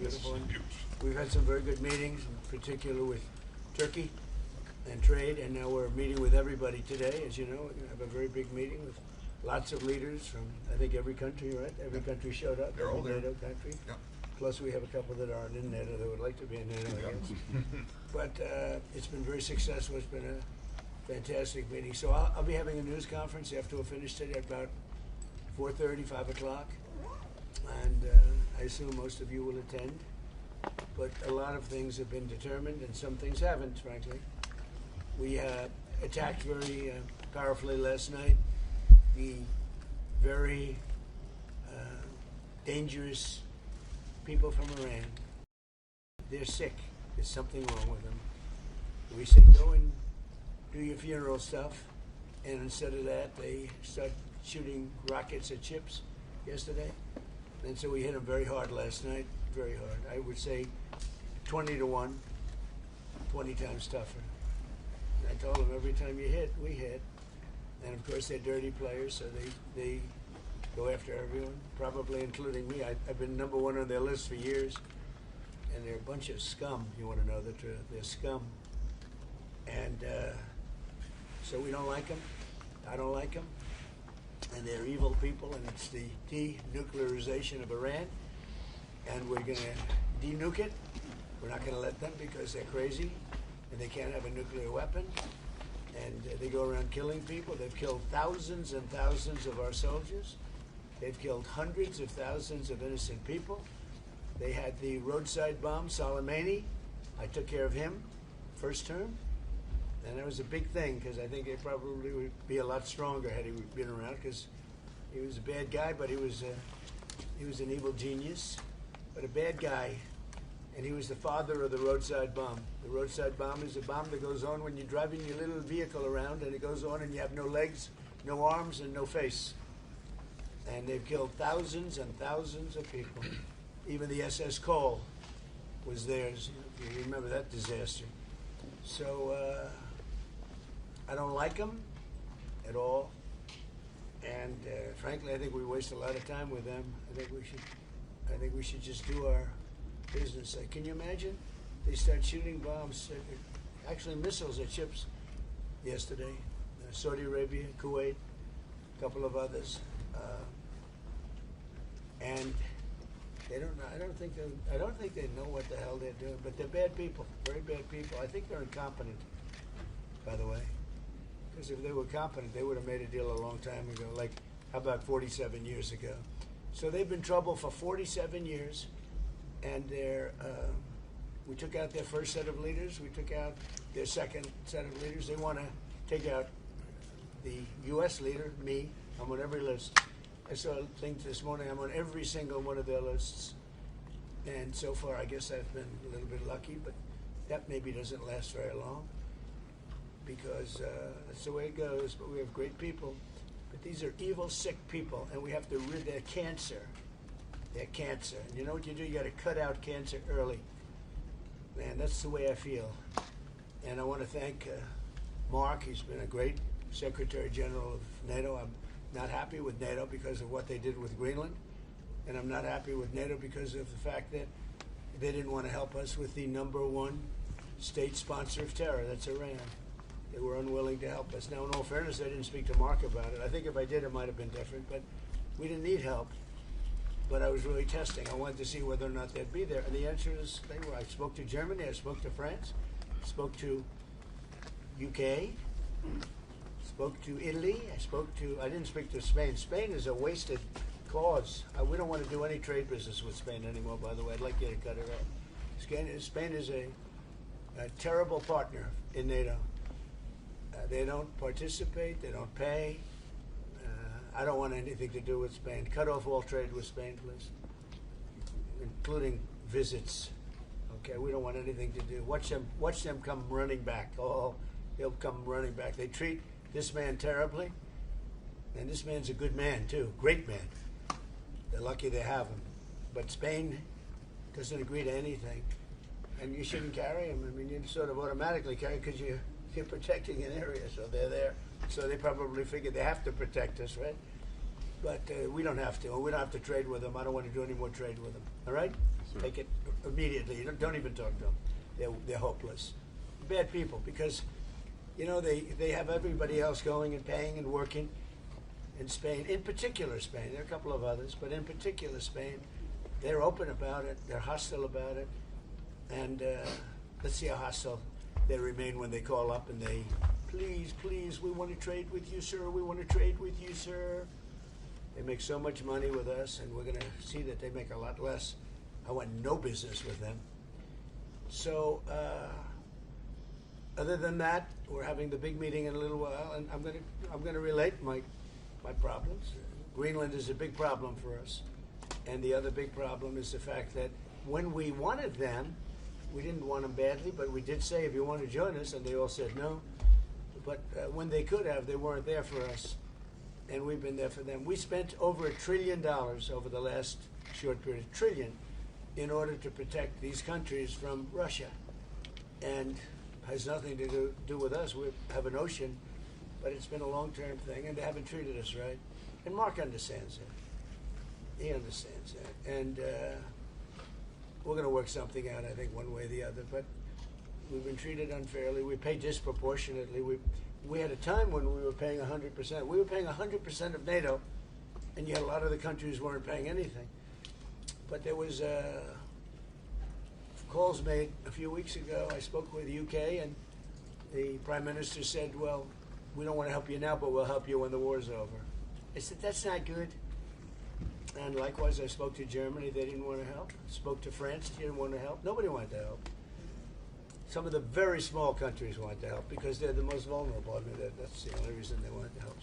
beautiful. And we've had some very good meetings, in particular with Turkey and trade, and now we're meeting with everybody today. As you know, we're going to have a very big meeting with lots of leaders from, I think, every country, right? Every country showed up. They're all every there. NATO country. Yep. Plus, we have a couple that aren't in NATO that would like to be in NATO, I guess. But it's been very successful. It's been a fantastic meeting. So I'll be having a news conference after we're finished today at about 4:30, 5 o'clock. And I assume most of you will attend. But a lot of things have been determined, and some things haven't, frankly. We attacked very powerfully last night the very dangerous people from Iran. They're sick. There's something wrong with them. We said, go and do your funeral stuff. And instead of that, they start shooting rockets at ships yesterday. And so we hit them very hard last night, very hard. I would say 20 to 1, 20 times tougher. And I told them, every time you hit, we hit. And of course, they're dirty players, so they go after everyone, probably including me. I've been number one on their list for years. And they're a bunch of scum, you want to know the truth. They're scum. And so we don't like them. I don't like them. And they're evil people, and it's the denuclearization of Iran. And we're going to denuke it. We're not going to let them because they're crazy, and they can't have a nuclear weapon. And they go around killing people. They've killed thousands and thousands of our soldiers. They've killed hundreds of thousands of innocent people. They had the roadside bomb, Soleimani. I took care of him, first term. And that was a big thing, because I think it probably would be a lot stronger had he been around, because he was a bad guy, but he was an evil genius, but a bad guy. And he was the father of the roadside bomb. The roadside bomb is a bomb that goes on when you're driving your little vehicle around, and it goes on and you have no legs, no arms, and no face. And they've killed thousands and thousands of people. Even the SS Cole was theirs. You remember that disaster. So I don't like them at all. And frankly, I think we waste a lot of time with them. I think we should just do our business. Can you imagine? They start shooting bombs, actually missiles at ships yesterday. Saudi Arabia, Kuwait, a couple of others. And they don't know. I don't think they know what the hell they're doing. But they're bad people, very bad people. I think they're incompetent, by the way. Because if they were competent, they would have made a deal a long time ago. Like, how about 47 years ago? So they've been in trouble for 47 years, and we took out their first set of leaders. We took out their second set of leaders. They want to take out the U.S. leader, me. I'm on every list. I saw a thing this morning. I'm on every single one of their lists. And so far, I guess I've been a little bit lucky, but that maybe doesn't last very long, because that's the way it goes. But we have great people. But these are evil, sick people, and we have to rid their cancer. Their cancer. And you know what you do? You got to cut out cancer early. Man, that's the way I feel. And I want to thank Mark. He's been a great Secretary General of NATO. I'm not happy with NATO because of what they did with Greenland. And I'm not happy with NATO because of the fact that they didn't want to help us with the #1 state sponsor of terror. That's Iran. They were unwilling to help us. Now, in all fairness, I didn't speak to Mark about it. I think if I did, it might have been different. But we didn't need help. But I was really testing. I wanted to see whether or not they'd be there. And the answer is they were. I spoke to Germany. I spoke to France. I spoke to UK. Spoke to Italy. I didn't speak to Spain. Spain is a wasted cause. We don't want to do any trade business with Spain anymore, by the way. I'd like you to cut it off. Spain is a terrible partner in NATO. They don't participate. They don't pay. I don't want anything to do with Spain. Cut off all trade with Spain, please, including visits. Okay, we don't want anything to do. Watch them come running back. Oh, they'll come running back. They treat this man terribly, and this man's a good man too, great man. They're lucky they have him. But Spain doesn't agree to anything, and you shouldn't carry him. I mean, you sort of automatically carry because you're protecting an area, so they're there. So they probably figure they have to protect us, right? but we don't have to. We don't have to trade with them. I don't want to do any more trade with them. All right? Sure. Take it immediately. Don't even talk to them. They're hopeless. Bad people, because you know they have everybody else going and paying and working in Spain. In particular, Spain. There are a couple of others, but in particular, Spain. They're open about it. They're hostile about it, and let's see how hostile they remain when they call up and they, please, we want to trade with you, sir. We want to trade with you, sir. They make so much money with us, and we're going to see that they make a lot less. I want no business with them. So, other than that, we're having the big meeting in a little while, and I'm going to relate my problems. Greenland is a big problem for us, and the other big problem is the fact that when we wanted them, we didn't want them badly, but we did say, if you want to join us, and they all said no. But when they could have, they weren't there for us, and we've been there for them. We spent over $1 trillion over the last short period, $1 trillion, in order to protect these countries from Russia, and has nothing to do with us. We have an ocean, but it's been a long-term thing, and they haven't treated us right. And Mark understands that. He understands that, and we're going to work something out, I think, one way or the other. But we've been treated unfairly. We pay disproportionately. We had a time when we were paying 100%. We were paying 100% of NATO, and yet a lot of the countries weren't paying anything. But there was calls made a few weeks ago. I spoke with the UK, and the Prime Minister said, well, we don't want to help you now, but we'll help you when the war's over. I said, that's not good. And likewise, I spoke to Germany. They didn't want to help. Spoke to France. They didn't want to help. Nobody wanted to help. Some of the very small countries wanted to help because they're the most vulnerable. I mean, that's the only reason they wanted to help.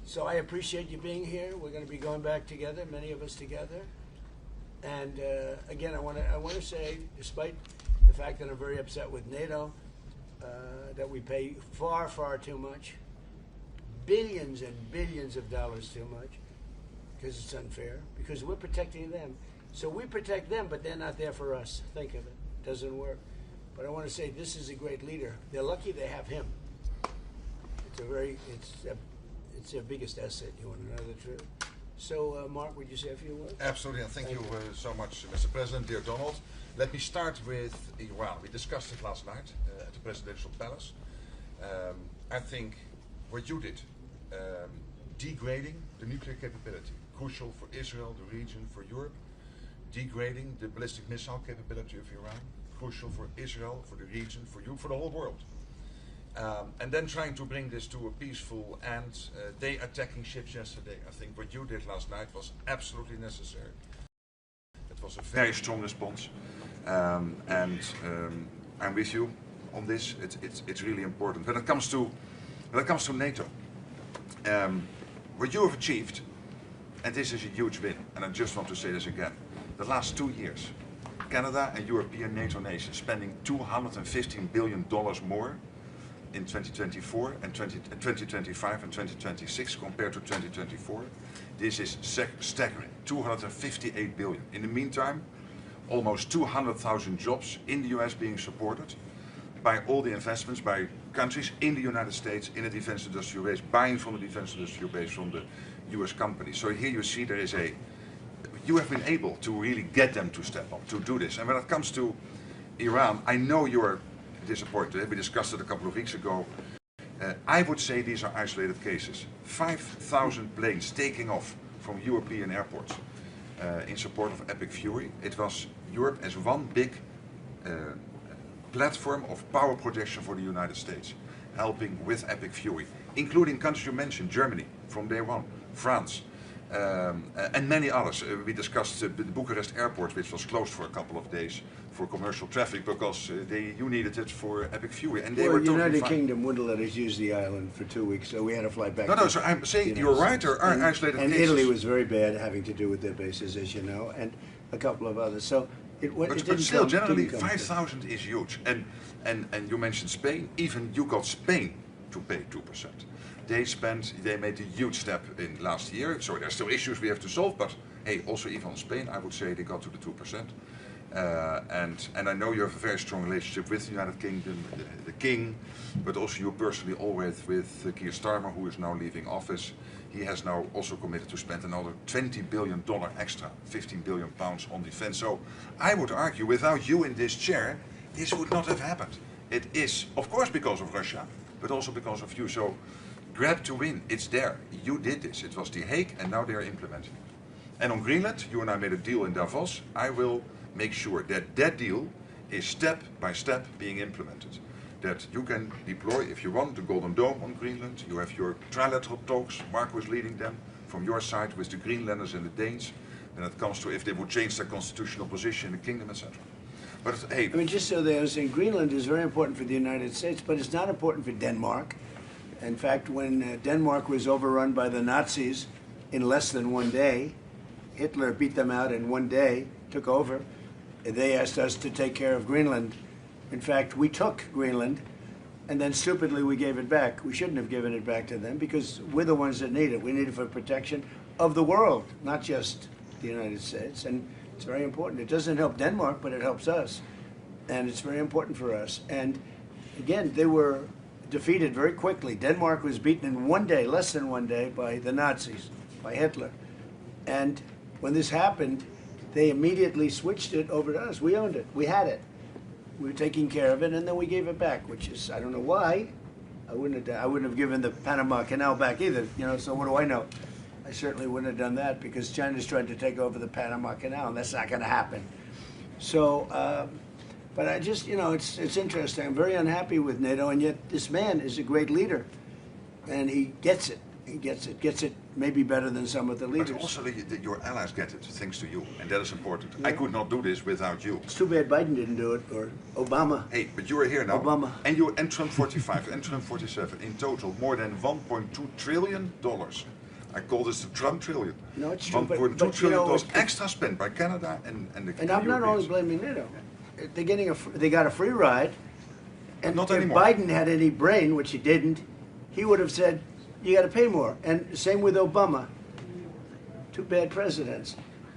So I appreciate you being here. We're going to be going back together, many of us together. And again, I want to say, despite the fact that I'm very upset with NATO, that we pay far, far too much, billions and billions of dollars too much, because it's unfair, because we're protecting them. So we protect them, but they're not there for us. Think of it. Doesn't work. But I want to say this is a great leader. They're lucky they have him. It's their biggest asset, you want to know the truth. So, Mark, would you say a few words? Absolutely, and thank you so much, Mr. President, dear Donald. Let me start with Iran. We discussed it last night at the Presidential Palace. I think what you did, degrading the nuclear capability, crucial for Israel, the region, for Europe, degrading the ballistic missile capability of Iran, crucial for Israel, for the region, for you, for the whole world. And then trying to bring this to a peaceful end. They attacking ships yesterday. I think what you did last night was absolutely necessary. It was a very strong response, and I'm with you on this. It's really important. When it comes to NATO, what you have achieved, and this is a huge win. And I just want to say this again: the last 2 years, Canada and European NATO nations spending $215 billion more in 2024 and 2025 and 2026 compared to 2024. This is staggering, 258 billion. In the meantime, almost 200,000 jobs in the US being supported by all the investments by countries in the United States in the defense industrial base, buying from the defense industrial base from the US companies. So here you see there is you have been able to really get them to step up, to do this. And when it comes to Iran, I know you're disappointed. We discussed it a couple of weeks ago. I would say these are isolated cases. 5,000 planes taking off from European airports in support of Epic Fury. It was Europe as one big platform of power projection for the United States, helping with Epic Fury, including countries you mentioned, Germany from day one, France, and many others. We discussed the Bucharest airport, which was closed for a couple of days for commercial traffic because you needed it for Epic Fury, and they were totally United fine. Kingdom wouldn't let us use the island for 2 weeks, so we had to fly back. No, so I'm saying you're right. There are isolated and cases. Italy was very bad, having to do with their bases, as you know, and a couple of others. So but still, generally 5,000 is huge. And you mentioned Spain. Even you got Spain to pay 2%. They made a huge step in last year. So there's still issues we have to solve, but hey, also even on Spain, I would say they got to the 2%. And I know you have a very strong relationship with the United Kingdom, the King, but also you personally always with Keir Starmer, who is now leaving office. He has now also committed to spend another $20 billion extra, 15 billion pounds on defense. So I would argue, without you in this chair, this would not have happened. It is, of course, because of Russia, but also because of you. So grab to win, it's there. You did this. It was The Hague, and now they are implementing it. And on Greenland, you and I made a deal in Davos. I will make sure that that deal is step by step being implemented. That you can deploy, if you want, the Golden Dome on Greenland. You have your trilateral talks, Marco is leading them, from your side with the Greenlanders and the Danes. Then it comes to if they would change their constitutional position in the kingdom, etc. But hey, I mean, just so they understand, Greenland is very important for the United States, but it's not important for Denmark. In fact, when Denmark was overrun by the Nazis in less than one day, Hitler beat them out in one day, took over. They asked us to take care of Greenland. In fact, we took Greenland, and then stupidly we gave it back. We shouldn't have given it back to them because we're the ones that need it. We need it for protection of the world, not just the United States. And it's very important. It doesn't help Denmark, but it helps us. And it's very important for us. And again, they were defeated very quickly. Denmark was beaten in one day, less than one day, by the Nazis, by Hitler. And when this happened, they immediately switched it over to us. We owned it. We had it. We were taking care of it, and then we gave it back, which is, I don't know why. I wouldn't have given the Panama Canal back either, you know, so what do I know? I certainly wouldn't have done that because China's trying to take over the Panama Canal, and that's not going to happen. So, but I just, you know, it's interesting. I'm very unhappy with NATO, and yet this man is a great leader, and he gets it. He gets it maybe better than some of the leaders. but also your allies get it, thanks to you, and that is important. Yeah. I could not do this without you. It's too bad Biden didn't do it, or Obama. Hey, but you are here now. Obama. And you and Trump 45 and Trump 47. In total, more than $1.2 trillion. I call this the Trump trillion. No, it's true. $1.2 trillion extra spent by Canada and the And I'm not only blaming NATO. They got a free ride. And not if anymore. Biden had any brain, which he didn't, he would have said, you got to pay more. And same with Obama. Two bad presidents.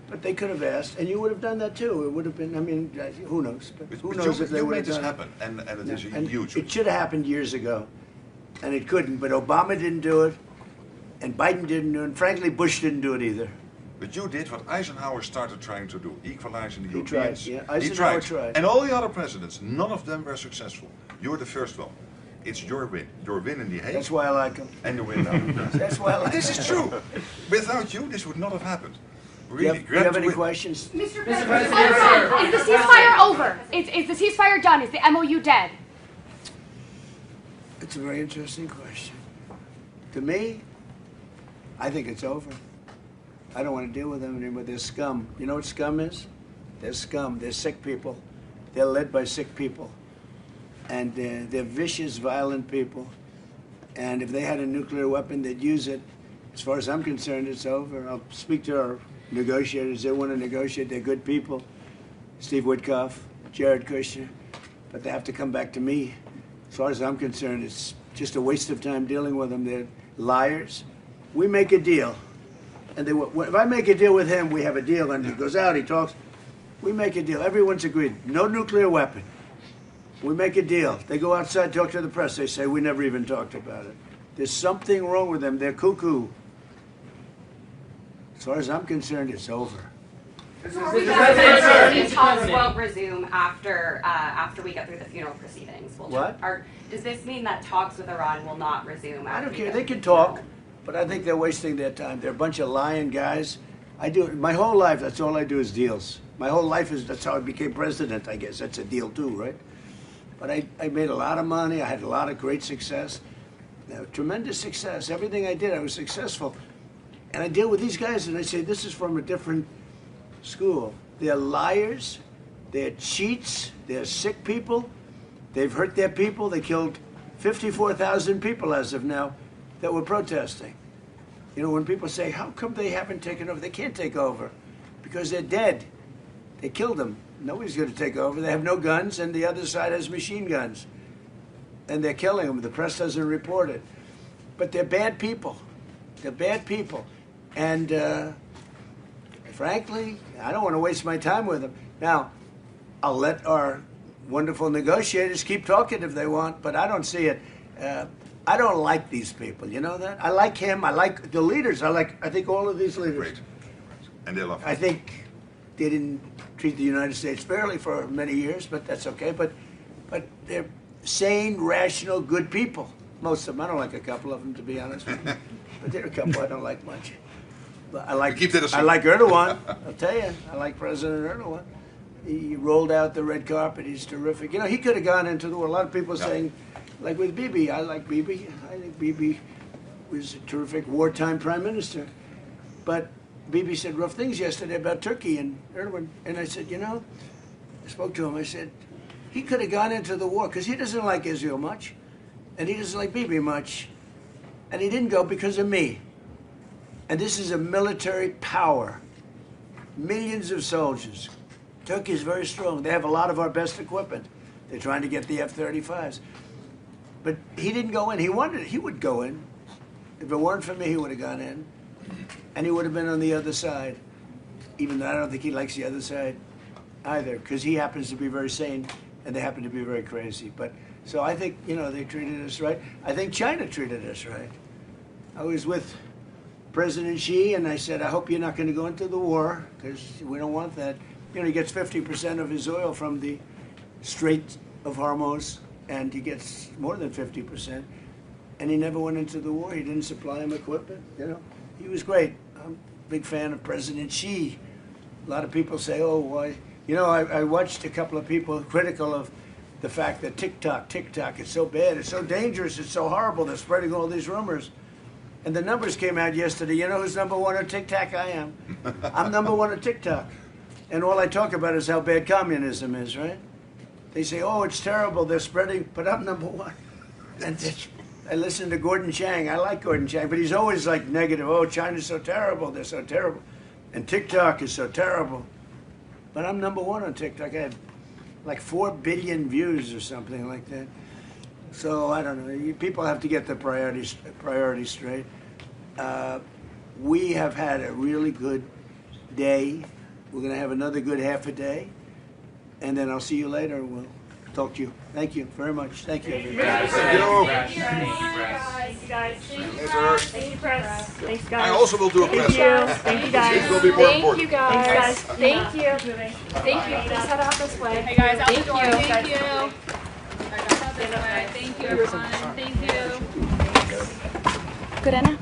But they could have asked, and you would have done that too. It would have been, I mean, who knows? But who knows if they would have done it. You made this happen, and it is a huge. It should have happened years ago. And it couldn't. But Obama didn't do it. And Biden didn't do it. And frankly, Bush didn't do it either. But you did what Eisenhower started trying to do, equalizing the He Europeans. tried, yeah. Eisenhower tried. And all the other presidents, none of them were successful. You're the first one. It's your win. Your win in The Hague. That's why I like him. And the win now. That's why I like him. This is true. Without you, this would not have happened. Really, do you have any questions? Mr. President, is the ceasefire over? Is the ceasefire done? Is the MOU dead? It's a very interesting question. To me, I think it's over. I don't want to deal with them anymore. They're scum. You know what scum is? They're scum. They're sick people. They're led by sick people. And they're vicious, violent people. And if they had a nuclear weapon, they'd use it. As far as I'm concerned, it's over. I'll speak to our negotiators. They want to negotiate. They're good people. Steve Witkoff, Jared Kushner. But they have to come back to me. As far as I'm concerned, it's just a waste of time dealing with them. They're liars. We make a deal. And if I make a deal with him, we have a deal. And he goes out, he talks. We make a deal. Everyone's agreed. No nuclear weapon. We make a deal. They go outside, talk to the press. They say, we never even talked about it. There's something wrong with them. They're cuckoo. As far as I'm concerned, it's over. These talks won't resume after we get through the funeral proceedings. Does this mean that talks with Iran will not resume? I don't care. They can talk, but I think they're wasting their time. They're a bunch of lying guys. I do my whole life. That's all I do is deals. My whole life that's how I became president. I guess that's a deal too, right? But I made a lot of money. I had a lot of great success, tremendous success. Everything I did, I was successful. And I deal with these guys, and I say, this is from a different school. They're liars. They're cheats. They're sick people. They've hurt their people. They killed 54,000 people as of now that were protesting. You know, when people say, how come they haven't taken over? They can't take over because they're dead. They killed them. Nobody's going to take over. They have no guns, and the other side has machine guns. And they're killing them. The press doesn't report it. But they're bad people. They're bad people. And frankly, I don't want to waste my time with them. Now, I'll let our wonderful negotiators keep talking if they want, but I don't see it. I don't like these people. You know that? I like him. I like the leaders. I think all of these leaders. Great. And they love I think they didn't treat the United States fairly for many years, but that's okay. But they're sane, rational, good people. Most of them. I don't like a couple of them, to be honest with you. But there are a couple I don't like much. But I like keep that a secret. I like Erdogan. I'll tell you, I like President Erdogan. He rolled out the red carpet. He's terrific. You know, he could have gone into the war. A lot of people saying, like with Bibi, I like Bibi. I think Bibi was a terrific wartime prime minister. But Bibi said rough things yesterday about Turkey and Erdogan. And I said, you know, I spoke to him. I said, he could have gone into the war because he doesn't like Israel much. And he doesn't like Bibi much. And he didn't go because of me. And this is a military power. Millions of soldiers. Turkey is very strong. They have a lot of our best equipment. They're trying to get the F-35s. But he didn't go in. He wanted it. He would go in. If it weren't for me, he would have gone in. And he would have been on the other side. Even though I don't think he likes the other side either, because he happens to be very sane and they happen to be very crazy. But so I think, you know, they treated us right. I think China treated us right. I was with President Xi and I said, I hope you're not going to go into the war because we don't want that. You know, he gets 50% of his oil from the Strait of Hormuz, and he gets more than 50%. And he never went into the war. He didn't supply him equipment. You know, he was great. I'm a big fan of President Xi. A lot of people say, "Oh, why?" You know, I watched a couple of people critical of the fact that TikTok is so bad, it's so dangerous, it's so horrible. They're spreading all these rumors. And the numbers came out yesterday. You know who's number one on TikTok? I am. I'm number one on TikTok. And all I talk about is how bad communism is, right? They say, oh, it's terrible, they're spreading, but I'm number one. And I listen to Gordon Chang. I like Gordon Chang, but he's always like negative. Oh, China's so terrible, they're so terrible. And TikTok is so terrible. But I'm number one on TikTok. I had like 4 billion views or something like that. So I don't know. People have to get their priorities straight. We have had a really good day. We're going to have another good half a day. And then I'll see you later. We'll talk to you. Thank you very much. Thank you, everybody. Thank you. Thank you, guys. Later. Thank you, press. Thanks, guys. I also will do a press. Thank you, guys. This will be more Thank important. you guys. Thanks, guys. Thank you. Thank you. Please head out this way. Hey guys, out the door. Thank you. Thank you. Thank you, everyone. Thank you. Good, Anna?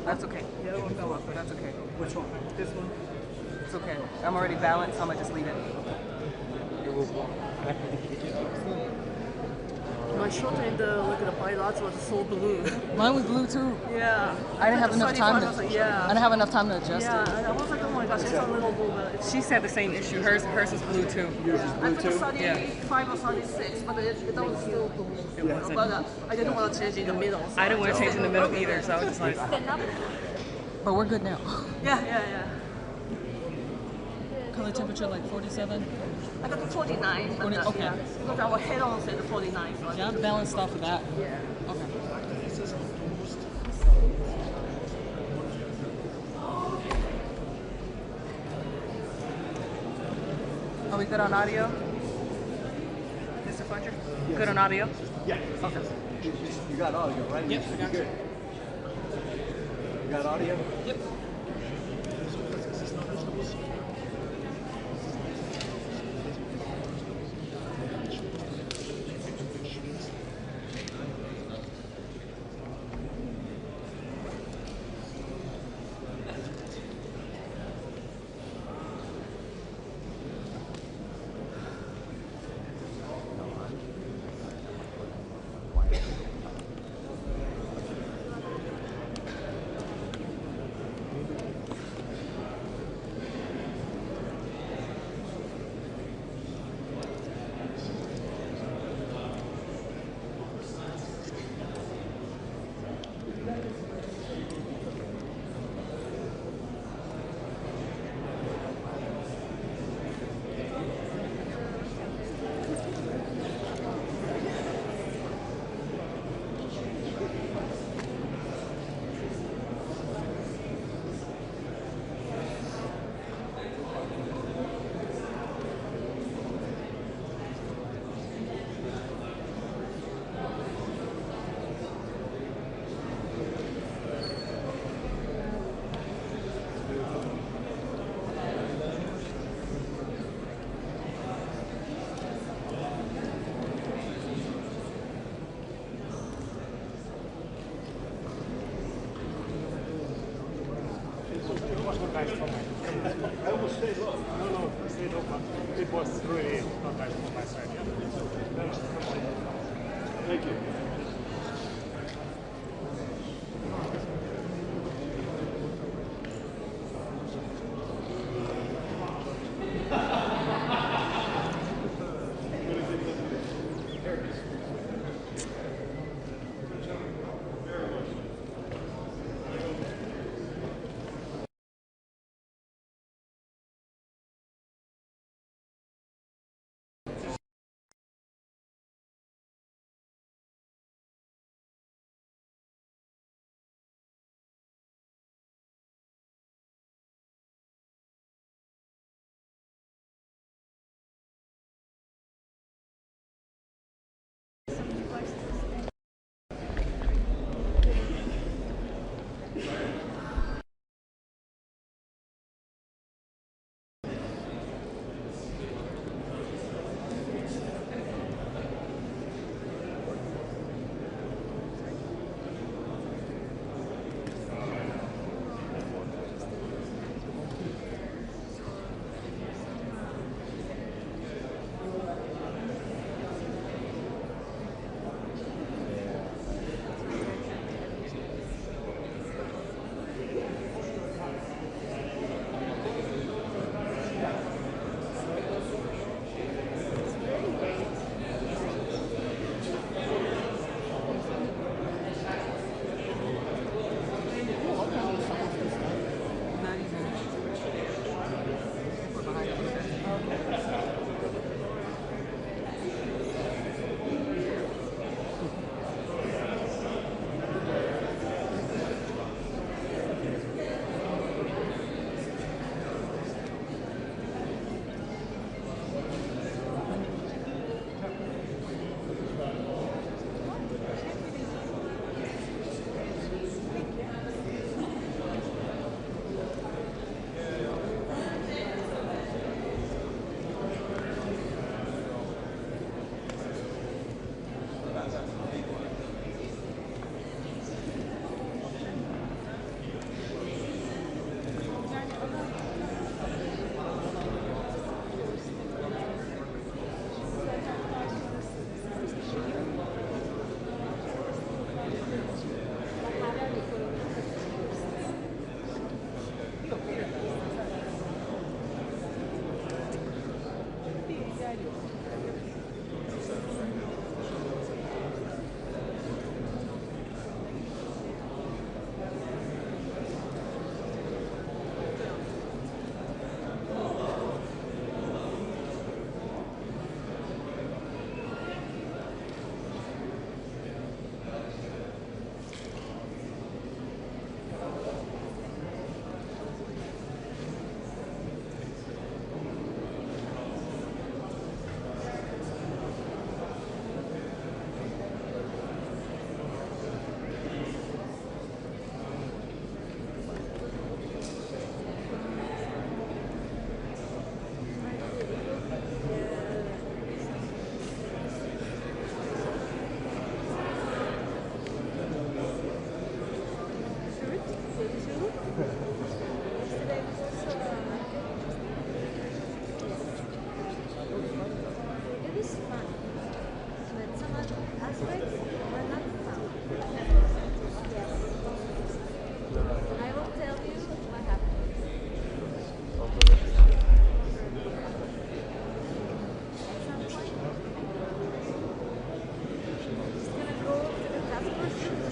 That's okay. The other one fell off, but that's okay. Which one? This one. It's okay. I'm already balanced, so I'm gonna just leave it. My short and look at the pilots was so blue. Mine was blue too. Yeah. I didn't have enough time to. I was like, yeah. I didn't have enough time to adjust Yeah, it. and I was like, oh my gosh, it's a little blue. But She said the same issue. Hers is blue too. Yours is I blue put too? 35 or 36, but it was still blue. wasn't. But I didn't want to change in the middle. So I didn't want to change in the middle either, so I was just like. But we're good now. Yeah. Color temperature like 47. I got the 49. But 40, okay. Yeah, because our head on said the 49. So Yeah, I'm balanced off of that. Yeah. Okay. Are we good on audio? Mr. Fletcher? Good on audio? Yeah. Okay. You got audio, right? Yep, I got Good. You got audio? Yep.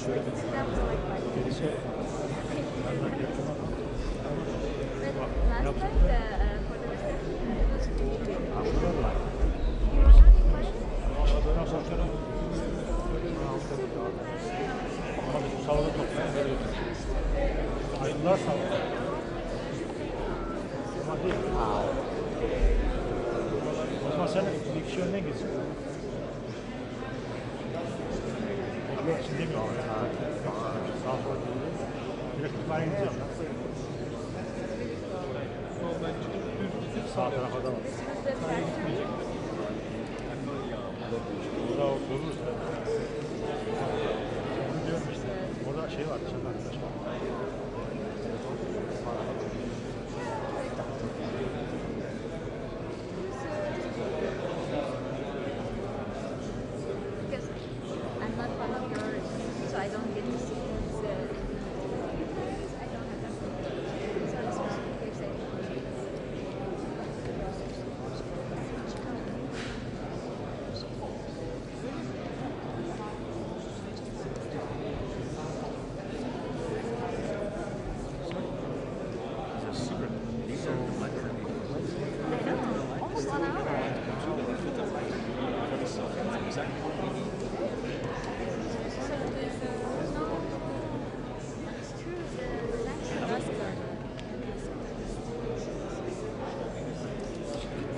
Last time, for the reception, it was really big. Ayınlar sağ olun. Ama değil. O zaman sen bir kişi önden gitsin. Yok, şimdi demiyorum. Sağ sola değil. Direkt itibaren gideceğim. Sağ tarafa da var. Orada dururuz. Onu diyorum işte. Orada şey var, dışarıda arkadaş var. Because I'm not part of your team, so I don't get to see his I don't have that. So I'm specifically excited. I know, almost 1 hour.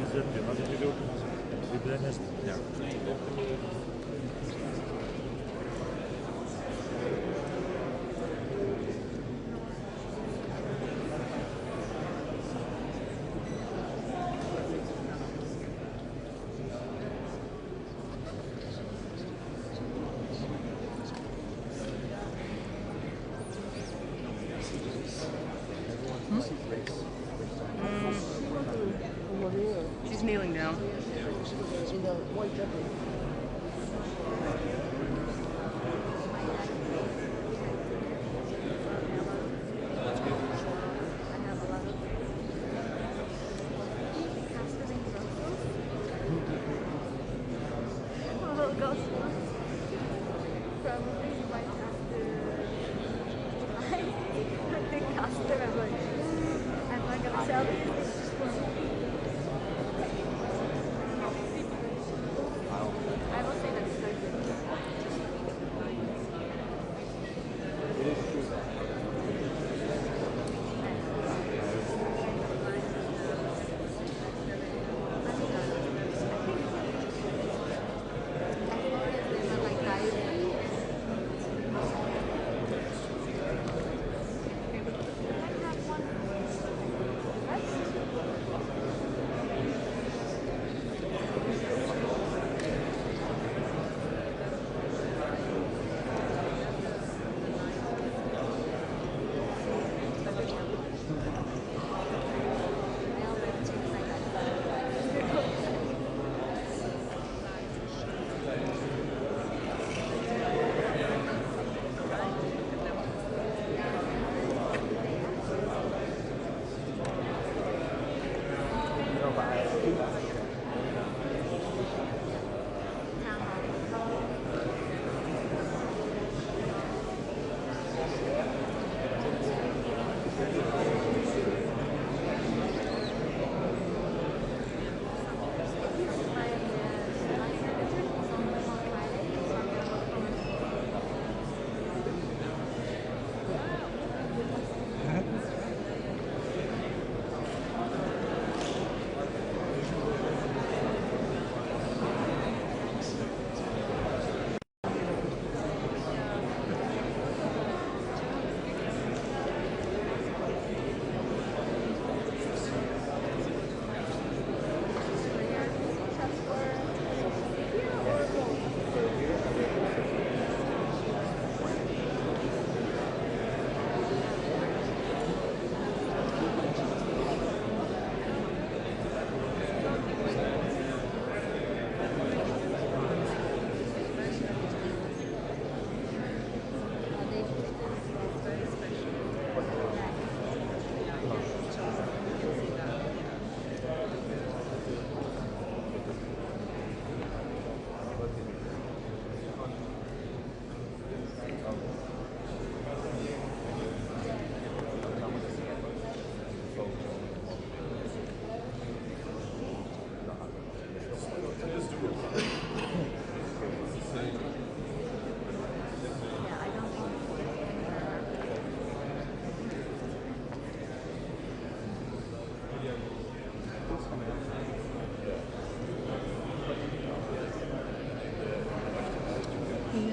Güzel diyor. Az önce gördüm. Birbirine nesne. She's kneeling down. In the white jacket. I'm not gonna sell these. I will say that's so good.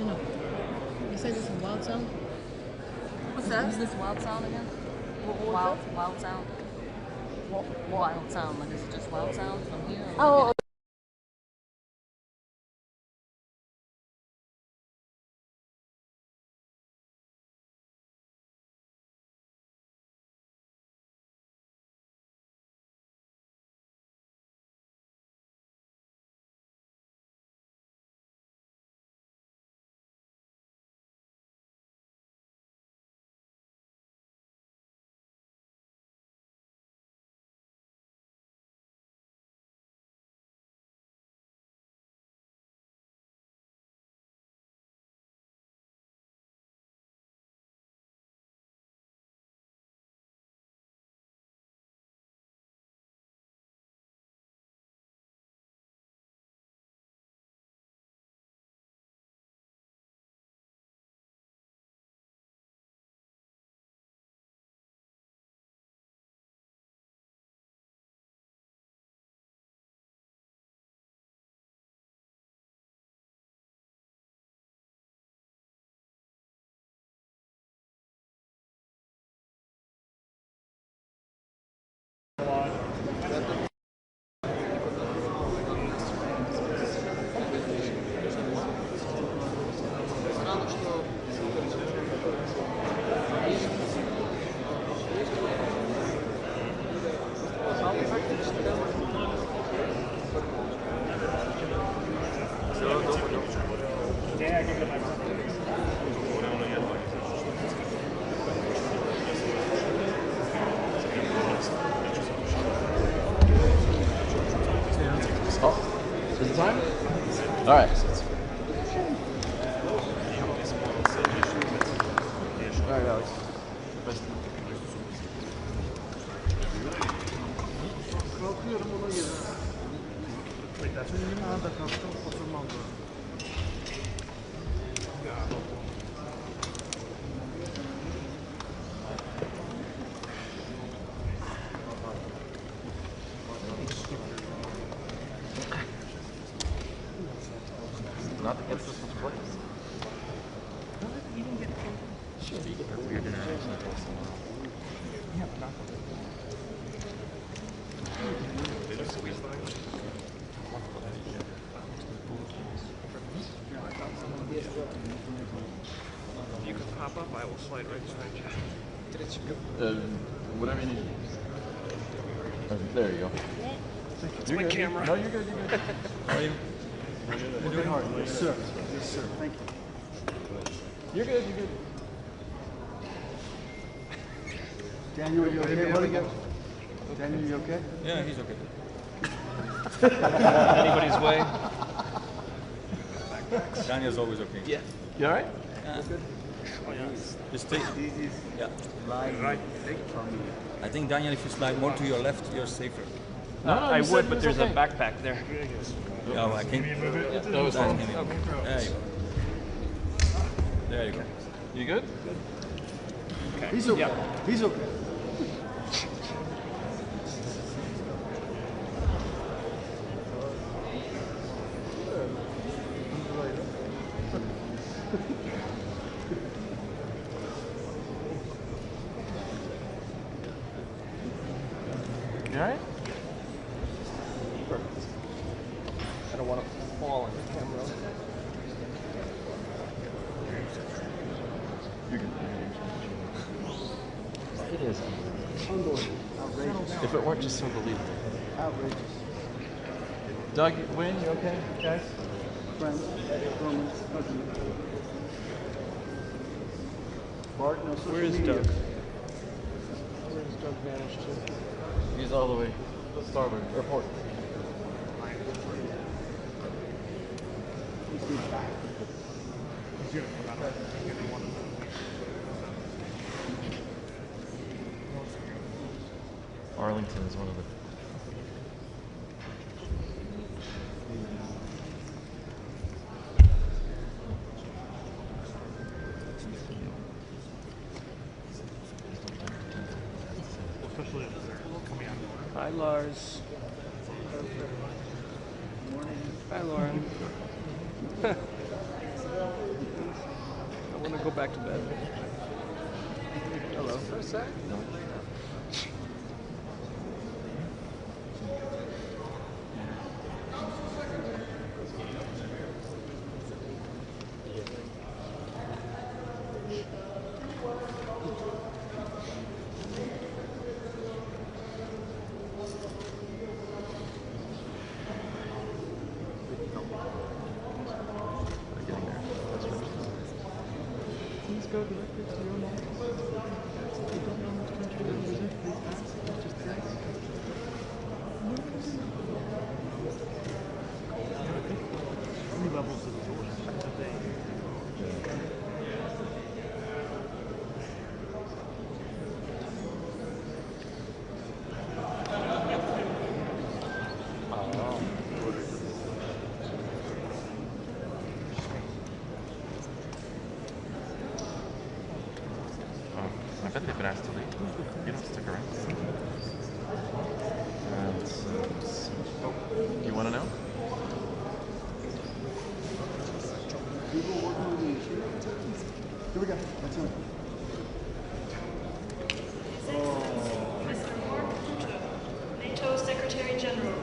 Hannah, you said this is wild sound? What's that? Is this wild sound again? Wild sound. Wild sound. Like, is it just wild sounds from here? Oh. Is it time? All right. All right, Alex. Kalkıyorum ona göre. Çünkü anda kalktım oturmam lazım. Not against this place. You didn't get paid. Sure, you get paid. Weird international taste in a while. Yeah, not You can pop up, I will slide right beside you. Whatever you need. There you go. It's my camera. No, you're good, you're good. How are you? You're doing hard. Yes, sir. Yes, sir. Thank you. You're good, you're good. Daniel, you okay, buddy? Daniel, you okay? Yeah, he's okay. Anybody's way. Daniel's always okay. Yeah. You all right? Yeah. Oh, yeah. Just take. Yeah. Right. I think Daniel, if you slide more to your left, you're safer. No, I would, but there's a backpack there. Oh, I can. No, it's fine. There you go. There you go. You good? Okay. He's okay. Yeah. He's okay. You all right? I don't want to fall on the camera. You're good. It is. Unbelievable. Outrageous. If it weren't just so believable. Outrageous. Doug, Win, you okay, guys? Friends, Romans, husband. Bart, no social Where is media. Doug? Where does Doug vanish to? He's all the way starboard, or port. He's back. He's gonna come out. He's gonna want to. Arlington is one of the. Especially if they're coming out. Hi, Lars. Hi, Lauren. Go back to bed. Hello. For a sec. Please go directly to your office. If you don't know which country to visit, please ask. Just ask. Three levels of doors. I bet they've been asked to leave. You don't stick around. Do you want to know? Here we go. That's it. Mr. Mark Rutte, NATO Secretary General.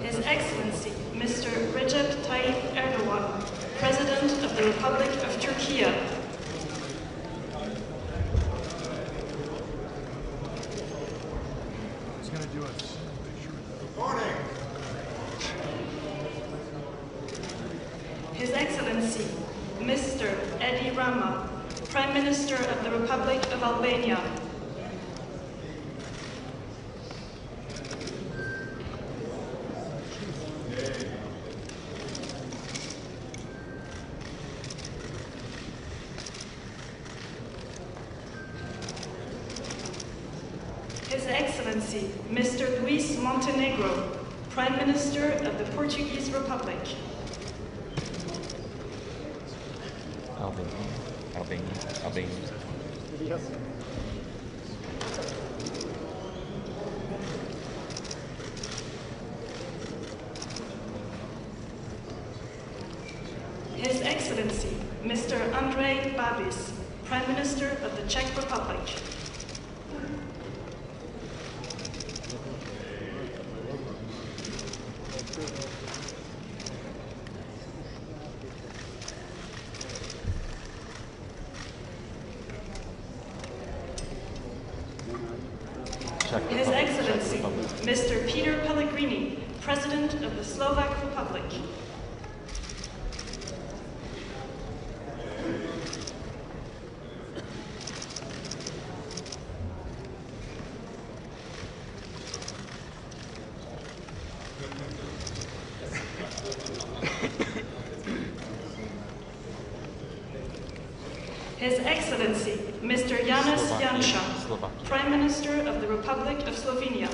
His Excellency, Mr. Recep Tayyip Erdogan, President of the Republic of Turkey. It's going to do us. Morning. His Excellency, Mr. Edi Rama, Prime Minister of the Republic of Albania. His Excellency, Mr. Luis Montenegro, Prime Minister of the Portuguese Republic. Albania. His Excellency, Mr. Andrej Babis, Prime Minister of the Czech Republic. His Excellency, Mr. Peter Pellegrini, President of the Slovak Republic. His Excellency, Mr. Janez Janša, Prime Minister of the Republic of Slovenia.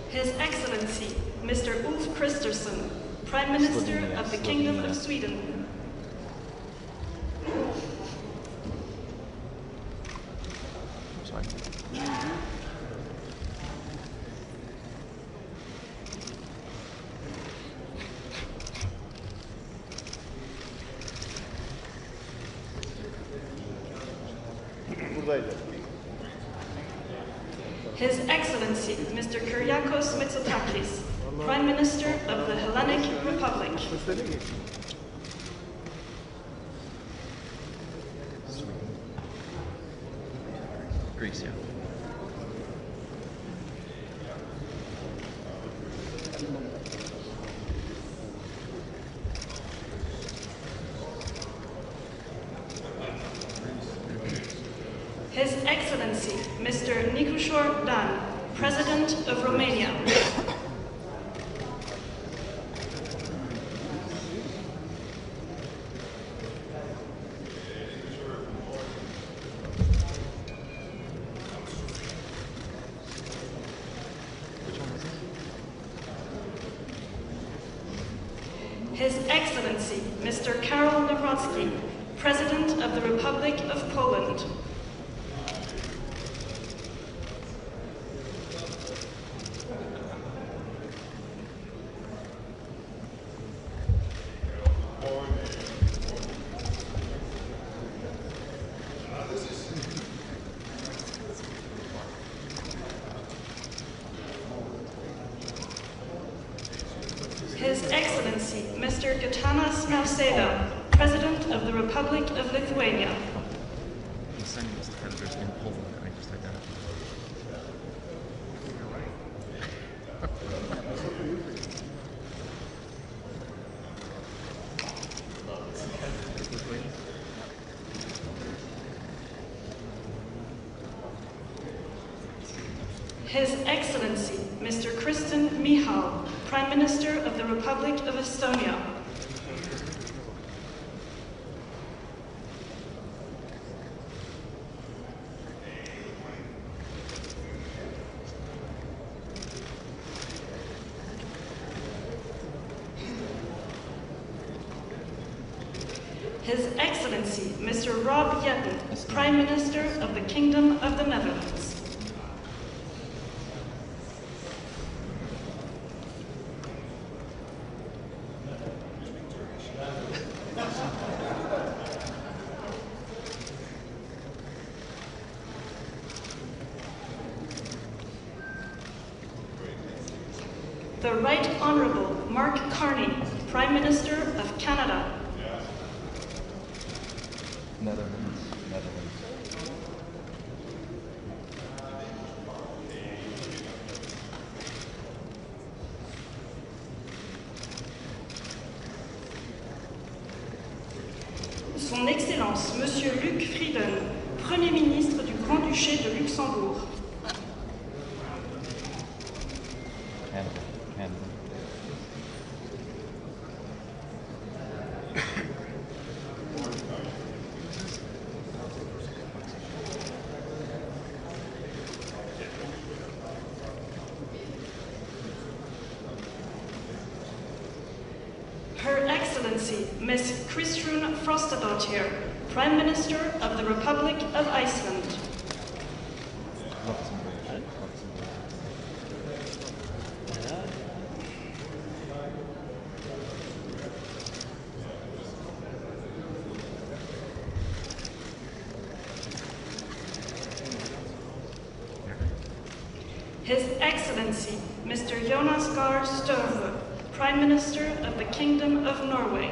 His Excellency, Mr. Ulf Kristersson, Prime Minister of the Kingdom of Sweden. Sorry. His Excellency, Mr. Kyriakos Mitsotakis, Prime Minister of the Hellenic Republic. Greece, yeah. His Excellency, Mr. Nicușor Dan, President of Romania. His Excellency Mr. Karol Nawrocki, President of the Republic of Poland. His Excellency Mr. Gitanas Nausėda, President of the Republic of Lithuania. He's sending us to creditors in Poland. I just identified. His Excellency Mr. Kristen Michal, Prime Minister of the Republic of Estonia. His Excellency Mr. Rob Jetten, Prime Minister of the Kingdom of the Netherlands. The Right Honourable Mark Carney, Prime Minister of Canada. Netherlands. Son Excellence Monsieur Luc Frieden, Premier ministre du Grand-Duché de Luxembourg. Canada. Her Excellency Miss Kristrún Frostadóttir, Prime Minister of the Republic of Iceland. His Excellency Mr. Jonas Gahr Støre, Prime Minister of the Kingdom of Norway.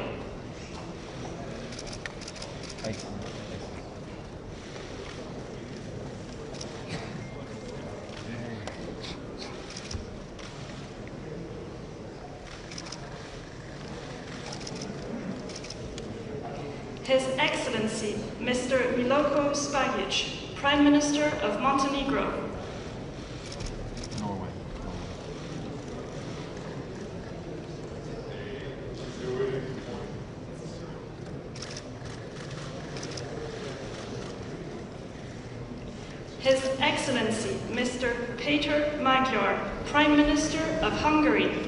His Excellency Mr. Miloko Spajic, Prime Minister of Montenegro. Norway. His Excellency Mr. Péter Magyar, Prime Minister of Hungary.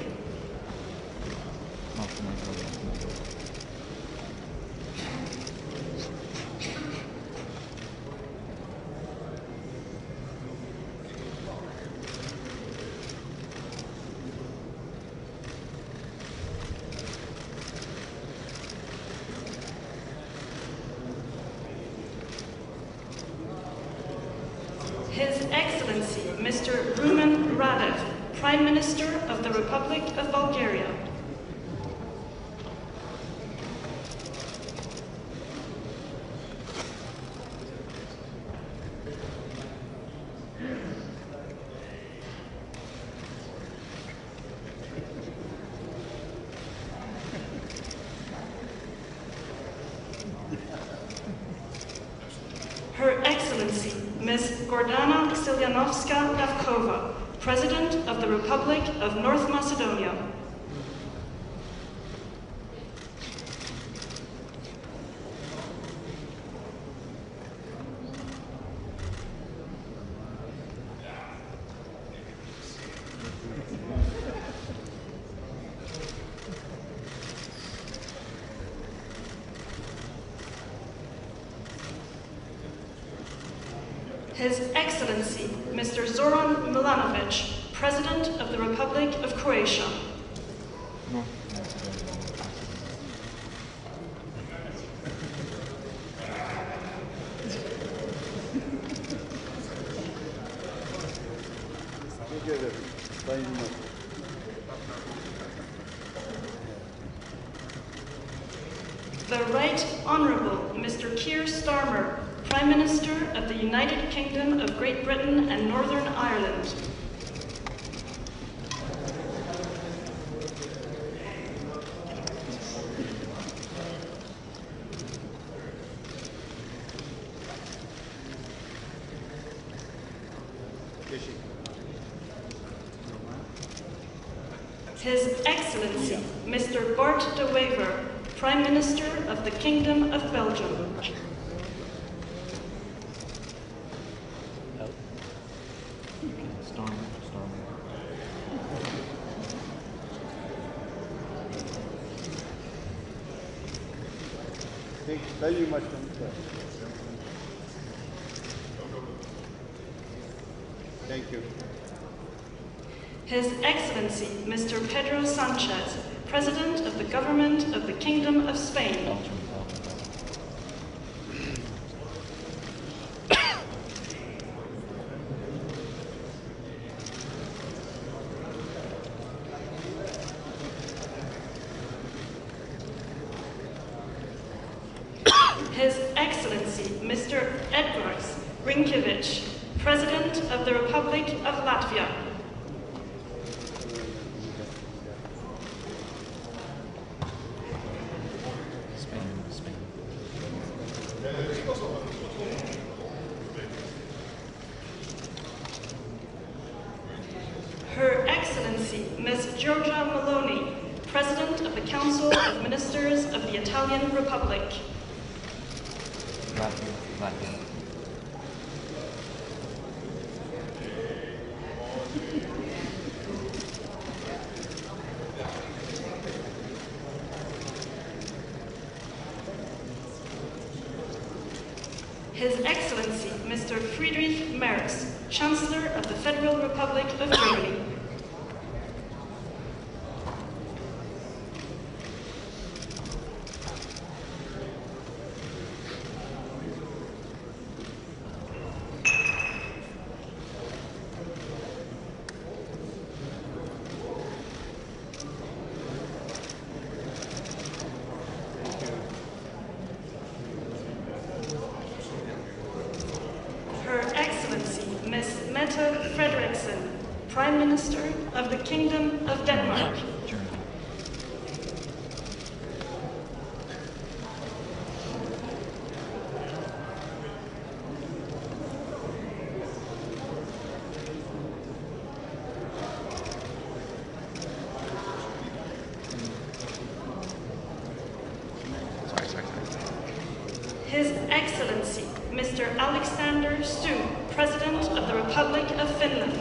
His Excellency Mr. Rumen Radev, Prime Minister of the Republic of Bulgaria. Her Excellency Ms. Gordana Siljanovska-Davkova, President of the Republic of North Macedonia. His Excellency, Mr. Zoran Milanovic, President of the Republic of Croatia. No. The Right Honourable Mr. Keir Starmer, Prime Minister of the United Kingdom of Great Britain and Northern Ireland. His Excellency, Mr. Bart de Wever, Prime Minister of the Kingdom of Belgium. Thank you much. Thank you. His Excellency, Mr. Pedro Sanchez, President of the Government of the Kingdom of Spain. His Excellency, Mr. Edgars Rinkevich, President of the Republic of Latvia. Her Excellency, Ms. Giorgia Meloni, President of the Council of Ministers of the Italian Republic. Latvia. His Excellency, Mr. Friedrich Merz, Chancellor of the Federal Republic of Germany. Her Excellency, Ms. Mette Frederiksen, Prime Minister of the Kingdom of Denmark. His Excellency, Mr. Alexander Stubb, President of the Republic of Finland.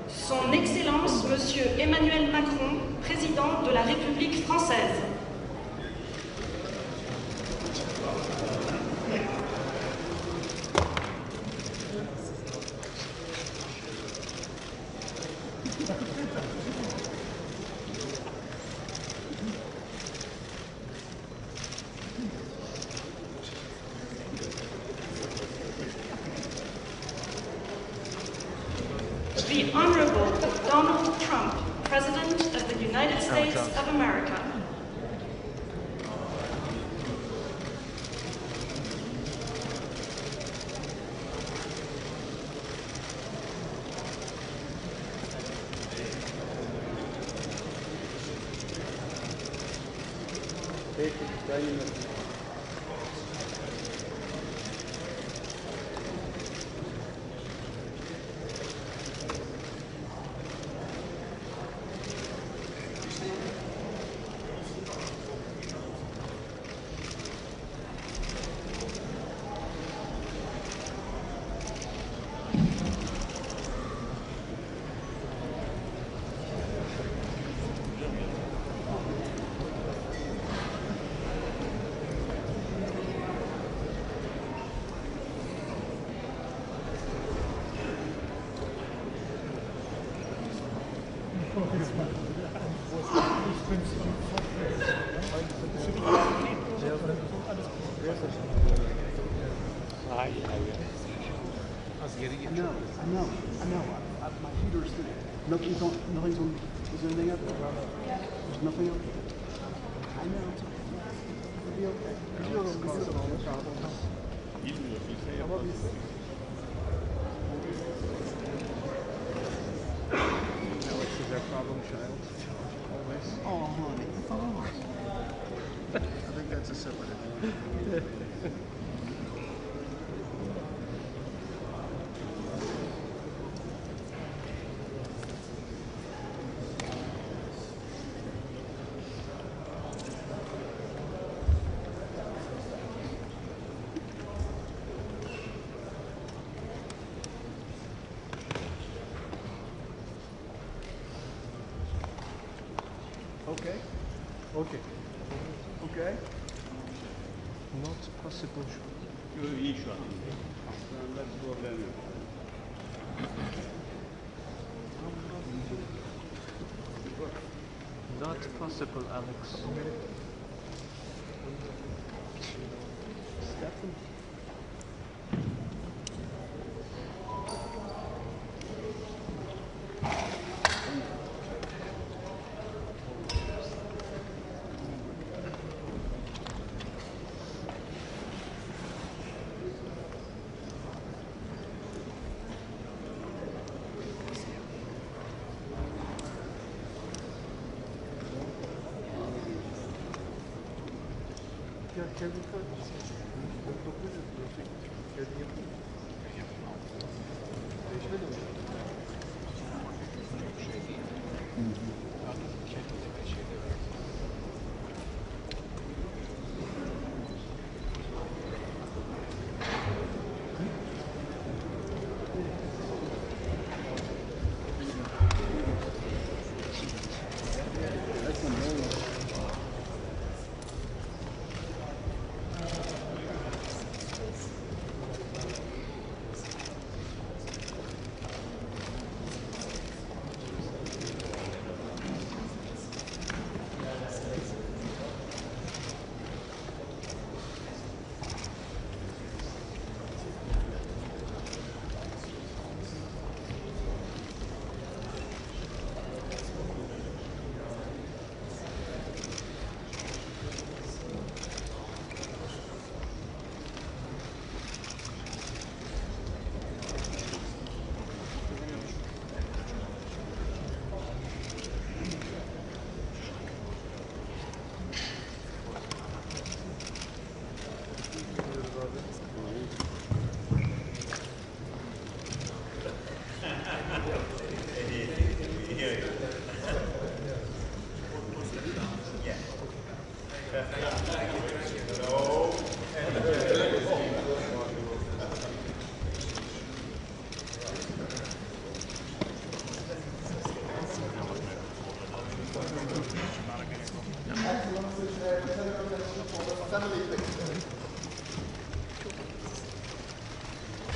Son Excellence, Monsieur Emmanuel Macron, Président de la République française. The Honorable Donald Trump, President of the United States of America. I know. My heater's sitting. Nothing's on. Is there anything up there? There's nothing up there. I know. It'll be okay. No problem. I love you. Alex is our problem child. Always. Oh, honey. Oh. I think that's a separate issue. Okay. Not possible. İyi şu an. Let's go then. Not possible, Alex. Stefan.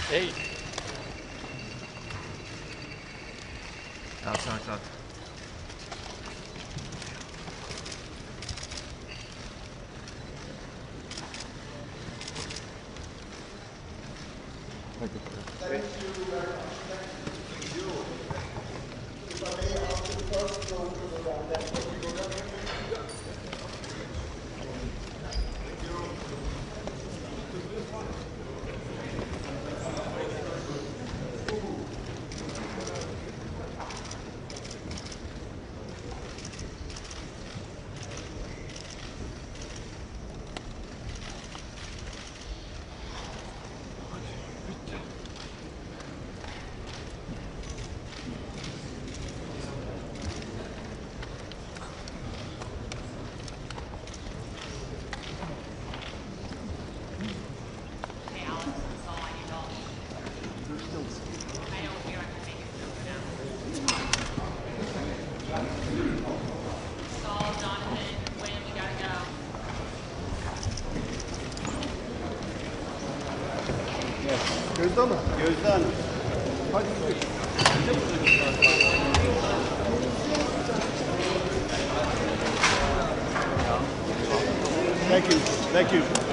Hey. Out. Thank you. Thank you very much. Thank you. If I may ask the first row to go down, that's what we go down here. Thank you. Gözde Hanım. Gözde Hanım. Hadi. Thank you.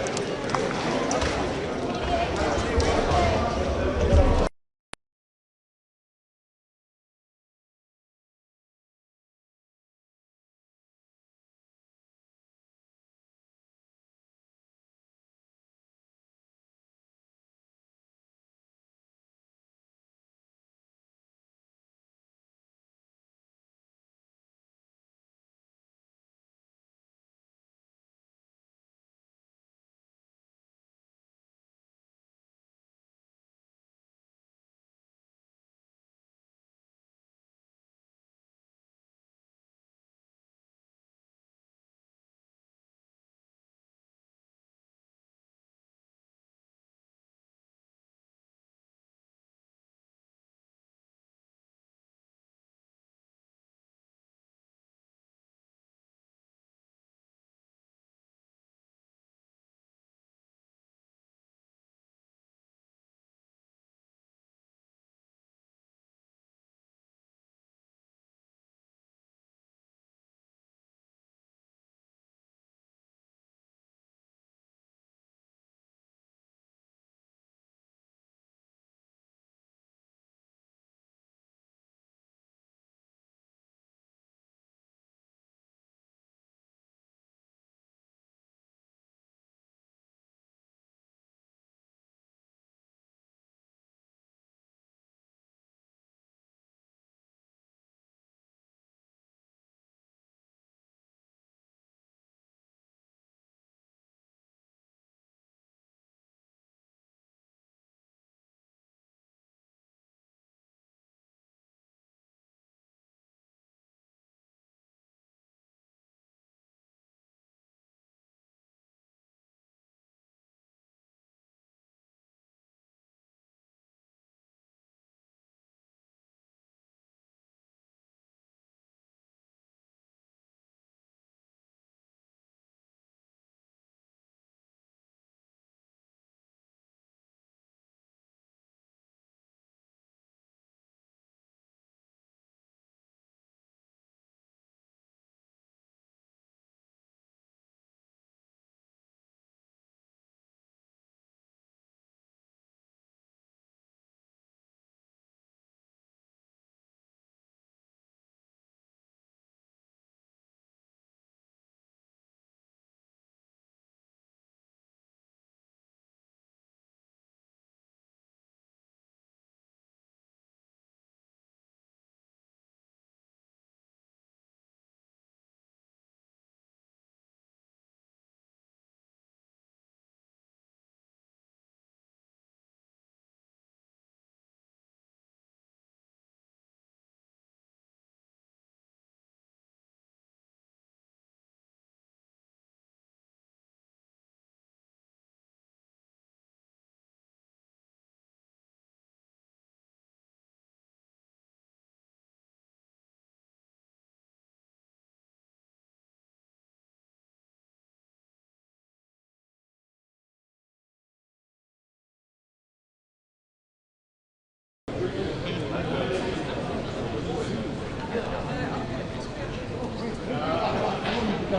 È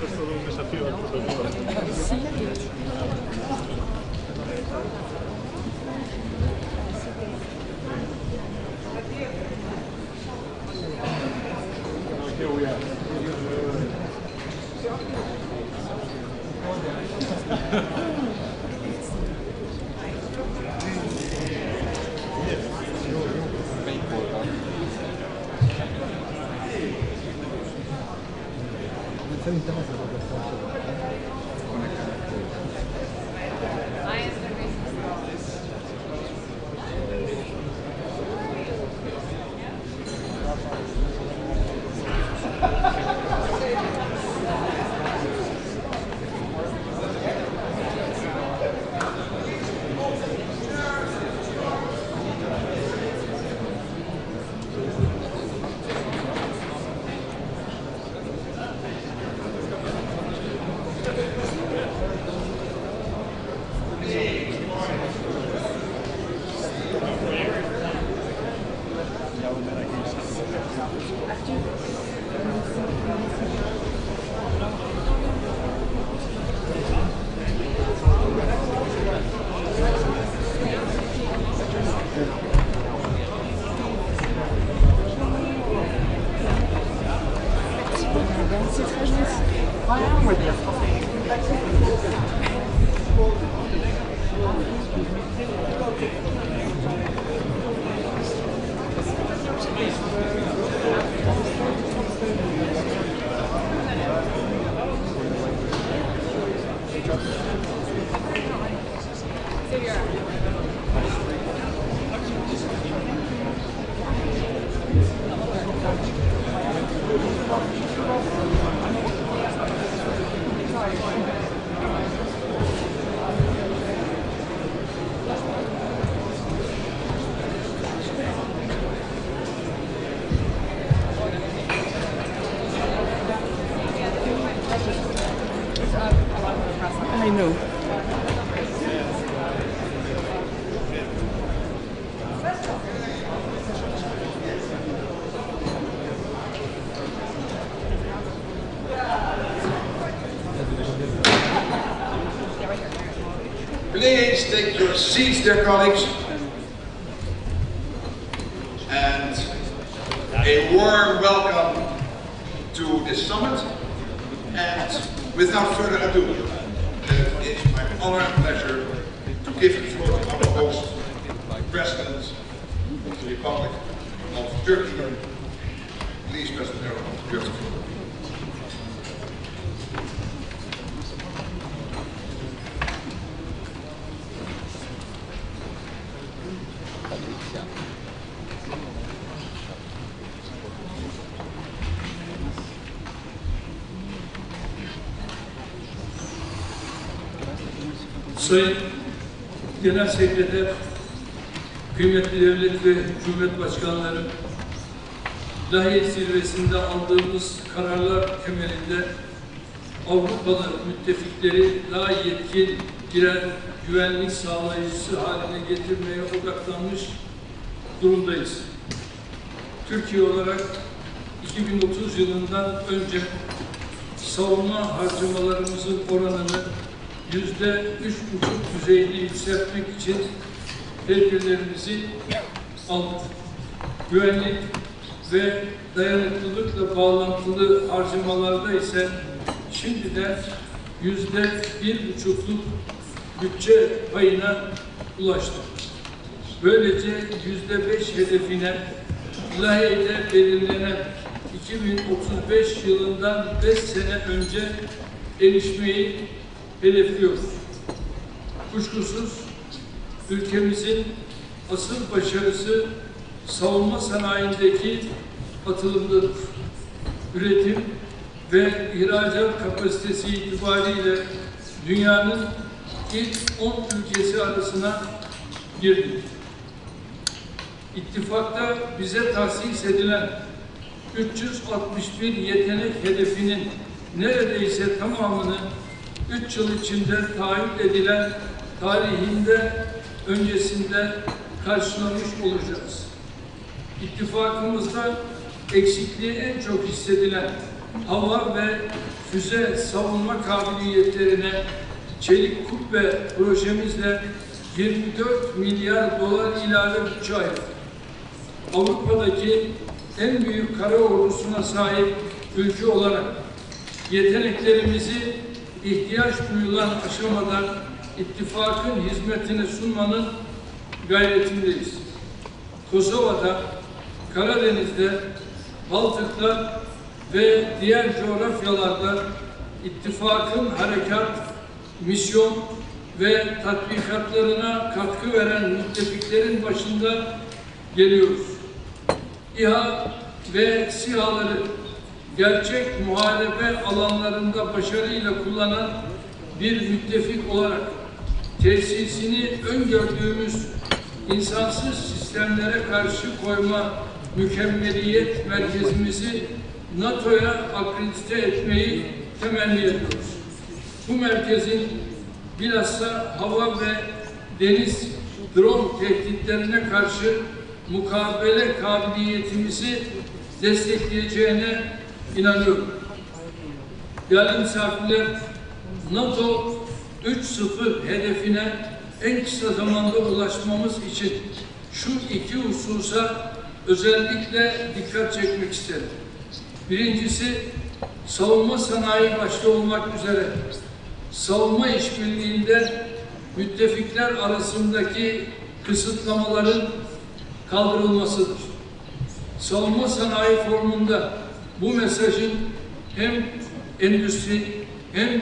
stato un desafio al protocollo. Here we are. Paintball. I know. Please take your seats, dear colleagues. And a warm welcome to this summit. And without further ado, it is my honor and pleasure to give the floor to our host, President of the Republic of Turkey. Please, President Erdogan, you have the floor. Sayın Genel Sekreter, kıymetli devlet ve hükümet başkanları, Lahey zirvesinde aldığımız kararlar temelinde Avrupalı müttefikleri daha yetkin birer güvenlik sağlayıcısı haline getirmeye odaklanmış durumdayız. Türkiye olarak 2030 yılından önce savunma harcamalarımızın oranını %3,5 düzeyinde yükseltmek için tedbirlerimizi aldık. Güvenlik ve dayanıklılıkla bağlantılı harcamalarda ise şimdiden %1,5'luk bütçe payına ulaştık. Böylece %5 hedefine Lahey'de belirlenen 2035 yılından 5 sene önce erişmeyi hedefliyoruz. Kuşkusuz ülkemizin asıl başarısı savunma sanayindeki atılımdadır. Üretim ve ihracat kapasitesi itibariyle dünyanın ilk 10 ülkesi arasına girdik. İttifakta bize tahsis edilen 361 yetenek hedefinin neredeyse tamamını 3 yıl içinde taahhüt edilen tarihinde öncesinde karşılamış olacağız. İttifakımızda eksikliği en çok hissedilen hava ve füze savunma kabiliyetlerine çelik kubbe projemizle 24 milyar dolar ilave bütçe ayırdık. Avrupa'daki en büyük kara ordusuna sahip ülke olarak yeteneklerimizi ihtiyaç duyulan aşamada ittifakın hizmetine sunmanın gayretindeyiz. Kosova'da, Karadeniz'de, Baltık'ta ve diğer coğrafyalarda ittifakın harekat, misyon ve tatbikatlarına katkı veren müttefiklerin başında geliyoruz. İHA ve SİHA'ları gerçek muharebe alanlarında başarıyla kullanan bir müttefik olarak tesisini öngördüğümüz insansız sistemlere karşı koyma mükemmeliyet merkezimizi NATO'ya akredite etmeyi temenni ediyoruz. Bu merkezin bilhassa hava ve deniz drone tehditlerine karşı mukabele kabiliyetimizi destekleyeceğine inanıyorum. Değerli misafirler, NATO 3.0 hedefine en kısa zamanda ulaşmamız için şu iki hususa özellikle dikkat çekmek isterim. Birincisi, savunma sanayi başta olmak üzere savunma işbirliğinde müttefikler arasındaki kısıtlamaların kaldırılmasıdır. Savunma sanayi formunda bu mesajın hem endüstri hem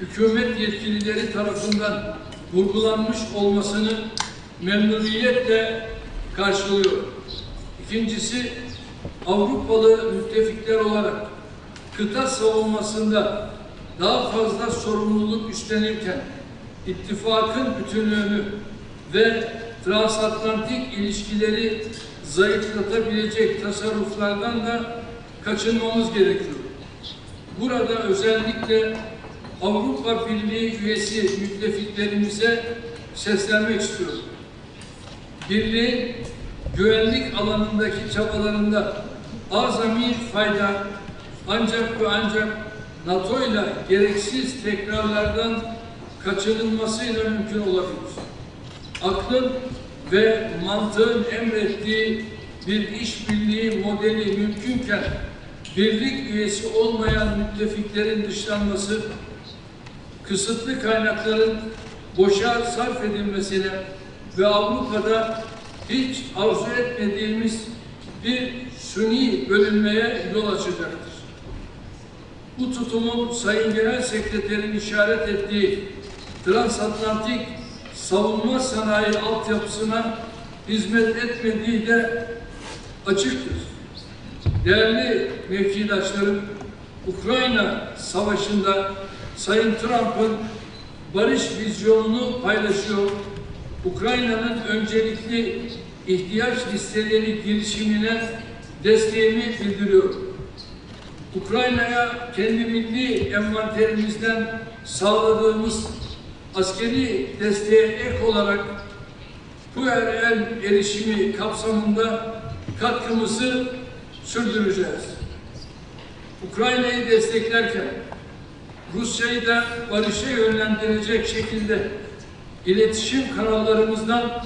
hükümet yetkilileri tarafından vurgulanmış olmasını memnuniyetle karşılıyor. İkincisi, Avrupalı müttefikler olarak kıta savunmasında daha fazla sorumluluk üstlenirken ittifakın bütünlüğünü ve transatlantik ilişkileri zayıflatabilecek tasarruflardan da kaçınmamız gerekiyor. Burada özellikle Avrupa Birliği üyesi müttefiklerimize seslenmek istiyorum. Birliğin güvenlik alanındaki çabalarında azami fayda ancak ve ancak NATO ile gereksiz tekrarlardan kaçınılmasıyla mümkün olabilir. Aklın ve mantığın emrettiği bir işbirliği modeli mümkünken birlik üyesi olmayan müttefiklerin dışlanması, kısıtlı kaynakların boşa sarf edilmesine ve Avrupa'da hiç arzu etmediğimiz bir suni bölünmeye yol açacaktır. Bu tutumun Sayın Genel Sekreter'in işaret ettiği transatlantik savunma sanayi altyapısına hizmet etmediği de açıktır. Değerli mevkidaşlarım, Ukrayna Savaşı'nda Sayın Trump'ın barış vizyonunu paylaşıyor. Ukrayna'nın öncelikli ihtiyaç listeleri girişimine desteğimi bildiriyor. Ukrayna'ya kendi milli envanterimizden sağladığımız askeri desteğe ek olarak QRL erişimi kapsamında katkımızı sürdüreceğiz. Ukrayna'yı desteklerken Rusya'yı da barışa yönlendirecek şekilde iletişim kanallarımızdan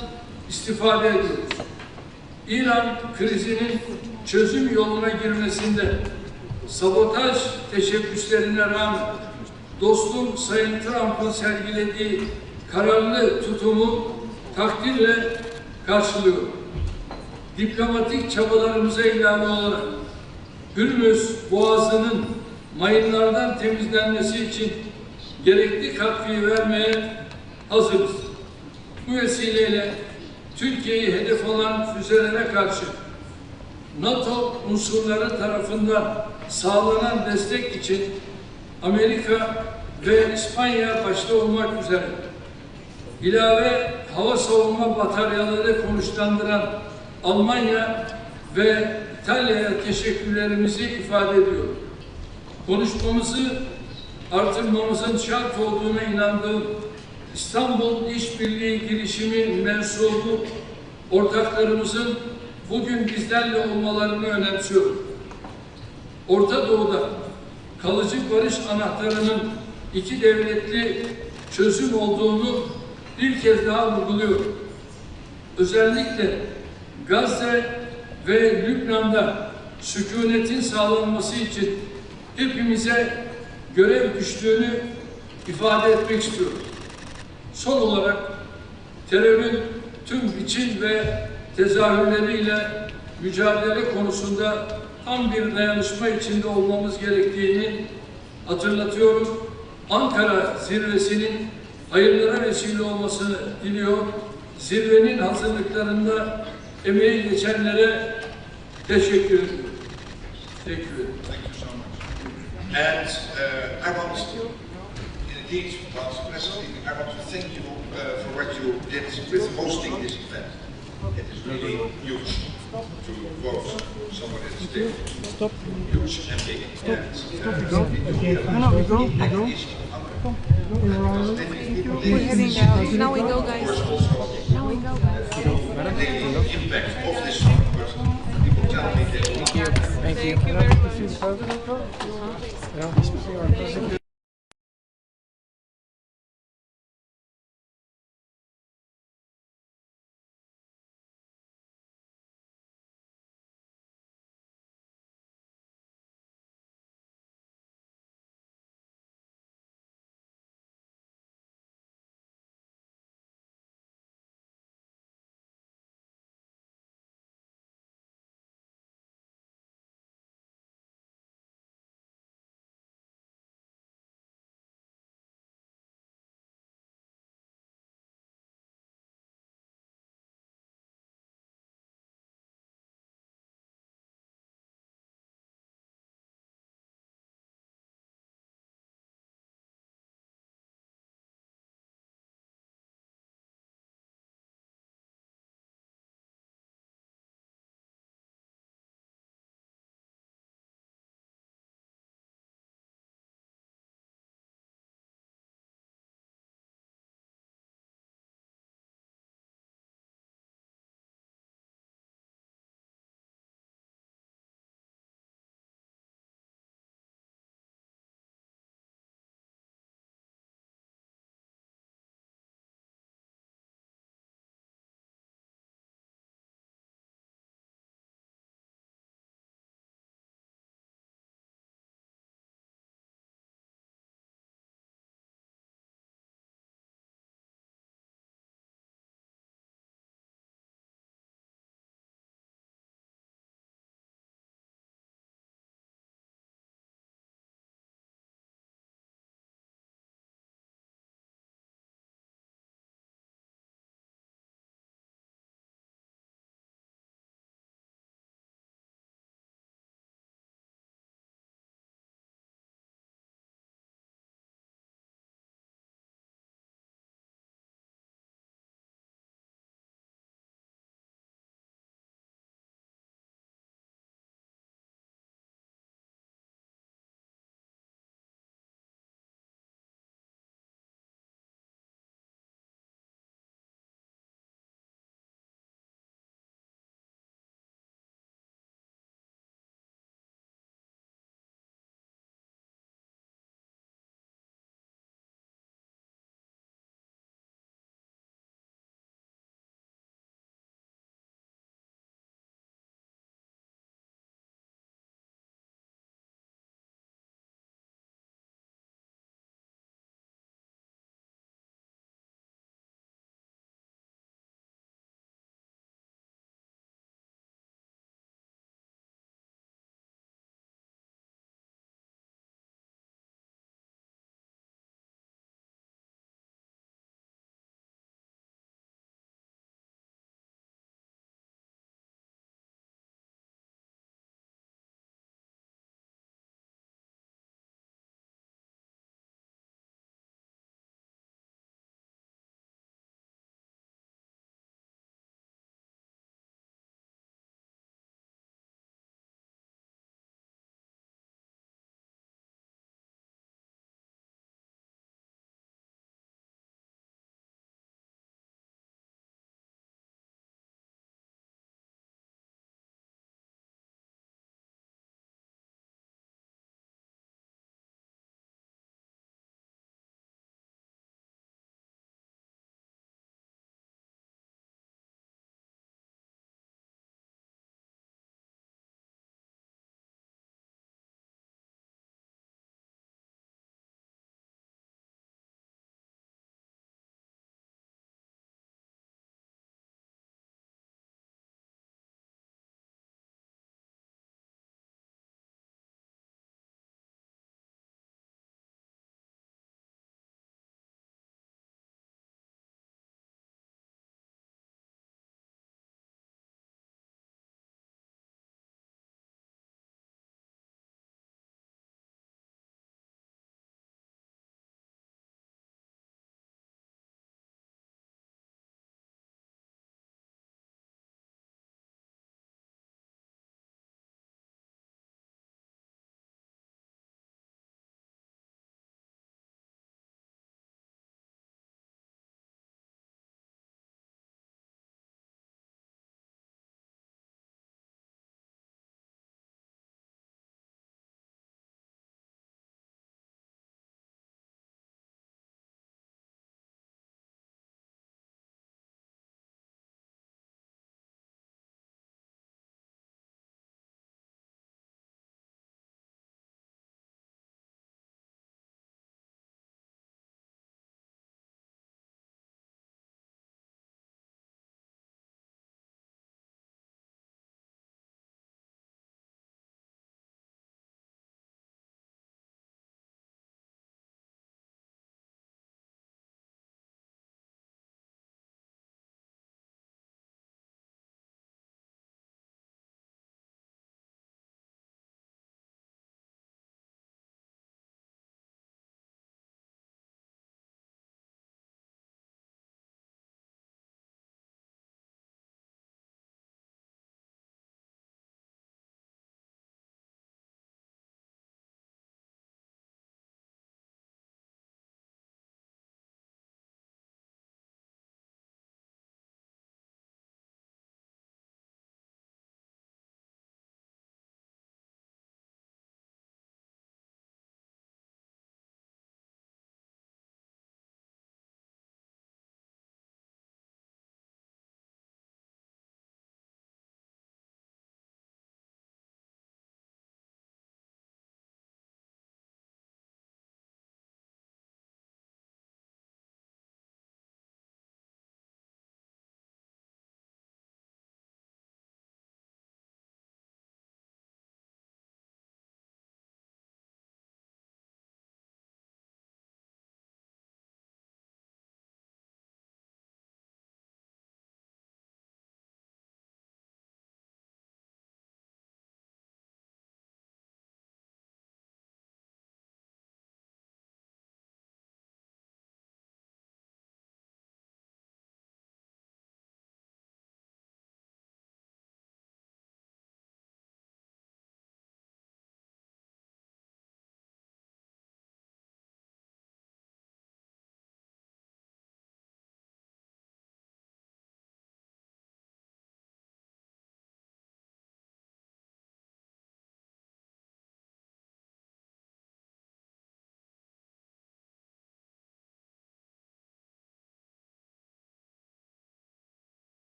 istifade ediyoruz. İran krizinin çözüm yoluna girmesinde sabotaj teşebbüslerine rağmen dostum Sayın Trump'ın sergilediği kararlı tutumu takdirle karşılıyor. Diplomatik çabalarımıza ilave olarak Hürmüz Boğazı'nın mayınlardan temizlenmesi için gerekli katkıyı vermeye hazırız. Bu vesileyle Türkiye'yi hedef alan füzelere karşı NATO unsurları tarafından sağlanan destek için Amerika ve İspanya başta olmak üzere ilave hava savunma bataryaları konuşlandıran Almanya ve İtalya'ya teşekkürlerimizi ifade ediyorum. Konuşmamızı artırmamızın şart olduğuna inandığım İstanbul İşbirliği girişimi mensubu ortaklarımızın bugün bizlerle olmalarını önemsiyorum. Orta Doğu'da kalıcı barış anahtarının iki devletli çözüm olduğunu bir kez daha vurguluyorum. Özellikle Gazze ve Lübnan'da sükunetin sağlanması için hepimize görev düştüğünü ifade etmek istiyorum. Son olarak terörün tüm biçim ve tezahürleriyle mücadele konusunda tam bir dayanışma içinde olmamız gerektiğini hatırlatıyorum. Ankara zirvesinin hayırlara vesile olmasını diliyor. Zirvenin hazırlıklarında emeği geçenlere teşekkür ediyorum. Teşekkür ederim. Thank you so much. And I want, indeed, whilst the President speaking, I want to thank you for what you did with hosting this event. It is really huge to quote someone at this table. Stop. Huge and big. No, we go. We're heading out. Now we go, guys. Now we go, guys. The impact of this summit, but people tell me that Ja.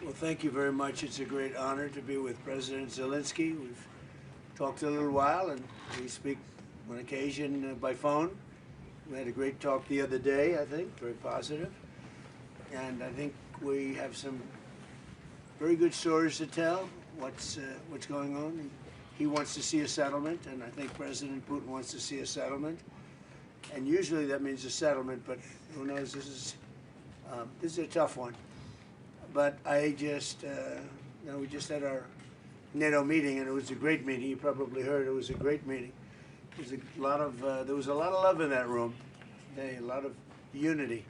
Well, thank you very much. It's a great honor to be with President Zelensky. We've talked a little while, and we speak on occasion by phone. We had a great talk the other day, I think, very positive. And I think we have some very good stories to tell, what's going on. He wants to see a settlement, and I think President Putin wants to see a settlement. And usually that means a settlement, but who knows, this is a tough one. But I just, we just had our NATO meeting, and it was a great meeting. You probably heard it was a great meeting. There was a lot of love in that room, a lot of unity.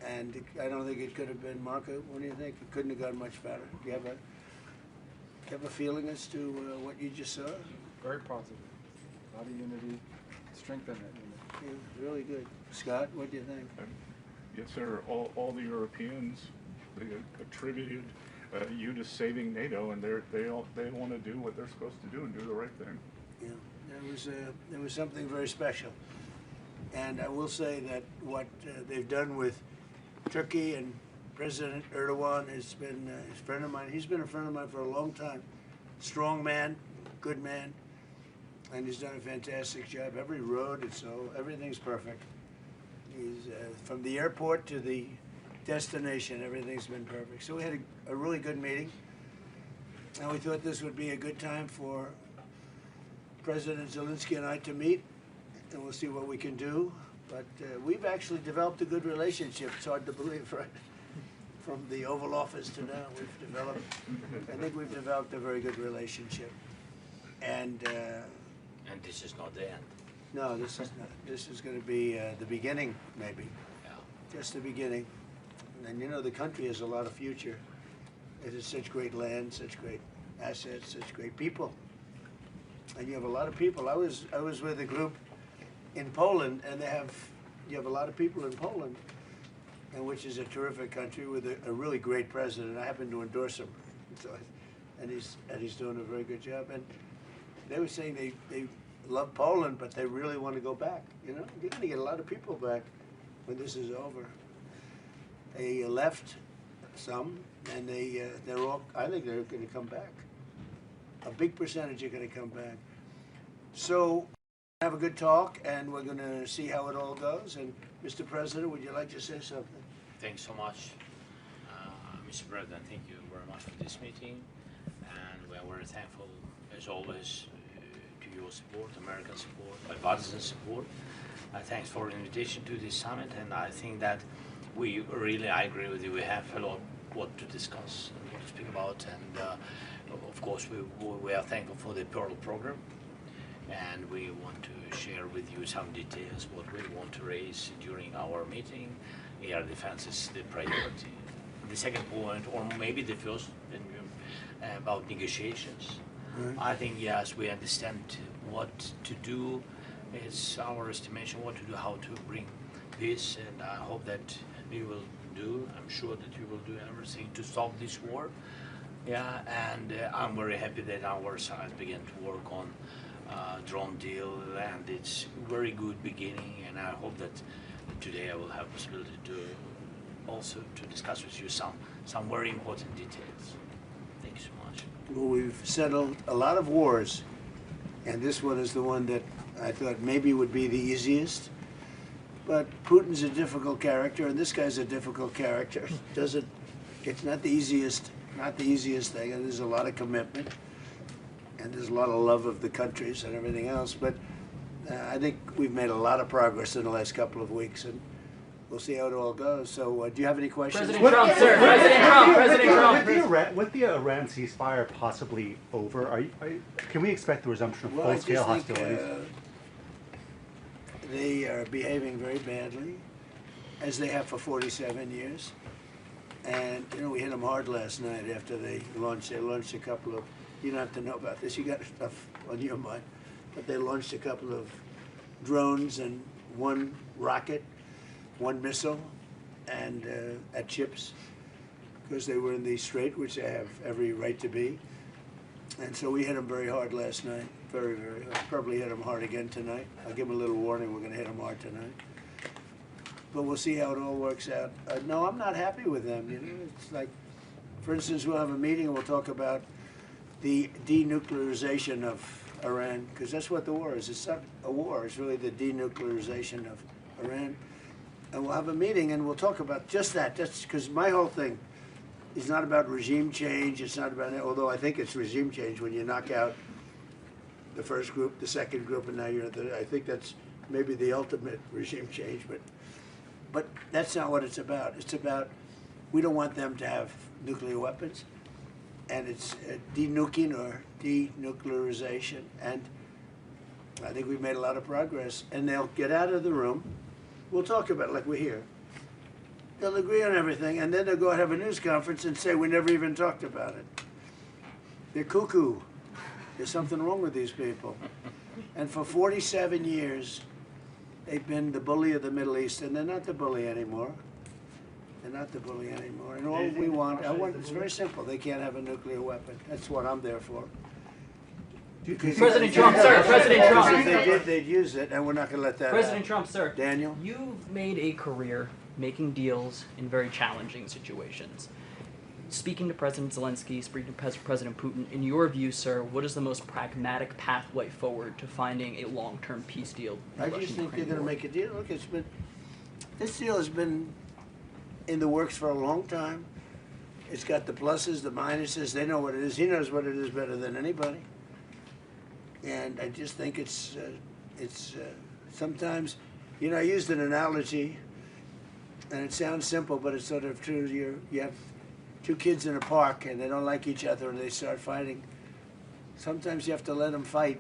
And I don't think it could have been, Marco, what do you think? It couldn't have gone much better. Do you have a feeling as to what you just saw? Very positive. A lot of unity, strength in that unity. Yeah, really good. Scott, what do you think? Yes, sir. All the Europeans, they attributed you to saving NATO, and they want to do what they're supposed to do and do the right thing. Yeah, there was something very special. And I will say that what they've done with Turkey and President Erdogan has been a friend of mine. He's been a friend of mine for a long time. Strong man, good man, and he's done a fantastic job. Every road, everything's perfect. He's from the airport to the destination, everything's been perfect. So we had a really good meeting, and we thought this would be a good time for President Zelensky and I to meet, and we'll see what we can do. But we've actually developed a good relationship. It's hard to believe, right? From the Oval Office to now, I think we've developed a very good relationship. And this is not the end. No, this is not. This is going to be the beginning, maybe. Yeah. Just the beginning. And you know, the country has a lot of future. It has such great land, such great assets, such great people. And you have a lot of people. I was with a group in Poland, and you have a lot of people in Poland, and which is a terrific country with a really great president. I happen to endorse him, and he's doing a very good job. And they were saying they love Poland, but they really want to go back. You know, you're going to get a lot of people back when this is over. They left some, and they're all. I think they're going to come back. A big percentage are going to come back. So have a good talk, and we're going to see how it all goes. And Mr. President, would you like to say something? Thanks so much, Mr. President. Thank you very much for this meeting, and we are very thankful, as always, to your support, American support, bipartisan support. Thanks for the invitation to this summit, and I think that I agree with you. We have a lot what to discuss and what to speak about, and of course we are thankful for the Pearl program, and we want to share with you some details what we want to raise during our meeting. Air defense is the priority. The second point, or maybe the first, about negotiations. I think, yes, we understand what to do. It's our estimation what to do, how to bring this, and I hope that you will do. I'm sure that you will do everything to stop this war. Yeah, and I'm very happy that our side began to work on drone deal, and it's a very good beginning, and I hope that today I will have possibility to also to discuss with you some very important details. Thank you so much. Well, we've settled a lot of wars, and this one is the one that I thought maybe would be the easiest. But Putin's a difficult character, and this guy's a difficult character. It's not the easiest thing, and there's a lot of commitment, and there's a lot of love of the countries and everything else. But I think we've made a lot of progress in the last couple of weeks, and we'll see how it all goes. So, do you have any questions? President Trump, sir. President Trump. With the Iran ceasefire possibly over, can we expect the resumption of full-scale hostilities? They are behaving very badly, as they have for 47 years. And, you know, we hit them hard last night after they launched a couple of, you don't have to know about this, you got stuff on your mind, but they launched a couple of drones and one rocket, one missile, and at ships, because they were in the strait, which they have every right to be. And so we hit them very hard last night, very, very hard. Probably hit them hard again tonight. I'll give them a little warning, we're going to hit them hard tonight. But we'll see how it all works out. No, I'm not happy with them. You know, it's like For instance, we'll have a meeting and we'll talk about the denuclearization of Iran, because that's what the war is. It's not a war, it's really the denuclearization of Iran. And we'll have a meeting and we'll talk about just that. That's because my whole thing is not about regime change. It's not about, although I think it's regime change when you knock out the first group, the second group, and now you're the, I think that's maybe the ultimate regime change, but that's not what it's about. It's about, we don't want them to have nuclear weapons, and it's denuking or denuclearization, and I think we've made a lot of progress, and they'll get out of the room. We'll talk about it like we're here. They'll agree on everything, and then they'll go and have a news conference and say we never even talked about it. They're cuckoo. There's something wrong with these people. And for 47 years, they've been the bully of the Middle East, and they're not the bully anymore. They're not the bully anymore. And all we want, it's very simple. They can't have a nuclear weapon. That's what I'm there for. President Trump, sir. President Trump. If they did, they'd use it, and we're not going to let that President happen. Trump, sir. Daniel? You've made a career making deals in very challenging situations. Speaking to President Zelensky, speaking to President Putin, in your view, sir, what is the most pragmatic pathway forward to finding a long-term peace deal? I just think they're going to make a deal. Look, this deal has been in the works for a long time. It's got the pluses, the minuses. They know what it is. He knows what it is better than anybody. And I just think it's sometimes, you know, I used an analogy, and it sounds simple, but it's sort of true. You have two kids in a park, and they don't like each other, and they start fighting. Sometimes you have to let them fight,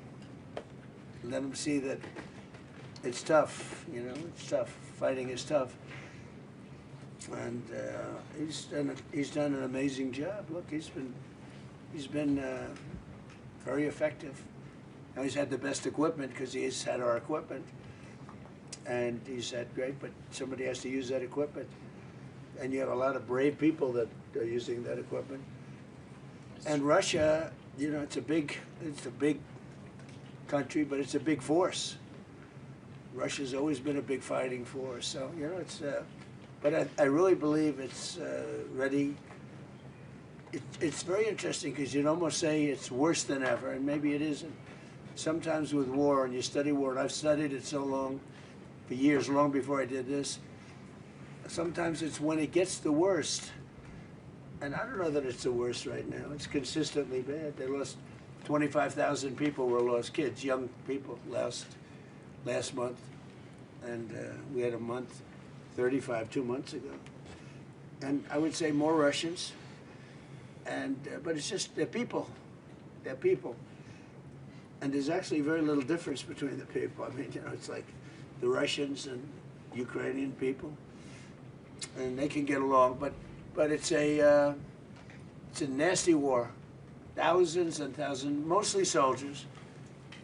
let them see that it's tough. You know, it's tough. Fighting is tough. And he's done an amazing job. Look, he's been very effective. Now he's had the best equipment because he's had our equipment, and he's had great. But somebody has to use that equipment, and you have a lot of brave people that are using that equipment. And Russia, you know, it's a big country, but it's a big force. Russia's always been a big fighting force, so you know it's. But I really believe it's ready. It's very interesting because you'd almost say it's worse than ever, and maybe it isn't. Sometimes with war, and you study war, and I've studied it so long, for years, long before I did this, sometimes it's when it gets the worst. And I don't know that it's the worst right now. It's consistently bad. They lost 25,000 people were lost, kids, young people, last month. And we had a month, 35 2 months ago. And I would say more Russians. And but it's just, they're people. They're people. And there's actually very little difference between the people. I mean, you know, it's like the Russians and Ukrainian people, and they can get along. But it's a nasty war. Thousands and thousands, mostly soldiers,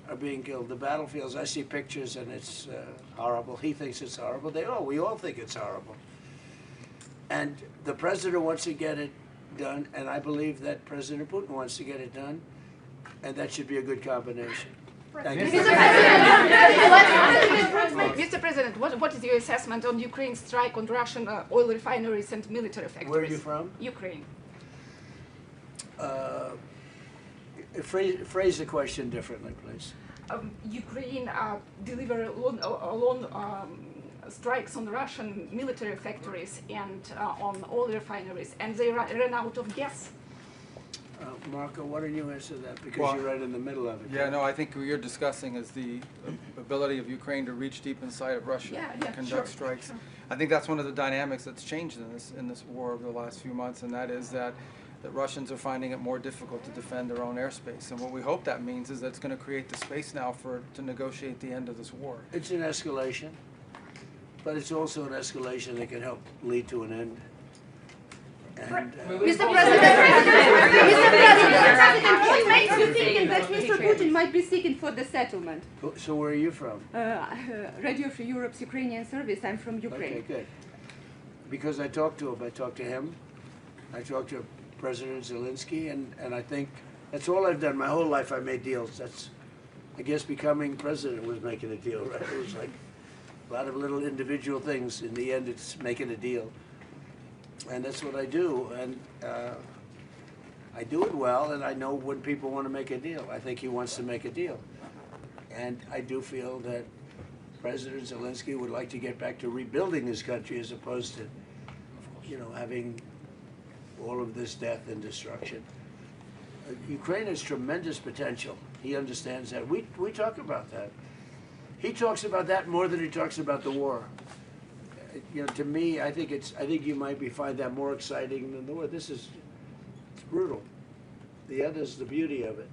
are being killed. The battlefields, I see pictures, and it's horrible. He thinks it's horrible. We all think it's horrible. And the president wants to get it done, and I believe that President Putin wants to get it done. And that should be a good combination. Thank you. Mr. President, what is your assessment on Ukraine's strike on Russian oil refineries and military factories? Where are you from? Ukraine. Phrase the question differently, please. Ukraine delivered long strikes on Russian military factories and on oil refineries, and they ran out of gas. Marco, why don't you answer that? Because you're right in the middle of it. Yeah, no, I think what you're discussing is the ability of Ukraine to reach deep inside of Russia and conduct strikes. Sure. I think that's one of the dynamics that's changed in this war over the last few months, and that is that Russians are finding it more difficult to defend their own airspace. And what we hope that means is that it's going to create the space now to negotiate the end of this war. It's an escalation, but it's also an escalation that can help lead to an end. And, Mr. President, what makes you think that Mr. Putin might be seeking for the settlement? So where are you from? Radio Free Europe's Ukrainian service. I'm from Ukraine. Okay, good. Because I talked to him. I talked to him. I talked to President Zelensky, and I think that's all I've done. My whole life I made deals. That's, I guess becoming president was making a deal, right? It was like a lot of little individual things. In the end, it's making a deal. And that's what I do. And I do it well, and I know when people want to make a deal. I think he wants to make a deal. And I do feel that President Zelensky would like to get back to rebuilding his country as opposed to, having all of this death and destruction. Ukraine has tremendous potential. He understands that. We talk about that. He talks about that more than he talks about the war. To me, I think you might find that more exciting than the war. It's brutal. The other's the beauty of it.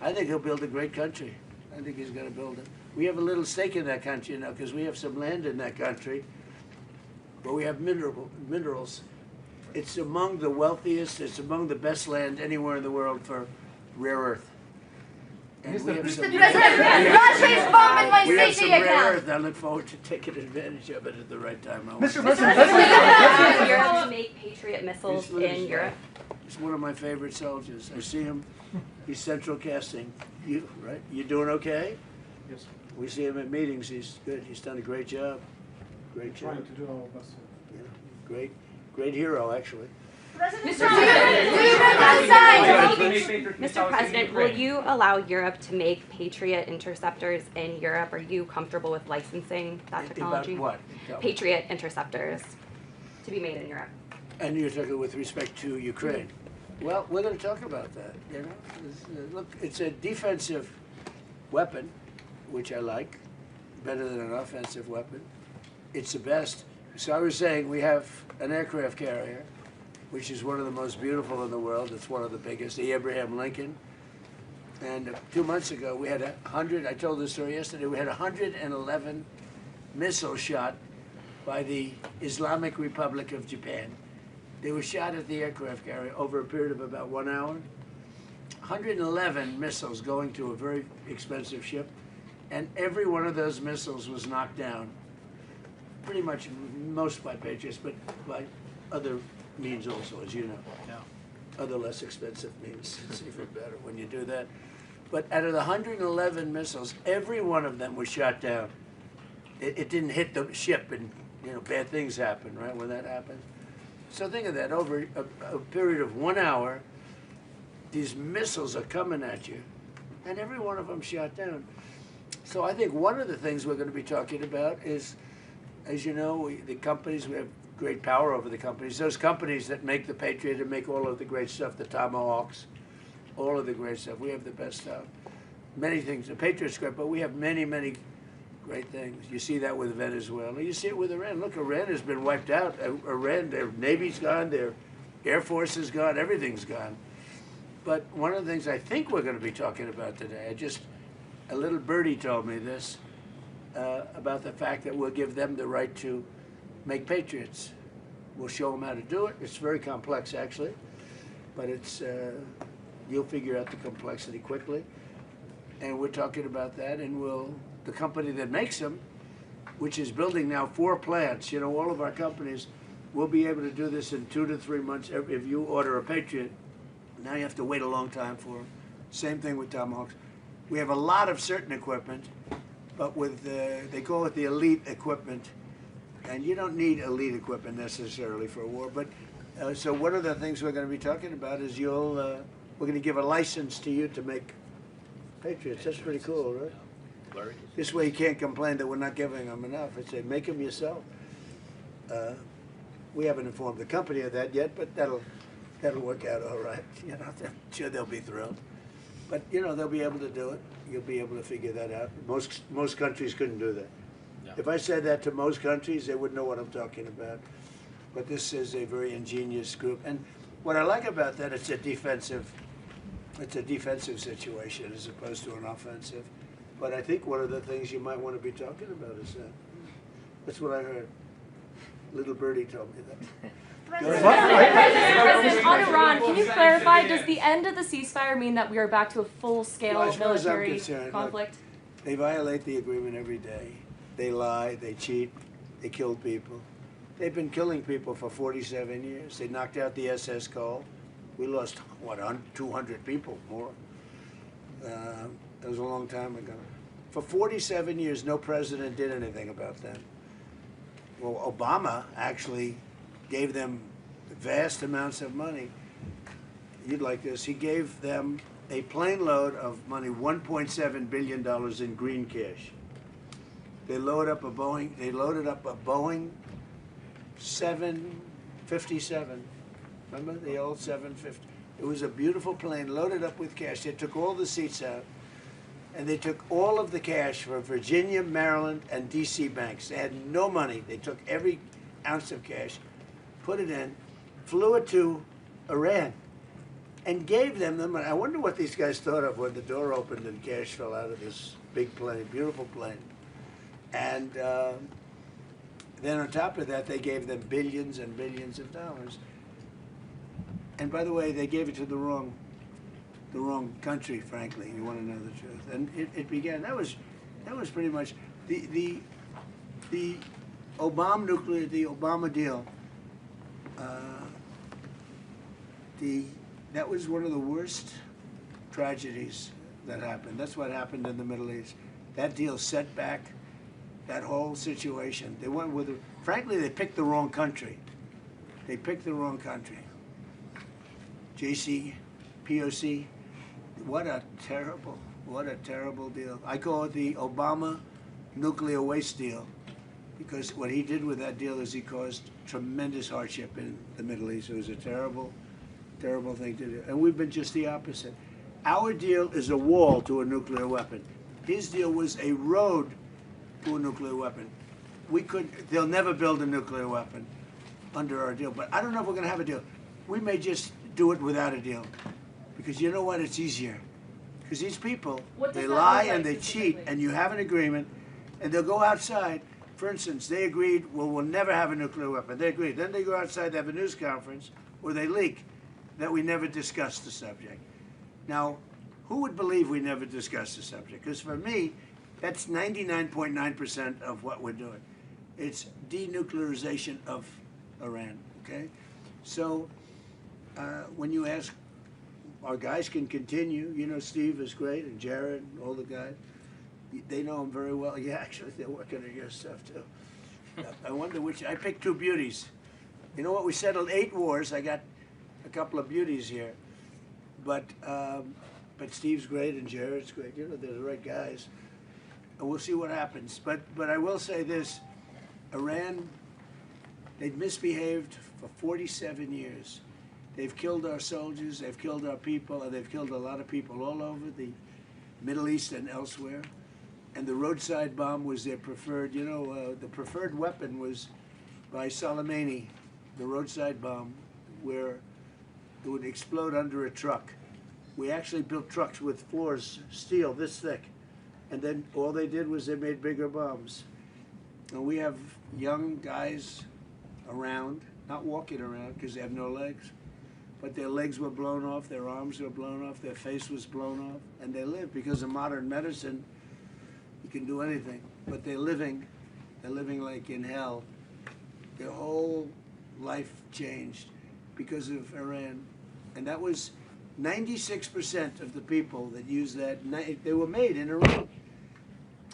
I think he'll build a great country. I think he's going to build it. We have a little stake in that country, because we have some land in that country, but we have minerals. It's among the wealthiest. It's among the best land anywhere in the world for rare earth. And we have some rare earth. I look forward to taking advantage of it at the right time. Mr. President, Europe to make Patriot missiles in Europe. He's one of my favorite soldiers. I see him. He's central casting. You doing okay? Yes. We see him at meetings. He's good. He's done a great job. Great job. Trying to do our best. Yeah. Great hero, actually. Mr. President, will you allow Europe to make Patriot interceptors in Europe? Are you comfortable with licensing that technology? About what? Patriot interceptors to be made in Europe. And you're talking with respect to Ukraine. Well, we're going to talk about that. Look, it's a defensive weapon, which I like, better than an offensive weapon. It's the best. So I was saying we have an aircraft carrier, which is one of the most beautiful in the world. It's one of the biggest, the Abraham Lincoln. And 2 months ago, we had 100, I told this story yesterday, we had 111 missiles shot by the Islamic Republic of Japan. They were shot at the aircraft carrier over a period of about 1 hour. 111 missiles going to a very expensive ship, and every one of those missiles was knocked down. Pretty much most by Patriots, but by other means also, as you know. Yeah. Other less expensive means. It's even better when you do that. But out of the 111 missiles, every one of them was shot down. It didn't hit the ship, and bad things happen, right, when that happens. So think of that, over a period of 1 hour, these missiles are coming at you, and every one of them shot down. So I think one of the things we're going to be talking about is, as you know, the companies, we have great power over the companies. Those companies that make the Patriot and make all of the great stuff, the Tomahawks, all of the great stuff. We have the best stuff. Many things. The Patriot's great, but we have many, many great things. You see that with Venezuela. You see it with Iran. Look, Iran has been wiped out. Iran, their Navy's gone, their Air Force is gone, everything's gone. But one of the things I think we're going to be talking about today, a little birdie told me this, about the fact that we'll give them the right to make Patriots. We'll show them how to do it. It's very complex, actually, but you'll figure out the complexity quickly. And we're talking about that, and the company that makes them, which is building now 4 plants, all of our companies will be able to do this in 2 to 3 months. If you order a Patriot, now you have to wait a long time for them. Same thing with Tomahawks. We have a lot of certain equipment, but they call it the elite equipment, and you don't need elite equipment necessarily for a war. But so one of the things we're going to be talking about is we're going to give a license to you to make Patriots. That's pretty cool, right? This way you can't complain that we're not giving them enough. I say make them yourself. We haven't informed the company of that yet, but that'll work out all right. I'm sure they'll be thrilled. But they'll be able to do it. You'll be able to figure that out. Most countries couldn't do that. Yeah. If I said that to most countries, they wouldn't know what I'm talking about. But this is a very ingenious group. And what I like about that, it's a defensive situation as opposed to an offensive. But I think one of the things you might want to be talking about is that. That's what I heard. Little birdie told me that. President, on Iran, can you clarify, does the end of the ceasefire mean that we are back to a full-scale military conflict? Look, they violate the agreement every day. They lie, they cheat, they kill people. They've been killing people for 47 years. They knocked out the SS Cole. We lost, 200 people more. That was a long time ago. For 47 years, no president did anything about that. Well, Obama actually gave them vast amounts of money. you'd like this. He gave them a plane load of money, $1.7 billion in green cash. They loaded up a Boeing 757. Remember the old 750? It was a beautiful plane loaded up with cash. They took all the seats out, and they took all of the cash from Virginia, Maryland, and D.C. banks. They had no money. They took every ounce of cash, put it in, flew it to Iran, and gave them the money. I wonder what these guys thought of when the door opened and cash fell out of this big plane, beautiful plane. And then on top of that, they gave them billions and billions of dollars. And by the way, they gave it to the wrong country, frankly. You want to know the truth. And it began. That was pretty much the Obama deal. That was one of the worst tragedies that happened. That's what happened in the Middle East. That deal set back that whole situation. They went with, frankly, they picked the wrong country. They picked the wrong country. POC, what a terrible deal. I call it the Obama nuclear waste deal, because what he did with that deal is he caused tremendous hardship in the Middle East. It was a terrible thing to do. And we've been just the opposite. Our deal is a wall to a nuclear weapon. His deal was a road to a nuclear weapon. They'll never build a nuclear weapon under our deal, but I don't know if we're going to have a deal. We may just do it without a deal, because you know what? It's easier. Because these people, they lie and they cheat, and you have an agreement, and they'll go outside. For instance, they agreed, well, we'll never have a nuclear weapon. They agreed. Then they go outside, they have a news conference, or they leak that we never discussed the subject. Now, who would believe we never discussed the subject? Because for me, that's 99.9% of what we're doing. It's denuclearization of Iran, okay? So when you ask, our guys can continue. You know, Steve is great, and Jared, and all the guys. They know him very well. Yeah, actually, they're working on your stuff, too. I wonder which. I picked two beauties. You know what? We settled 8 wars. I got a couple of beauties here. But Steve's great, and Jared's great. You know, they're the right guys. And we'll see what happens. But I will say this. Iran, they've misbehaved for 47 years. They've killed our soldiers, they've killed our people, and they've killed a lot of people all over the Middle East and elsewhere. And the roadside bomb was their preferred, you know, the preferred weapon was by Soleimani, the roadside bomb, where it would explode under a truck. We actually built trucks with floors, steel this thick. And then all they did was they made bigger bombs. And we have young guys around, not walking around because they have no legs, but their legs were blown off, their arms were blown off, their face was blown off, and they live because of modern medicine. You can do anything, but they're living like in hell. Their whole life changed because of Iran. And that was 96% of the people that used that, they were made in Iran.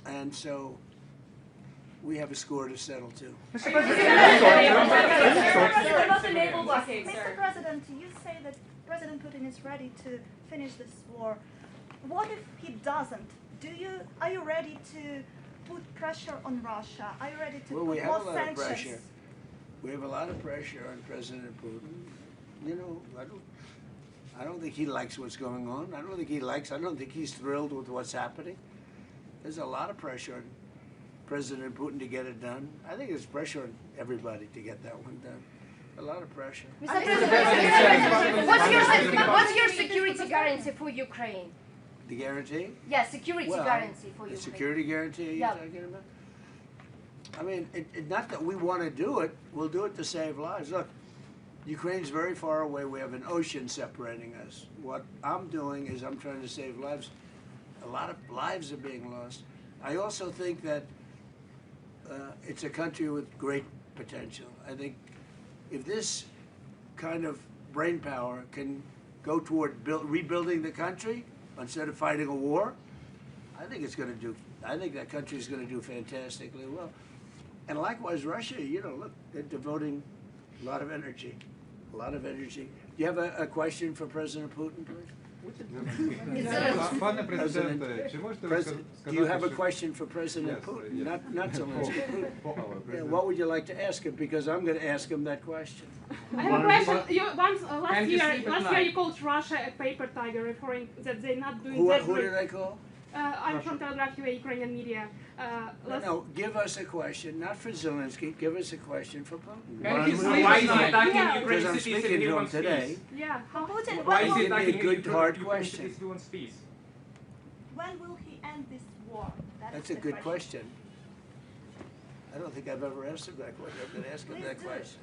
And so we have a score to settle too. What about the naval blockade, sir? Mr. President, you say that President Putin is ready to finish this war. What if he doesn't? Are you ready to put pressure on Russia? Are you ready to put more sanctions? We have a lot of pressure on President Putin. You know, I don't think he likes what's going on. I don't think he's thrilled with what's happening. There's a lot of pressure on President Putin to get it done. I think there's pressure on everybody to get that one done. A lot of pressure. Mr. President, what's your security guarantee for Ukraine? The guarantee? Yes, security guarantee for Ukraine. The security guarantee you're talking about? I mean, not that we want to do it. We'll do it to save lives. Look, Ukraine's very far away. We have an ocean separating us. What I'm doing is I'm trying to save lives. A lot of lives are being lost. I also think that it's a country with great potential. I think if this kind of brain power can go toward rebuilding the country instead of fighting a war, I think that country is going to do fantastically well. And likewise, Russia, you know, look, they're devoting a lot of energy A lot of energy. Do you have a question for President Putin, please? Пане президенте, чи можете ви сказати, Do you have a question for President Putin? Not Zelensky. Yeah, what would you like to ask him? Because I'm going to ask him that question. I have a question. Last year you called Russia a paper tiger, referring that they're not doing that Who great. did I call? I'm from Telegraph UA, Ukrainian media. No, give us a question, not for Zelensky. Give us a question for Putin. Why is he attacking Ukrainian Because I'm speaking to him today. Yeah, how Putin, Why is he attacking a good, hard question? When will he end this war? That's a good question. I don't think I've ever asked him that question. I'm going to ask him that question.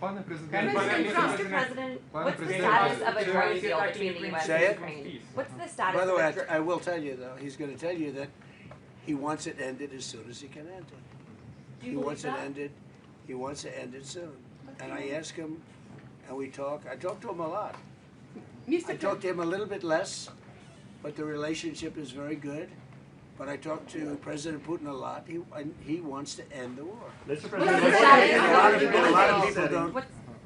Mr. President, what's the status of a drone deal between the U.S. Say and it? Ukraine? What's the status By the way, of a I will tell you, though, he's going to tell you that he wants it ended as soon as he can end it. Do you believe that? He wants to end it soon. And I ask him, and we talk. I talk to him a lot. I talk to him a little bit less, but the relationship is very good. But I talk to President Putin a lot. He wants to end the war.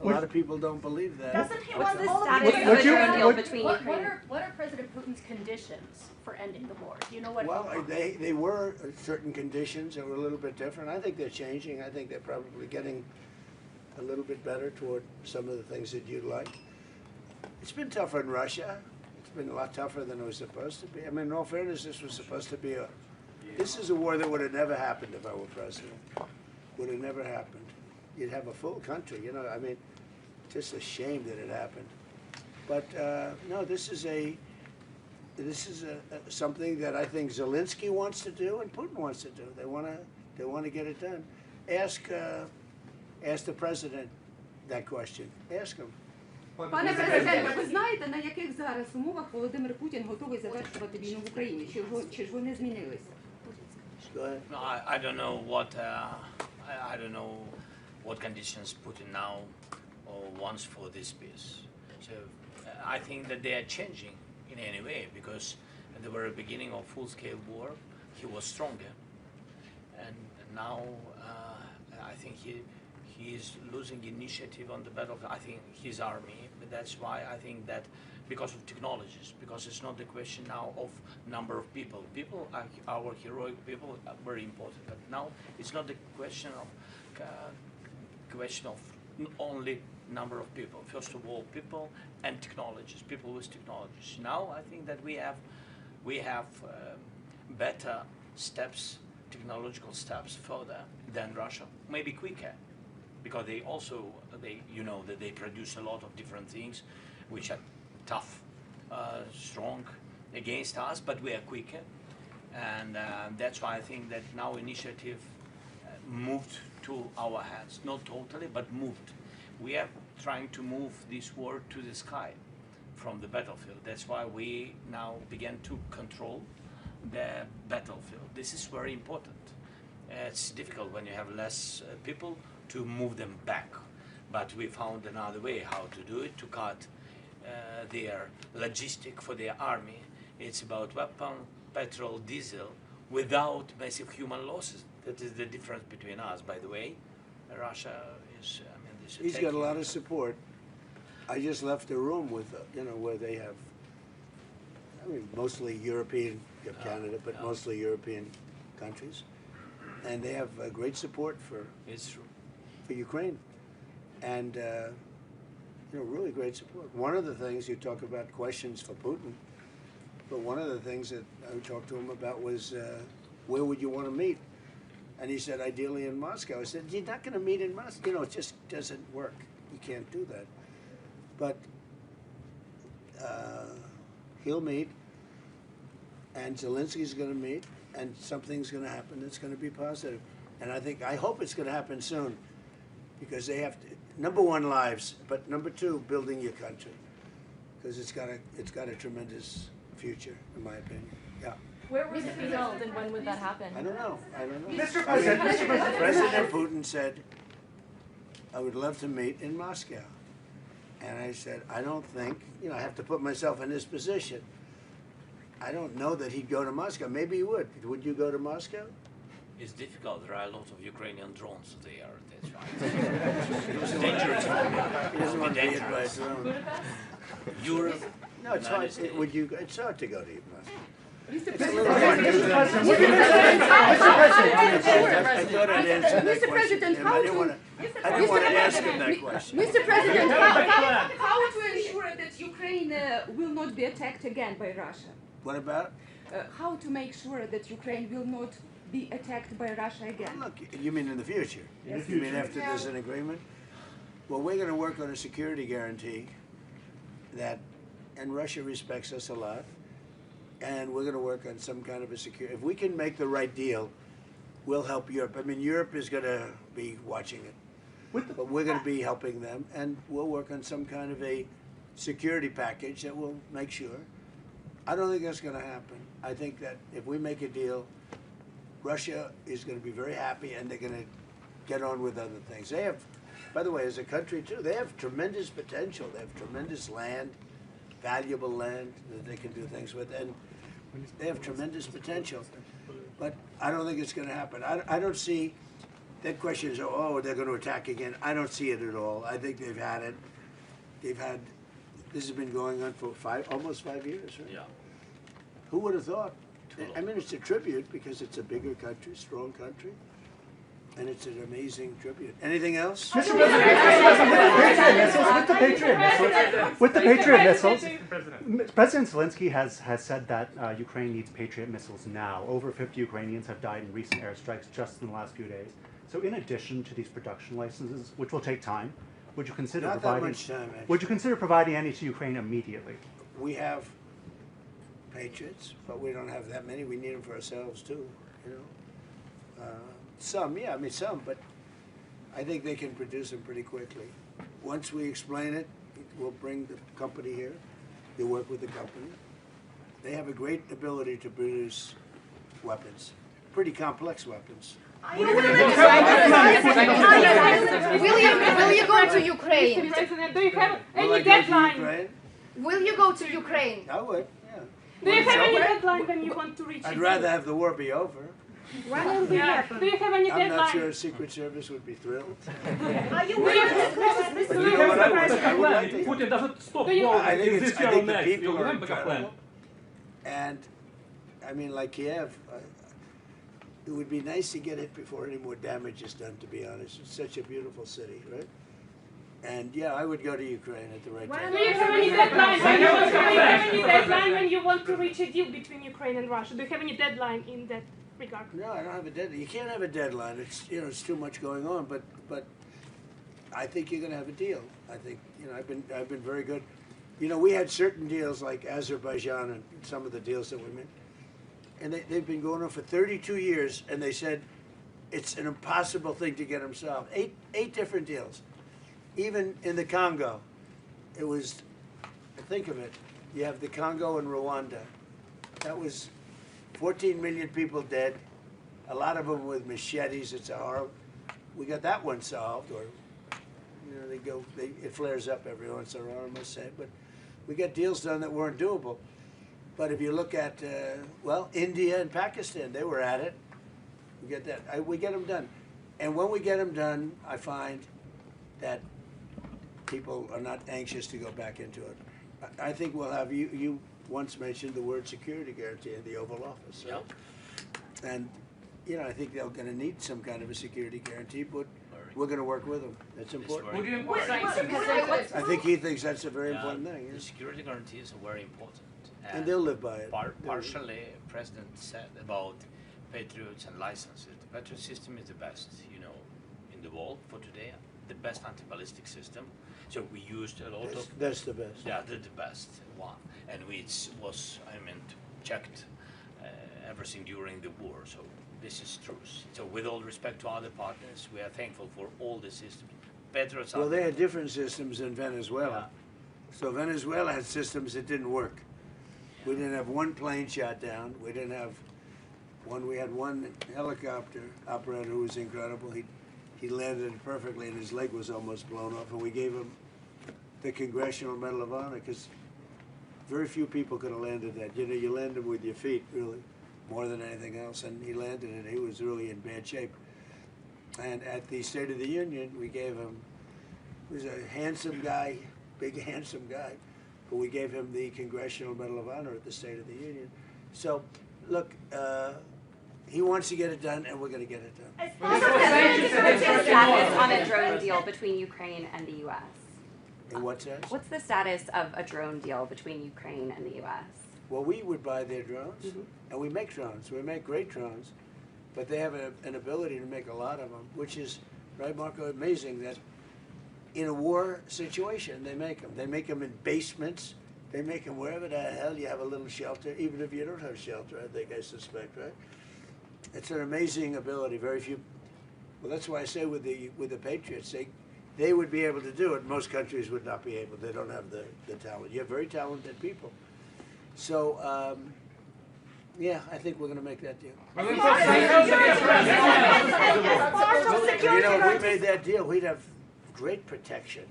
A lot of people don't believe that. Doesn't he What's want the all of status the of a drone deal between What Ukraine? are President Putin's conditions for ending the war? Do you know what? Well, they were certain conditions that were a little bit different. I think they're changing. I think they're probably getting a little bit better toward some of the things that you'd like. It's been tougher in Russia. It's been a lot tougher than it was supposed to be. I mean, in all fairness, this was supposed to be this is a war that would have never happened if I were president. Would have never happened. You'd have a full country, you know. I mean, just a shame that it happened. But no, this is something that I think Zelensky wants to do and Putin wants to do. They want to get it done. Ask the president that question. Ask him. Пане президенте, ви знаєте, на яких зараз умовах Володимир Путін готовий завершувати війну в Україні? Чи ж вони змінилися? No, I don't know what I don't know what conditions Putin now wants for this peace. So I think that they are changing in any way because at the very beginning of full-scale war he was stronger, and now I think he is losing initiative on the battlefield. I think his army, but that's why I think that because of technologies, because it's not the question now of number of people. People, our heroic people, are very important. But now it's not the question of only number of people. First of all, people and technologies. People with technologies. Now I think that we have better steps, technological steps further than Russia. Maybe quicker, because you know that they produce a lot of different things, which are tough, strong against us, but we are quicker, and that's why I think that now initiative moved to our hands, not totally, but moved. We are trying to move this war to the sky from the battlefield. That's why we now begin to control the battlefield. This is very important. It's difficult when you have less people to move them back, but we found another way how to do it, to cut their logistic for their army. It's about weapon, petrol, diesel, without massive human losses. That is the difference between us, by the way. Russia is, He's got a lot of support. I just left a room with, where they have, mostly European, you have Canada, but mostly European countries. And they have great support for Ukraine. And, really great support. One of the things, you talk about questions for Putin, but one of the things that I talked to him about was, where would you want to meet? And he said, ideally in Moscow. I said, you're not going to meet in Moscow. It just doesn't work. You can't do that. But he'll meet, and Zelensky's going to meet, and something's going to happen that's going to be positive. And I hope it's going to happen soon, because they have to, number one, lives, but number two, building your country, because it's got a tremendous future, in my opinion. Yeah. Where would it be held, and when would that happen? I don't know. Mr. President, President Putin said, I would love to meet in Moscow. And I said, I don't think, I have to put myself in his position. I don't know that he'd go to Moscow. Maybe he would. Would you go to Moscow? It's difficult. There are a lot of Ukrainian drones there. That's right. It's dangerous. He doesn't want to be hit by a dangerous. drone. Europe. No, it's hard. It's hard to go to Moscow. Mr. President, how to ask him that question. Mr. President, how to ensure that Ukraine will not be attacked again by Russia? What about? How to make sure that Ukraine will not be attacked by Russia again? Look, you mean in the future? Yes. You mean after there's an agreement? Well, we're going to work on a security guarantee that, and Russia respects us a lot, and we're going to work on some kind of a security. If we can make the right deal, we'll help Europe. I mean, Europe is going to be watching it, but we're going to be helping them, and we'll work on some kind of a security package that will make sure. I don't think that's going to happen. I think that if we make a deal, Russia is going to be very happy, and they're going to get on with other things. They have, by the way, as a country too, they have tremendous potential. They have tremendous land, valuable land that they can do things with, and they have tremendous potential. But I don't think it's going to happen. I don't see, that question is, oh, they're going to attack again. I don't see it at all. I think they've had it. This has been going on for almost 5 years, right? Yeah. Who would have thought? I mean, it's a tribute because it's a bigger country, strong country, and it's an amazing tribute. Anything else? Mr. President, with the Patriot missiles, President Zelensky has said that Ukraine needs Patriot missiles now. Over 50 Ukrainians have died in recent airstrikes just in the last few days. So in addition to these production licenses, which will take time, would you consider Not providing? that much time, actually. Would you consider providing any to Ukraine immediately? We have Patriots, but we don't have that many. We need them for ourselves too, you know. Some, yeah, I mean some, but I think they can produce them pretty quickly. Once we explain it, we'll bring the company here. You'll work with the company. They have a great ability to produce weapons, pretty complex weapons. Will you go to Ukraine? Do you have Will I any go to deadline? Ukraine? Will you go to Ukraine? I would, yeah. Do you have any over? deadline when you want to reach I'd it? rather have the war be over. When will it happen? Do you have any I'm deadline? not sure Secret Service would be thrilled. Are you willing to disclose? But you know what I would like to Putin doesn't stop Do you- war I think in it's, this I year or think the next. people You are have a plan. incredible. And, I mean, like Kiev, it would be nice to get it before any more damage is done, to be honest. It's such a beautiful city, right? And, yeah, I would go to Ukraine at the right time. Do you have any deadline? Do you have any deadline when you want to reach a deal between Ukraine and Russia? Do you have any deadline in that regard? No, I don't have a deadline. You can't have a deadline. It's, you know, it's too much going on. But I think you're going to have a deal. I think, you know, I've been very good. You know, we had certain deals like Azerbaijan and some of the deals that we made, and they've been going on for 32 years. And they said it's an impossible thing to get them solved. Eight different deals. Even in the Congo, it was. Think of it. You have the Congo and Rwanda. That was 14 million people dead, a lot of them with machetes. It's a horror. We got that one solved, or you know, it flares up every once in a while, I must say. But we got deals done that weren't doable. But if you look at well, India and Pakistan, they were at it. We get that. We get them done, and when we get them done, I find that people are not anxious to go back into it. I think we'll have you once mentioned the word security guarantee in the Oval Office. So. Yeah. And, you know, I think they're going to need some kind of a security guarantee, but we're going to work with them. That's important. I think he thinks that's a very important thing. The security guarantees are very important. And they'll live by it. Partially, President said about Patriots and licenses. The Patriot system is the best, you know, in the world for today. The best anti-ballistic system. So we used a lot of. That's the best. Yeah, the best one, and it was, checked everything during the war. So this is true. So with all respect to other partners, we are thankful for all the systems. Patriots. Well, they had different systems in Venezuela. So Venezuela had systems that didn't work. We didn't have one plane shot down. We didn't have one. We had one helicopter operator who was incredible. He landed it perfectly, and his leg was almost blown off. And we gave him the Congressional Medal of Honor because very few people could have landed that. You know, you land them with your feet, really. more than anything else, and he landed it. He was really in bad shape. And at the State of the Union, we gave him, he was a handsome guy, big handsome guy, but we gave him the Congressional Medal of Honor at the State of the Union. So, look, he wants to get it done, and we're going to get it done. What's the status on a drone deal between Ukraine and the U.S.? And what's that? What's the status of a drone deal between Ukraine and the U.S.? Well, we would buy their drones, and we make drones. We make great drones, but they have an ability to make a lot of them, which is, right, Marco, amazing that in a war situation, they make them. They make them in basements. They make them wherever the hell you have a little shelter, even if you don't have shelter, I suspect, right? It's an amazing ability. Very few. Well, that's why I say with the Patriots, they would be able to do it. Most countries would not be able. They don't have the talent. You have very talented people. So, yeah, I think we're going to make that deal. You know, if we made that deal, we'd have great protection.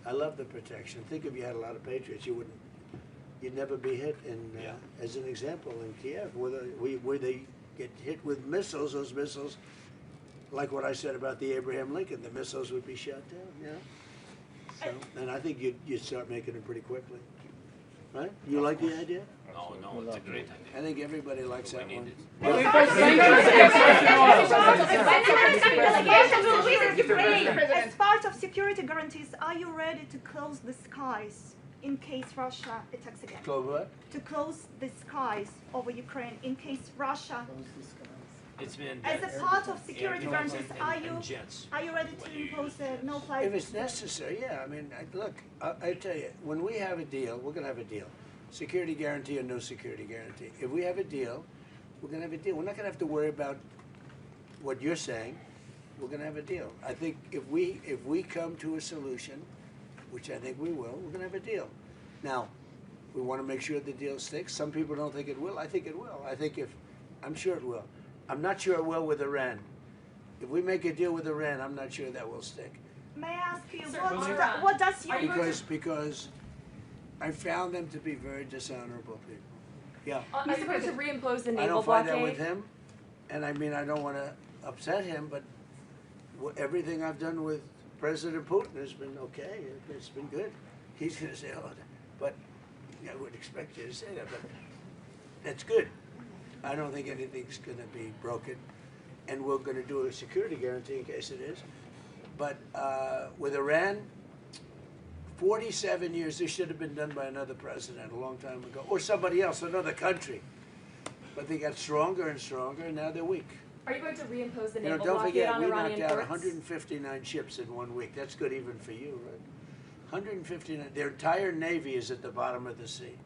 I love the protection. Think if you had a lot of Patriots, you'd never be hit. As an example, in Kiev, where they get hit with missiles, those missiles, like what I said about the Abraham Lincoln, the missiles would be shot down. Yeah. So, and I think you'd start making them pretty quickly. Right? You like the idea? No, it's a great idea. I think everybody likes that one. As part of security guarantees, are you ready to close the skies in case Russia attacks again? Close what? To close the skies over Ukraine in case Russia. It's been as a part of security guarantees, are you ready to impose a no-fly? If it's necessary, yeah. I mean, look, I tell you, when we have a deal, we're going to have a deal. Security guarantee or no security guarantee. If we have a deal, we're going to have a deal. We're not going to have to worry about what you're saying. We're going to have a deal. I think if we come to a solution, which I think we will, we're going to have a deal. Now, we want to make sure the deal sticks. Some people don't think it will. I think it will. I'm sure it will. I'm not sure it will with Iran. If we make a deal with Iran, I'm not sure that will stick. May I ask you, what does your... Because I found them to be very dishonorable people. Yeah. Are you going to reimpose the naval blockade? I don't find that with him, and I mean, I don't want to upset him, but everything I've done with President Putin has been okay. It's been good. He's going to say, oh, but I would expect you to say that, but that's good. I don't think anything's going to be broken, and we're going to do a security guarantee in case it is. But with Iran, 47 years, this should have been done by another president a long time ago, or somebody else, another country. But they got stronger and stronger, and now they're weak. Are you going to reimpose the naval don't blockade forget, on Iranian knocked out ports? 159 ships in 1 week. That's good even for you, right? 159. Their entire navy is at the bottom of the sea.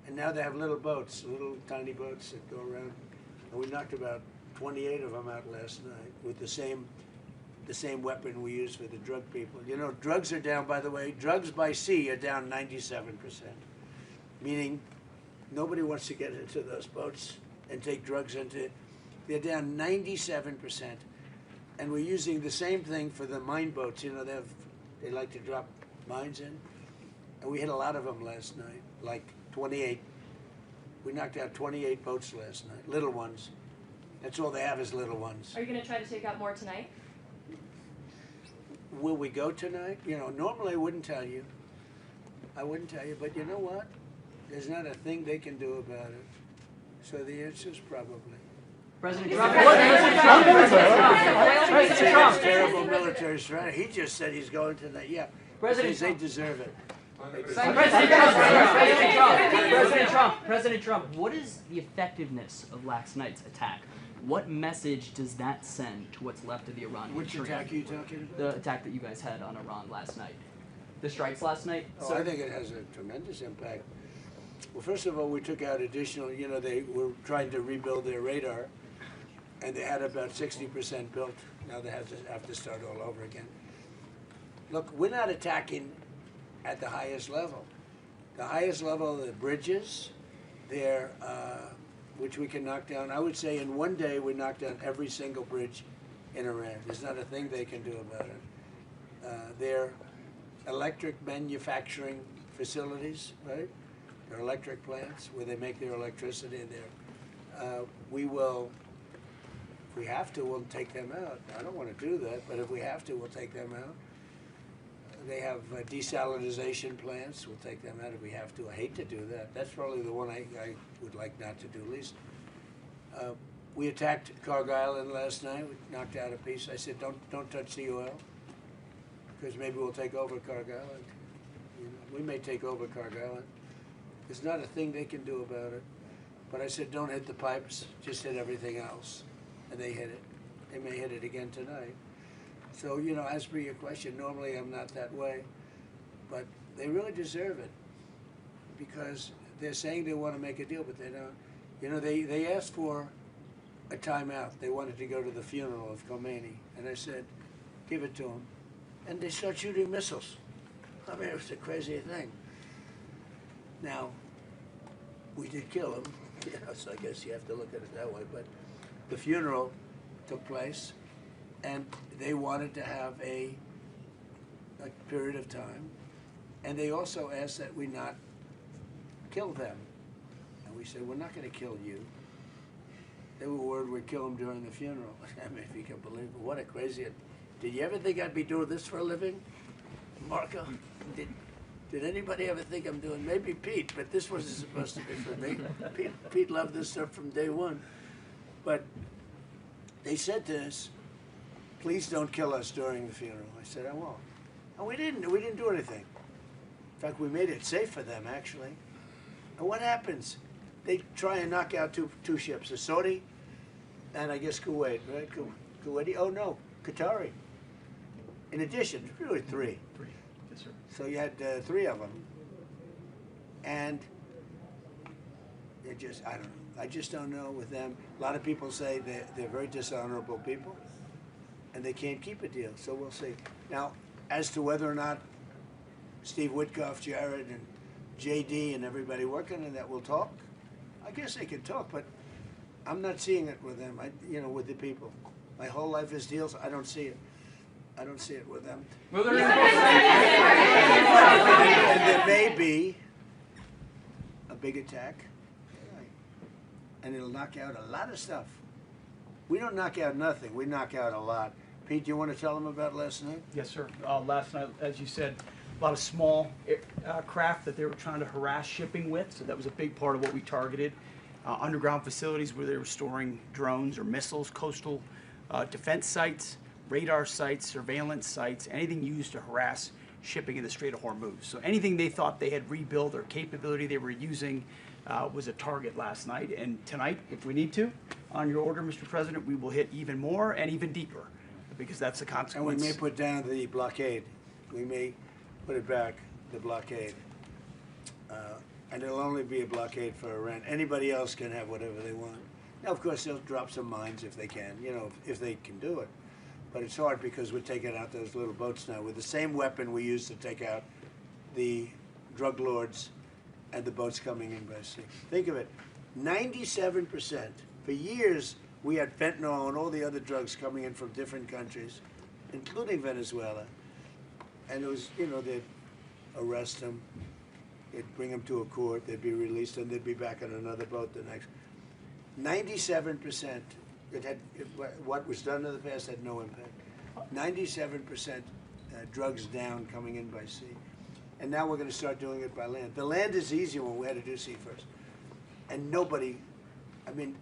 And now they have little boats, little tiny boats that go around. And we knocked about 28 of them out last night with the same weapon we use for the drug people. You know, drugs are down, by the way, drugs by sea are down 97%. Meaning nobody wants to get into those boats and take drugs into, they're down 97%. And we're using the same thing for the mine boats. You know, they like to drop mines in. And we hit a lot of them last night, like 28. We knocked out 28 boats last night, little ones. That's all they have is little ones. Are you going to try to take out more tonight? Will we go tonight? You know, normally I wouldn't tell you. I wouldn't tell you, but you know what? There's not a thing they can do about it. So the answer is probably. President Trump. Trump. Terrible military strategy. He just said he's going tonight. Yeah. President They deserve it. President Trump, what is the effectiveness of last night's attack? What message does that send to what's left of the Iranian Which attack are you talking about? The attack that you guys had on Iran last night. The strikes last night? Oh, I think it has a tremendous impact. Well, first of all, we took out additional, you know, they were trying to rebuild their radar, and they had about 60% built. Now they have to start all over again. Look, we're not attacking at the highest level. The highest level are the bridges, which we can knock down. I would say in one day we knocked down every single bridge in Iran. There's not a thing they can do about it. Their electric manufacturing facilities, right? their electric plants where they make their electricity there. We will, if we have to, we'll take them out. I don't want to do that, but if we have to, we'll take them out. They have desalinization plants. We'll take them out if we have to. I hate to do that. That's probably the one I would like not to do least. We attacked Cargill Island last night. We knocked out a piece. I said, don't touch the oil, because maybe we'll take over Cargill Island. You know, we may take over Cargill Island. There's not a thing they can do about it. But I said, don't hit the pipes. Just hit everything else. And they hit it. They may hit it again tonight. So, you know, as for your question, normally I'm not that way, but they really deserve it, because they're saying they want to make a deal, but they don't. You know, they asked for a timeout. They wanted to go to the funeral of Khomeini, and I said, give it to them. And they start shooting missiles. I mean, it was the craziest thing. Now, we did kill him, you know, so I guess you have to look at it that way, but the funeral took place, and they wanted to have a period of time, and they also asked that we not kill them. And we said, we're not going to kill you. They were worried we'd kill them during the funeral. I mean, if you can believe it, what a crazy... Did you ever think I'd be doing this for a living, Marco? Did anybody ever think I'm doing... Maybe Pete, but this wasn't supposed to be for me. Pete loved this stuff from day one. But they said to us, please don't kill us during the funeral. I said, I won't. And we didn't do anything. In fact, we made it safe for them, actually. And what happens? They try and knock out two ships, a Saudi and I guess Kuwait, right? Kuwaiti, oh no, Qatari. In addition, really three. Three, yes sir. So you had 3 of them. And it just, I don't know. I just don't know with them. A lot of people say they're very dishonorable people, and they can't keep a deal, so we'll see. Now, as to whether or not Steve Witkoff, Jared, and JD and everybody working on that will talk, I guess they can talk, but I'm not seeing it with them, with the people. My whole life is deals, I don't see it. I don't see it with them. Well, and there may be a big attack, and it'll knock out a lot of stuff. We don't knock out nothing, we knock out a lot. Pete, do you want to tell them about last night? Yes, sir. Last night, as you said, a lot of small craft that they were trying to harass shipping with, so that was a big part of what we targeted. Underground facilities where they were storing drones or missiles, coastal defense sites, radar sites, surveillance sites, anything used to harass shipping in the Strait of Hormuz. So anything they thought they had rebuilt or capability they were using was a target last night. And tonight, if we need to, on your order, Mr. President, we will hit even more and even deeper, because that's the consequence. And we may put down the blockade. We may put it back, the blockade. And it'll only be a blockade for Iran. Anybody else can have whatever they want. Now, of course, they'll drop some mines if they can, if they can do it. But it's hard because we're taking out those little boats now with the same weapon we used to take out the drug lords and the boats coming in by sea. Think of it, 97%. For years, we had fentanyl and all the other drugs coming in from different countries, including Venezuela. And it was, they'd arrest them, they'd bring them to a court, they'd be released, and they'd be back on another boat the next. 97%. What was done in the past had no impact. 97% drugs down coming in by sea. And now we're going to start doing it by land. The land is easier when we had to do sea first. And nobody,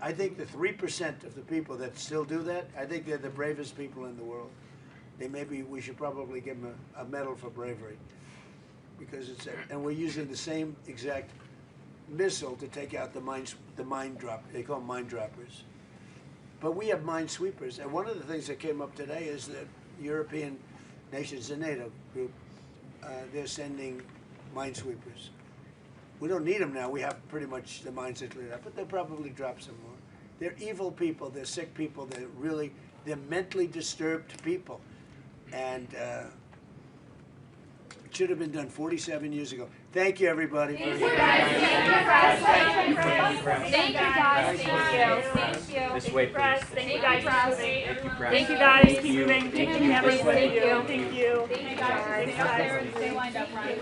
I think the 3% of the people that still do that, I think they're the bravest people in the world. We should probably give them a medal for bravery. Because and we're using the same exact missile to take out the mine drop. They call them mine droppers. But we have mine sweepers. And one of the things that came up today is that European nations, the NATO group, they're sending mine sweepers. We don't need them now. We have pretty much the mines that cleared up, but they'll probably drop some more. They're evil people. They're sick people. They're mentally disturbed people. And it should have been done 47 years ago. Thank you, everybody. Thank you, guys. Thank you, guys. Thank you. This way, please. Thank you, guys. Thank you, guys. Keep moving. Thank you. Thank you. Thank you. Thank you, guys. Stay lined up, Ryan.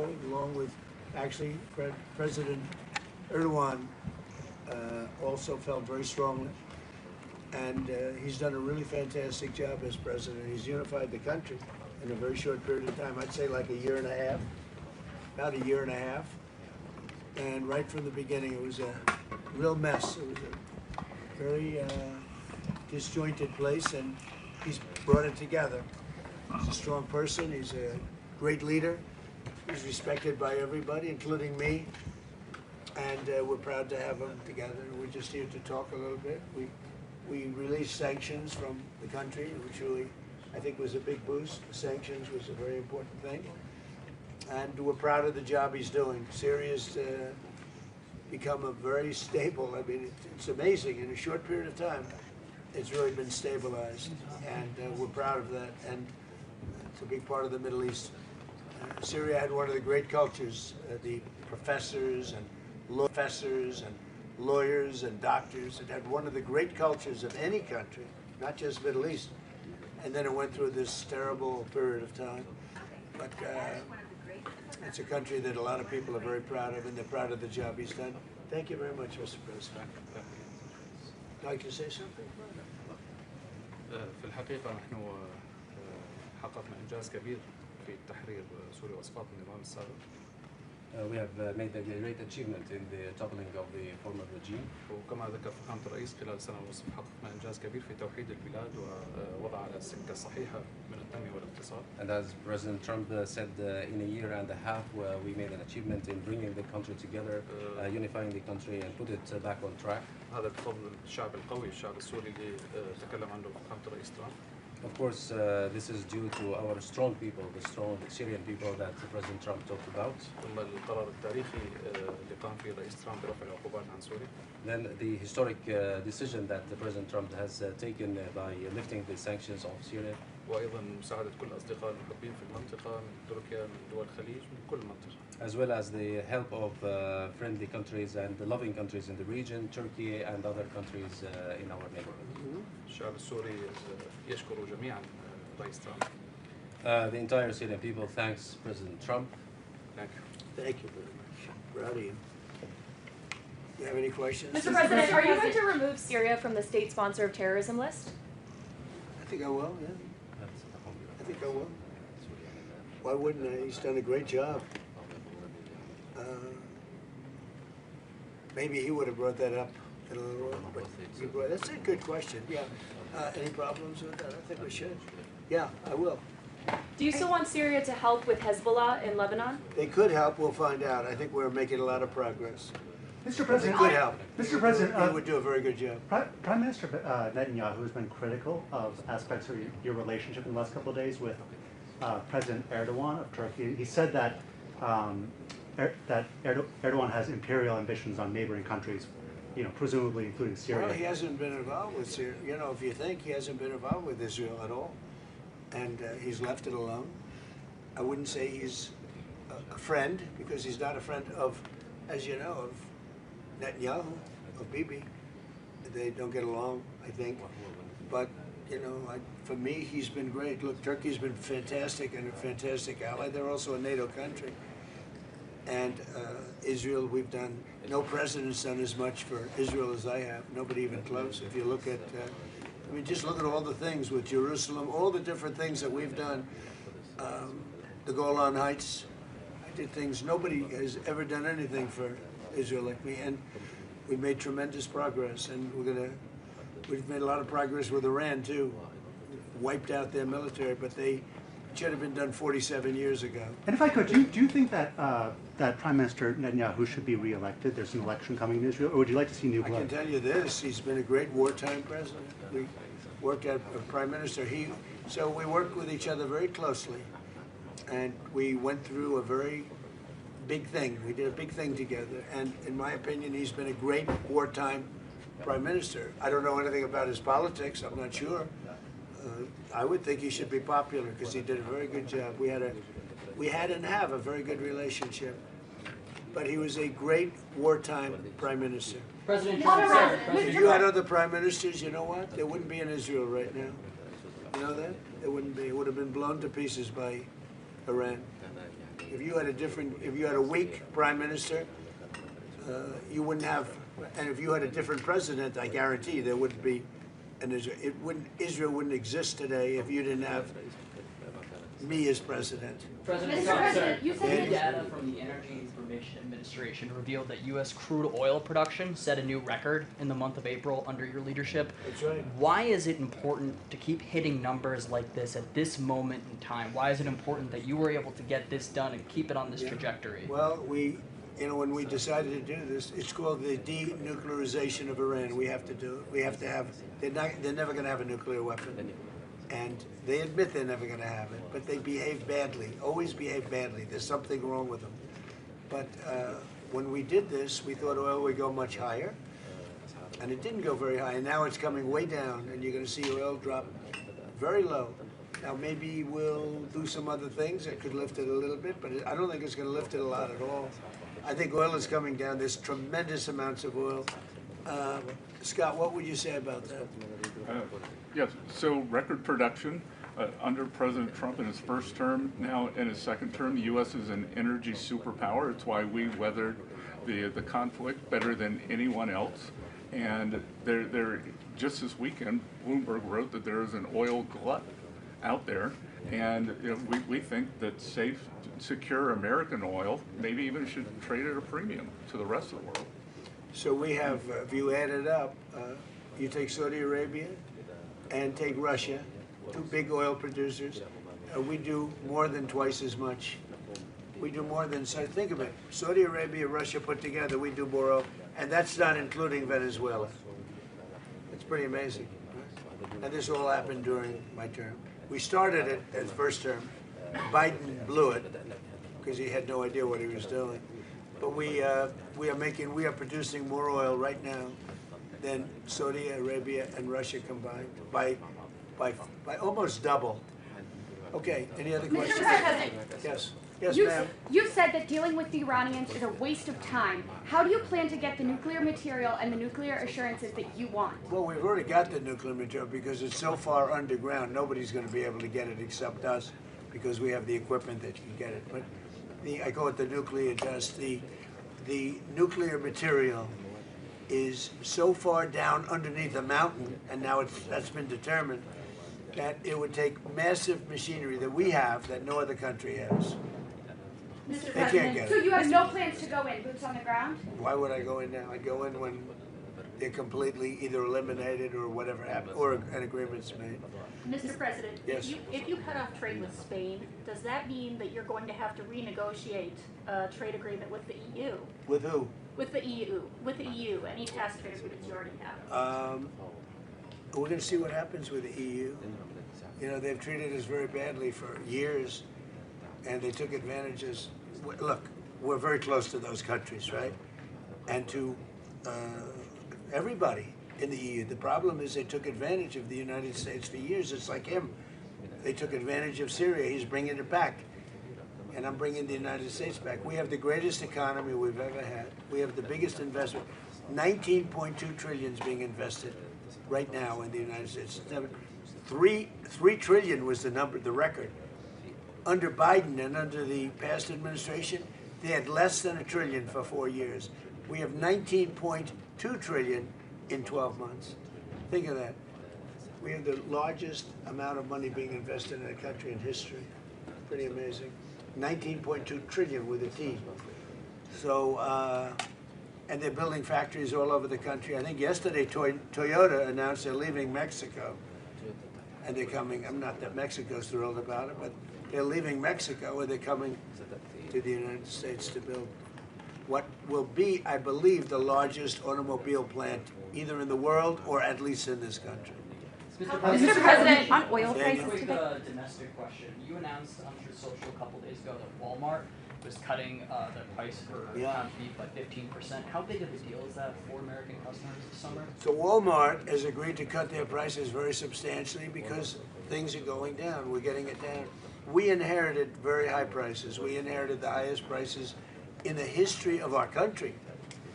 people, along with actually President Erdogan also felt very strongly. And he's done a really fantastic job as president. He's unified the country in a very short period of time. I'd say like a year and a half, about a year and a half. And right from the beginning, it was a real mess. It was a very disjointed place, and he's brought it together. He's a strong person. He's a great leader. He's respected by everybody, including me. And we're proud to have him together. We're just here to talk a little bit. We released sanctions from the country, which really, I think, was a big boost. The sanctions was a very important thing. And we're proud of the job he's doing. Syria's become a very stable, I mean, it's amazing. In a short period of time, it's really been stabilized. And we're proud of that. And it's a big part of the Middle East. Syria had one of the great cultures, the professors and lawyers and doctors. It had one of the great cultures of any country, not just Middle East. And then it went through this terrible period of time. But it's a country that a lot of people are very proud of, and they're proud of the job he's done. Thank you very much, Mr. President. Would you like to say something? في الحقيقة نحن حققنا إنجاز كبير في تحرير سوريا وإسقاط النظام السابق. We have made a great achievement in the toppling of the former regime. وكما ذكر فخامة الرئيس خلال سنة ونصف حققنا إنجاز كبير في توحيد البلاد ووضع على السكة الصحيحة من التنمية والاقتصاد. And as President Trump said, in a year and a half, we made an achievement in bringing the country together, unifying the country, and put it back on track. هذا بفضل الشعب القوي الشعب السوري اللي تكلم عنه فخامة الرئيس ترامب. Of course, this is due to our strong people, the strong Syrian people that President Trump talked about. Then the historic decision that President Trump has taken by lifting the sanctions of Syria. As well as the help of friendly countries and the loving countries in the region, Turkey and other countries in our neighborhood. The entire Syrian people thanks President Trump. Thank you. Thank you very much. Proud of you. Do you have any questions? Mr. President, are you going to remove Syria from the state sponsor of terrorism list? I think I will, yeah. I think I will. Why wouldn't I? He's done a great job. Maybe he would have brought that up in a little while, but that's a good question. Yeah. Any problems with that? I think we should. Yeah, I will. Do you still want Syria to help with Hezbollah in Lebanon? They could help. We'll find out. I think we're making a lot of progress. Mr. President, they could help. Mr. President, they would do a very good job. Prime Minister Netanyahu has been critical of aspects of your relationship in the last couple of days with President Erdogan of Turkey. He said that Erdogan has imperial ambitions on neighboring countries, presumably including Syria. Well, he hasn't been involved with Syria. If you think, he hasn't been involved with Israel at all. And he's left it alone. I wouldn't say he's a friend, because he's not a friend of, as you know, of Netanyahu, of Bibi. They don't get along, I think. But, for me, he's been great. Look, Turkey's been fantastic and a fantastic ally. They're also a NATO country. And Israel, we've done, no president's done as much for Israel as I have. Nobody even close. If you look at, just look at all the things with Jerusalem, all the different things that we've done. The Golan Heights, I did things, nobody has ever done anything for Israel like me. And we've made tremendous progress. And we've made a lot of progress with Iran too. Wiped out their military, but it should have been done 47 years ago. And if I could, do you think that that Prime Minister Netanyahu should be re-elected? There's an election coming in Israel, or would you like to see new blood? I can tell you this: he's been a great wartime president. We worked as Prime Minister. So we worked with each other very closely, and we went through a very big thing. We did a big thing together, and in my opinion, he's been a great wartime Prime Minister. I don't know anything about his politics. I'm not sure. I would think he should be popular because he did a very good job. We had and have a very good relationship. But he was a great wartime Prime Minister. President Trump. If you had other Prime Ministers, you know what? There wouldn't be in Israel right now. You know that? There wouldn't be. It would have been blown to pieces by Iran. If you had a weak prime minister, you wouldn't have, and if you had a different president, I guarantee there wouldn't be, and Israel wouldn't exist today if you didn't have me as president. President Trump, sir, new data from the Energy Information Administration revealed that U.S. crude oil production set a new record in the month of April under your leadership. That's right. Why is it important to keep hitting numbers like this at this moment in time? Why is it important that you were able to get this done and keep it on this trajectory? Well, when we decided to do this, it's called the denuclearization of Iran. We have to do it. We have to have. They're never going to have a nuclear weapon. And they admit they're never going to have it, but they behave badly, always behave badly. There's something wrong with them. But when we did this, we thought oil would go much higher, and it didn't go very high. And now it's coming way down, and you're going to see oil drop very low. Now, maybe we'll do some other things that could lift it a little bit, but I don't think it's going to lift it a lot at all. I think oil is coming down. There's tremendous amounts of oil. Scott, what would you say about that? Yes, so record production under President Trump in his first term. Now in his second term, the U.S. is an energy superpower. It's why we weathered the conflict better than anyone else. And just this weekend, Bloomberg wrote that there is an oil glut out there. And we think that safe, secure American oil maybe even should trade at a premium to the rest of the world. So we have, if you add it up, you take Saudi Arabia and take Russia, two big oil producers, we do more than twice as much. We do more than, so think of it, Saudi Arabia, Russia put together, we do more oil, and that's not including Venezuela. It's pretty amazing. Right? And this all happened during my term. We started it as first term. Biden blew it because he had no idea what he was doing. But we are producing more oil right now than Saudi Arabia and Russia combined by almost double. Okay, any other questions? Mr. President. Yes. Yes, You ma'am. You said that dealing with the Iranians is a waste of time. How do you plan to get the nuclear material and the nuclear assurances that you want? Well, we've already got the nuclear material because it's so far underground, nobody's going to be able to get it except us because we have the equipment that can get it. But I call it the nuclear dust. The nuclear material is so far down underneath the mountain, and now that's been determined, that it would take massive machinery that we have that no other country has. Mr. They can't get So it. you have no plans to go in, boots on the ground? Why would I go in now? I'd go in when they're completely either eliminated or whatever happened, or an agreement's made. Mr. President, Yes. if you cut off trade with Spain, does that mean that you're going to have to renegotiate a trade agreement with the EU? With who? With the EU, any past trade agreements you already have? We're going to see what happens with the EU. You know, they've treated us very badly for years, and they took advantages. Look, we're very close to those countries, right? And to everybody in the EU. The problem is they took advantage of the United States for years. It's like him. They took advantage of Syria. He's bringing it back. And I'm bringing the United States back. We have the greatest economy we've ever had. We have the biggest investment. 19.2 trillion is being invested right now in the United States. 3 trillion was the record. Under Biden and under the past administration, they had less than $1 trillion for 4 years. We have 19.2 trillion in 12 months. Think of that. We have the largest amount of money being invested in a country in history. Pretty amazing. 19.2 trillion with a T. So, and they're building factories all over the country. I think yesterday Toyota announced they're leaving Mexico. And they're coming, I'm not that Mexico's thrilled about it, but they're leaving Mexico and they're coming to the United States to build what will be, I believe, the largest automobile plant either in the world or at least in this country. Mr. President, on oil prices Quick today. domestic question. You announced on your social a couple days ago that Walmart was cutting the price for ground beef by 15%. How big of a deal is that for American customers this summer? So Walmart has agreed to cut their prices very substantially because things are going down. We're getting it down. We inherited very high prices. We inherited the highest prices in the history of our country,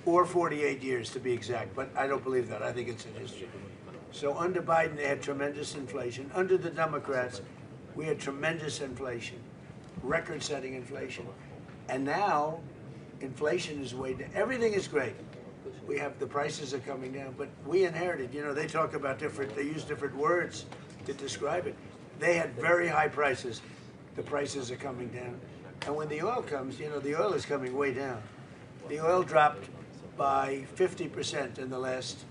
or 48 years to be exact, but I don't believe that. I think it's in history. So under Biden, they had tremendous inflation. Under the Democrats, we had tremendous inflation. record-setting inflation. And now, inflation is way down. Everything is great. We have, the prices are coming down, but we inherited, you know, they talk about they use different words to describe it. They had very high prices. The prices are coming down. And when the oil comes, you know, the oil is coming way down. The oil dropped by 50% in the last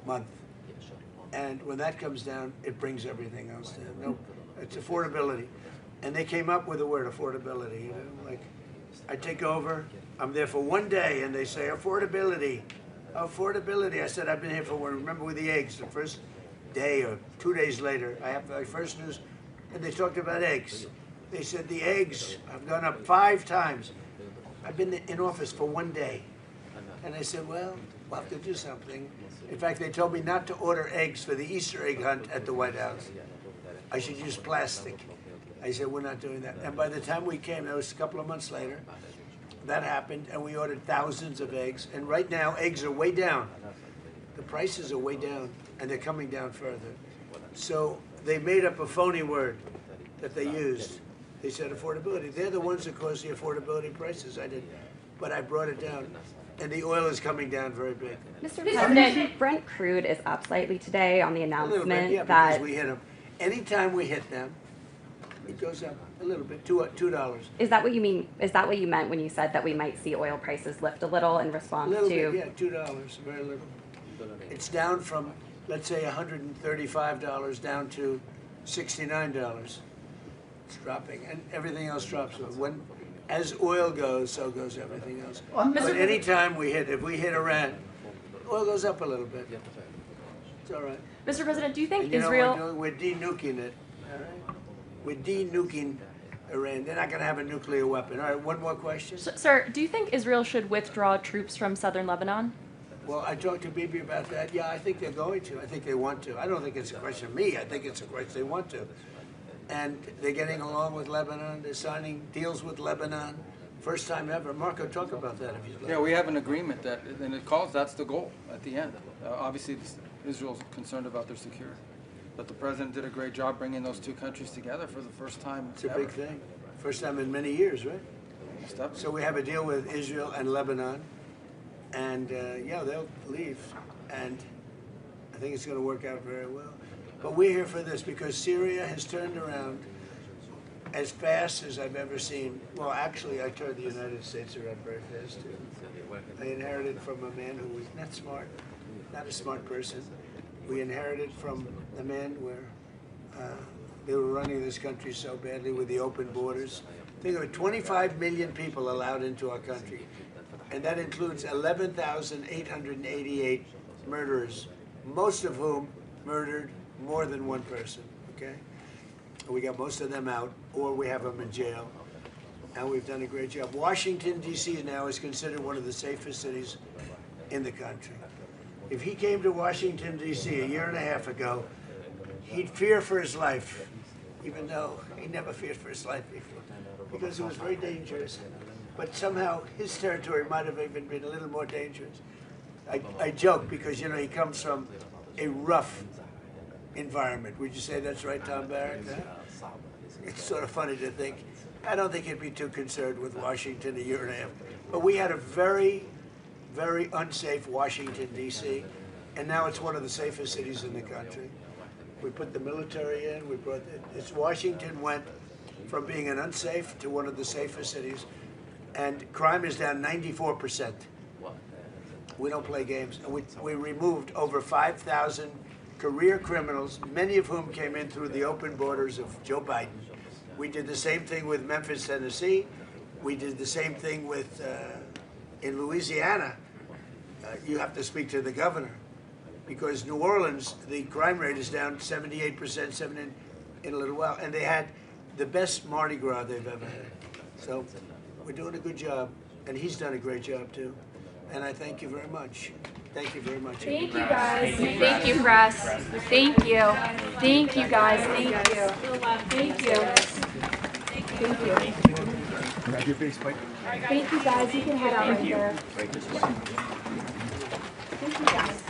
month. And when that comes down, it brings everything else down. No, it's affordability. And they came up with the word affordability, you know, like I take over, I'm there for one day, and they say affordability, affordability. I said, I've been here for one, remember with the eggs, the first day or 2 days later, I have my first news, and they talked about eggs. They said the eggs have gone up 5 times. I've been in office for one day. And I said, well, we'll have to do something. In fact, they told me not to order eggs for the Easter egg hunt at the White House. I should use plastic. I said, we're not doing that. And by the time we came, that was a couple of months later, that happened, and we ordered thousands of eggs. And right now, eggs are way down. The prices are way down, and they're coming down further. So they made up a phony word that they used. They said affordability. They're the ones that caused the affordability prices. I did, but I brought it down. And the oil is coming down very big. Mr. President, Brent crude is up slightly today on the announcement that because we hit them. Anytime we hit them, it goes up a little bit, $2. Is that what you mean? Is that what you meant when you said that we might see oil prices lift a little in response a little to? Bit, yeah, $2, very little. It's down from, let's say, $135 down to $69. It's dropping, and everything else drops. As oil goes, so goes everything else. But anytime we hit, if we hit Iran, oil goes up a little bit. It's all right. Mr. President, do you think and you Israel... know we're de-nuking it, all right? We're de-nuking Iran. They're not going to have a nuclear weapon. All right, one more question. Sir, do you think Israel should withdraw troops from southern Lebanon? Well, I talked to Bibi about that. Yeah, I think they're going to. I think they want to. I don't think it's a question of me. I think it's a question they want to. And they're getting along with Lebanon. They're signing deals with Lebanon. First time ever. Marco, talk about that if you'd like. Yeah, we have an agreement that, and it calls, that's the goal at the end. Obviously, Israel's concerned about their security. But the president did a great job bringing those two countries together for the first time It's a big thing. First time in many years, right? So we have a deal with Israel and Lebanon. And yeah, they'll leave. And I think it's going to work out very well. But we're here for this because Syria has turned around as fast as I've ever seen. Well, actually, I turned the United States around very fast, too. I inherited from a man who was not smart, not a smart person. We inherited from a man where they were running this country so badly with the open borders. Think of it, 25 million people allowed into our country. And that includes 11,888 murderers, most of whom murdered more than one person, okay? We got most of them out, or we have them in jail, and we've done a great job. Washington, D.C. now is considered one of the safest cities in the country. If he came to Washington, D.C. a year and a half ago, he'd fear for his life, even though he never feared for his life before, because it was very dangerous. But somehow his territory might have even been a little more dangerous. I joke because, you know, he comes from a rough environment. Would you say that's right, Tom Barrett? Huh? It's sort of funny to think. I don't think he'd be too concerned with Washington a year and a half. But we had a very, very unsafe Washington, D.C., and now it's one of the safest cities in the country. We put the military in. We brought Washington went from being an unsafe to one of the safest cities, and crime is down 94%. We don't play games. And we removed over 5,000 career criminals, many of whom came in through the open borders of Joe Biden. We did the same thing with Memphis, Tennessee. We did the same thing with in Louisiana. You have to speak to the governor, because New Orleans, the crime rate is down 78%, in a little while, and they had the best Mardi Gras they've ever had. So we're doing a good job, and he's done a great job too. And I thank you very much. Thank you very much. Thank you, guys. Thank you, press. Thank you. Thank you, guys. Thank you. Thank you. Thank you. Thank you, guys. You can head out right there. Thank you, guys.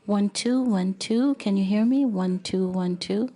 1 2 1 2. Can you hear me? 1 2 1 2.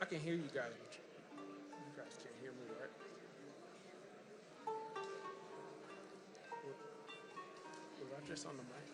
I can hear you guys, but you guys can't hear me, right? Was I just on the mic?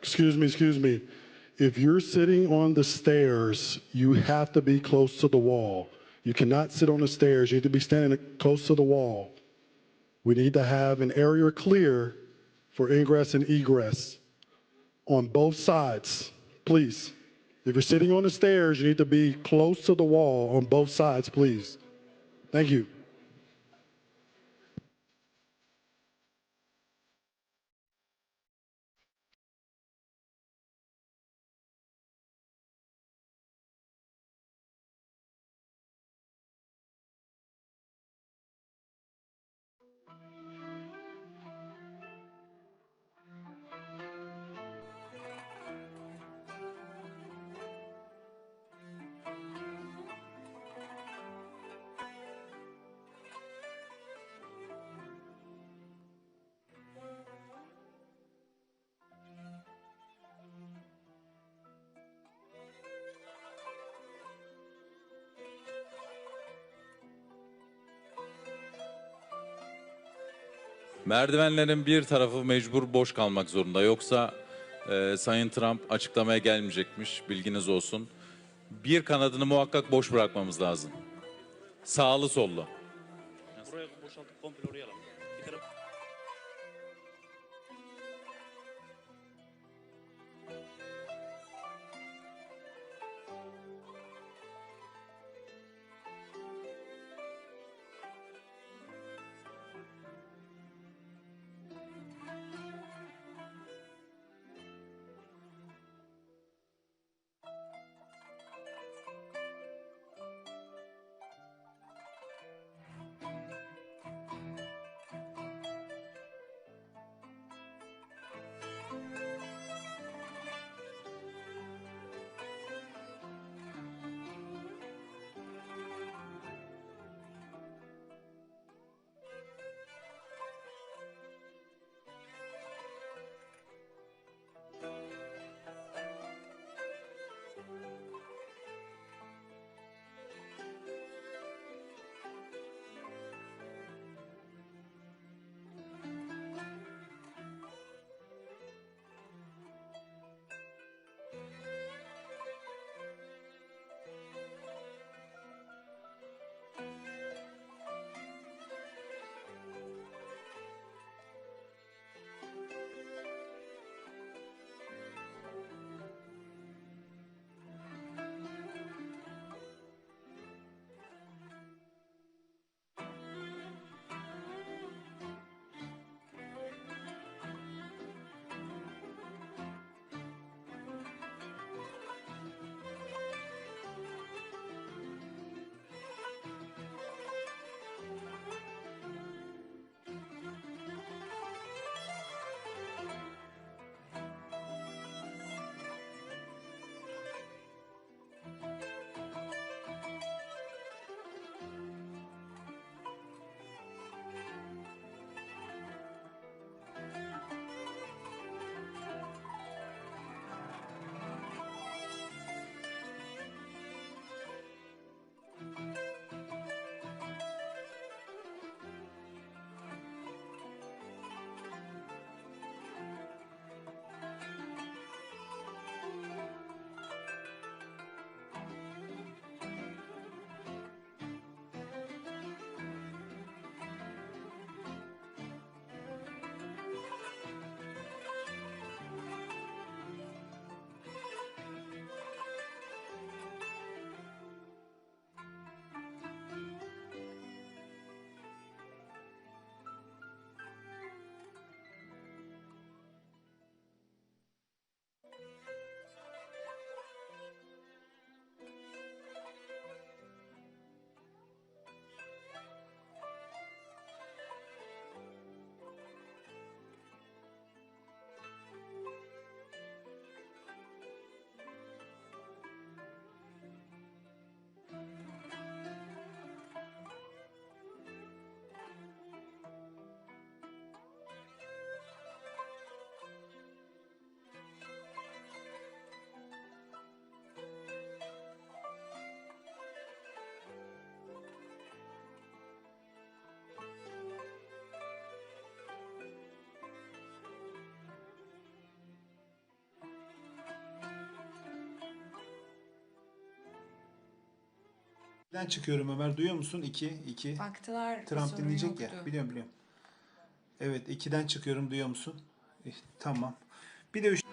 excuse me. If you're sitting on the stairs, you have to be close to the wall. You cannot sit on the stairs. You need to be standing close to the wall. We need to have an area clear for ingress and egress on both sides, please. If you're sitting on the stairs, you need to be close to the wall on both sides, please. Thank you. Merdivenlerin bir tarafı mecbur boş kalmak zorunda. Yoksa Sayın Trump açıklamaya gelmeyecekmiş. Bilginiz olsun. Bir kanadını muhakkak boş bırakmamız lazım. Sağlı sollu. Buraya boşaltıp komple oraya alalım. Bir taraf... Ben çıkıyorum Ömer. Duyuyor musun? 2. Baktılar. Trump dinleyecek yoktu. ya. Biliyorum. Evet 2'den çıkıyorum. Duyuyor musun? Tamam. Bir de 3.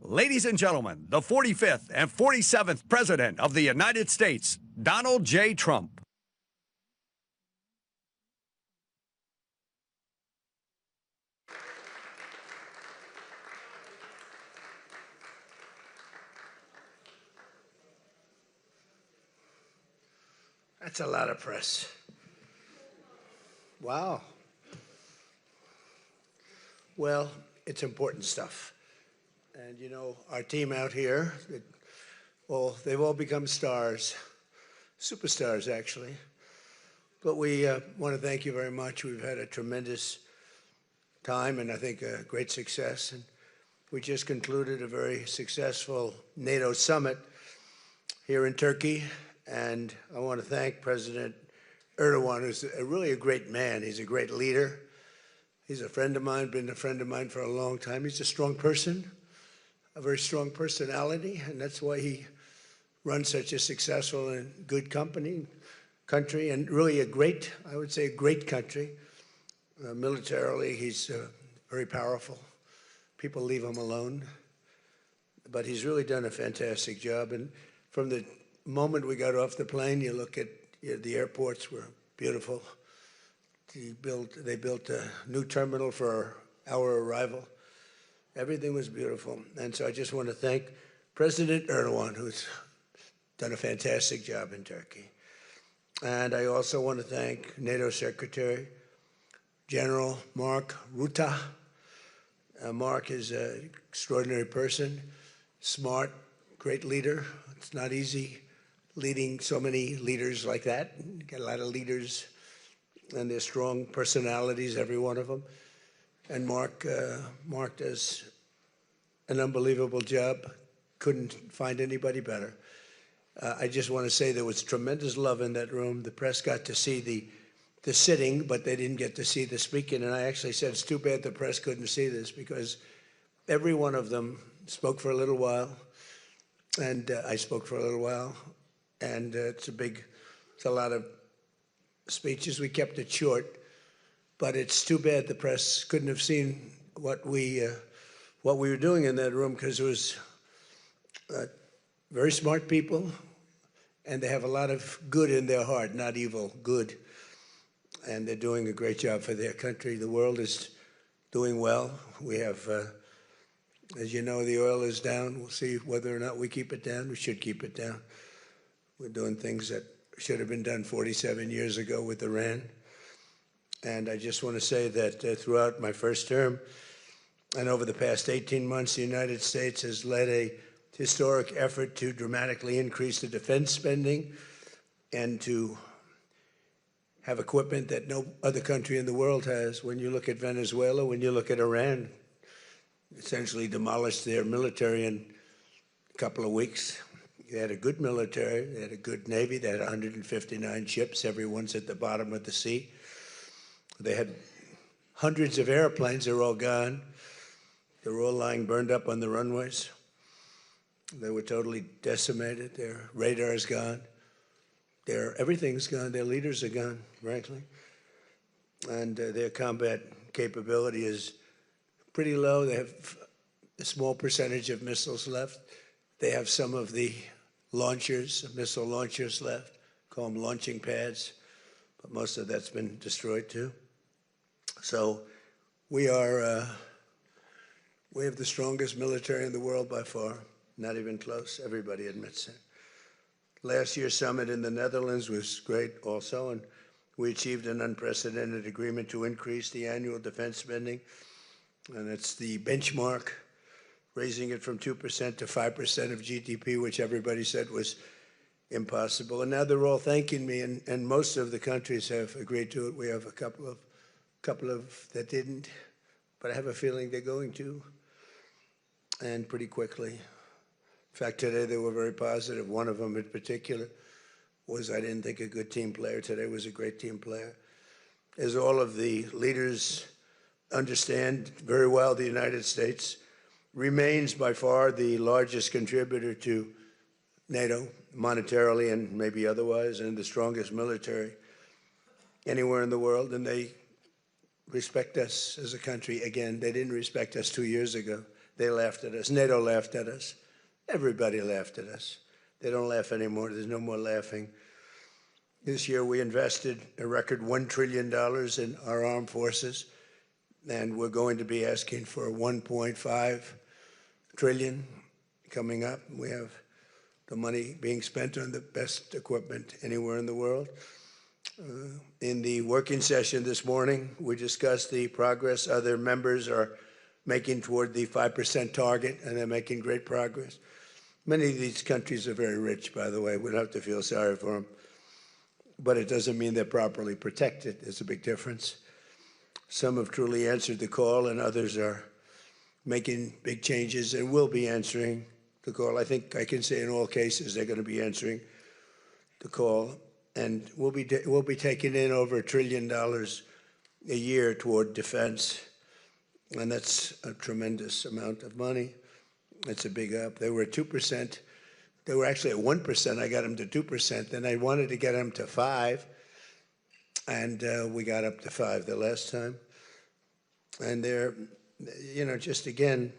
Ladies and gentlemen, the 45th and 47th President of the United States, Donald J. Trump. That's a lot of press. Wow. Well, it's important stuff. And you know, our team out here, they've all become stars, superstars actually. But we want to thank you very much. We've had a tremendous time and I think a great success. And we just concluded a very successful NATO summit here in Turkey. And I want to thank President Erdogan, who's really a great man. He's a great leader. He's a friend of mine, been a friend of mine for a long time. He's a strong person, a very strong personality, and that's why he runs such a successful and good country, and really a great, I would say a great country. Militarily, he's very powerful. People leave him alone. But he's really done a fantastic job. And from the moment we got off the plane, you look at the airports were beautiful. They built a new terminal for our arrival. Everything was beautiful. And so I just want to thank President Erdogan, who's done a fantastic job in Turkey. And I also want to thank NATO Secretary General Mark Rutte. Mark is an extraordinary person, smart, great leader. It's not easy leading so many leaders like that. You get a lot of leaders, and they're strong personalities, every one of them. And Mark does an unbelievable job. Couldn't find anybody better. I just want to say there was tremendous love in that room. The press got to see the sitting, but they didn't get to see the speaking. And I actually said, it's too bad the press couldn't see this, because every one of them spoke for a little while, and I spoke for a little while. And it's a lot of speeches. We kept it short, but it's too bad the press couldn't have seen what we were doing in that room, because it was very smart people, and they have a lot of good in their heart, not evil, good. And they're doing a great job for their country. The world is doing well. We have, as you know, the oil is down. We'll see whether or not we keep it down. We should keep it down. We're doing things that should have been done 47 years ago with Iran. And I just want to say that throughout my first term and over the past 18 months, the United States has led a historic effort to dramatically increase the defense spending and to have equipment that no other country in the world has. When you look at Venezuela, when you look at Iran, essentially demolished their military in a couple of weeks. They had a good military, they had a good navy, they had 159 ships, everyone's at the bottom of the sea. They had hundreds of airplanes, they're all gone. They're all lying burned up on the runways. They were totally decimated, their radar's gone. Everything's gone, their leaders are gone, frankly. And their combat capability is pretty low. They have a small percentage of missiles left. They have some of the launchers, missile launchers left, call them launching pads, but most of that's been destroyed too. So we have the strongest military in the world by far, not even close, everybody admits it. Last year's summit in the Netherlands was great also, and we achieved an unprecedented agreement to increase the annual defense spending, and it's the benchmark, raising it from 2% to 5% of GDP, which everybody said was impossible. And now they're all thanking me, and most of the countries have agreed to it. We have a couple of that didn't, but I have a feeling they're going to, and pretty quickly. In fact, today they were very positive. One of them in particular was, I didn't think a good team player. Today was a great team player. As all of the leaders understand very well, the United States remains by far the largest contributor to NATO, monetarily and maybe otherwise, and the strongest military anywhere in the world. And they respect us as a country. Again, they didn't respect us 2 years ago. They laughed at us. NATO laughed at us. Everybody laughed at us. They don't laugh anymore. There's no more laughing. This year we invested a record $1 trillion in our armed forces, and we're going to be asking for $1.5 trillion coming up. We have the money being spent on the best equipment anywhere in the world. In the working session this morning, we discussed the progress other members are making toward the 5% target, and they're making great progress. Many of these countries are very rich, by the way. We don't have to feel sorry for them. But it doesn't mean they're properly protected. There's a big difference. Some have truly answered the call, and others are making big changes and will be answering the call. I think I can say in all cases they're going to be answering the call. And we'll be taking in over $1 trillion a year toward defense. And that's a tremendous amount of money. It's a big up. They were at 2%. They were actually at 1%. I got them to 2%. Then I wanted to get them to 5%. And we got up to 5% the last time. And they're, you know, just again,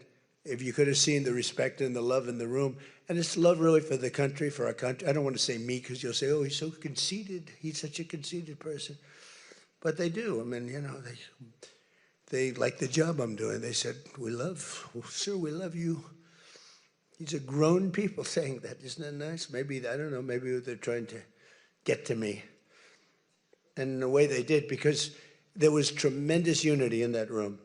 if you could have seen the respect and the love in the room, and it's love really for the country, for our country. I don't want to say me because you'll say, oh, he's so conceited. He's such a conceited person. But they do. I mean, you know, they like the job I'm doing. They said, sir, we love you. These are grown people saying that. Isn't that nice? Maybe, I don't know, maybe they're trying to get to me. And in the way they did, because there was tremendous unity in that room.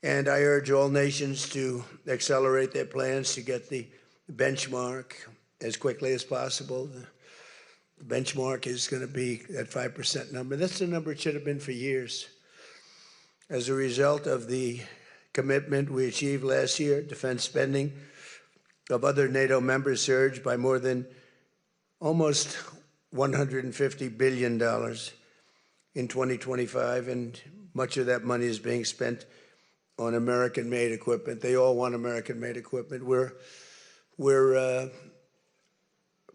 And I urge all nations to accelerate their plans to get the benchmark as quickly as possible. The benchmark is going to be that 5% number. That's the number it should have been for years. As a result of the commitment we achieved last year, defense spending of other NATO members surged by more than almost $150 billion in 2025, and much of that money is being spent on American-made equipment. They all want American-made equipment. We're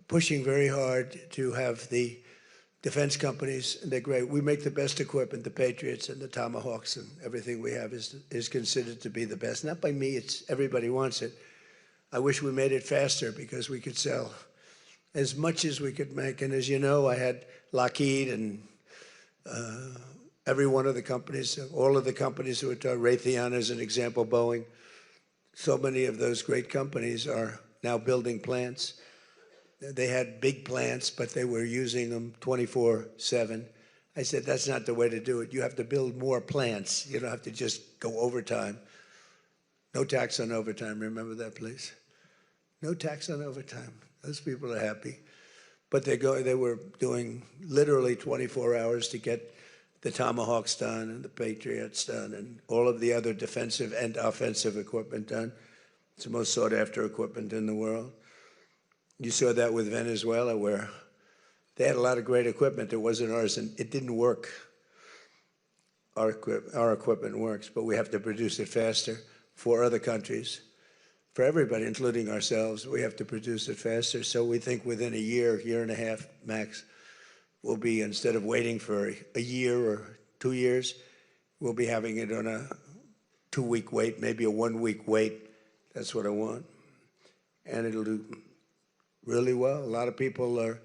pushing very hard to have the defense companies, and they're great. We make the best equipment, the Patriots and the Tomahawks, and everything we have is considered to be the best. Not by me, it's everybody wants it. I wish we made it faster because we could sell as much as we could make. And as you know, I had Lockheed and every one of the companies, all of the companies who are Raytheon as an example, Boeing. So many of those great companies are now building plants. They had big plants, but they were using them 24/7. I said, that's not the way to do it. You have to build more plants. You don't have to just go overtime. No tax on overtime. Remember that, please? No tax on overtime. Those people are happy. But they were doing literally 24 hours to get the Tomahawks done and the Patriots done and all of the other defensive and offensive equipment done. It's the most sought after equipment in the world. You saw that with Venezuela, where they had a lot of great equipment. It wasn't ours, and it didn't work. Our equipment works, but we have to produce it faster for other countries. For everybody, including ourselves, we have to produce it faster. So we think within a year and a half max, we'll be, instead of waiting for a year or 2 years, we'll be having it on a 2-week wait, maybe a 1-week wait. That's what I want. And it'll do really well. A lot of people are,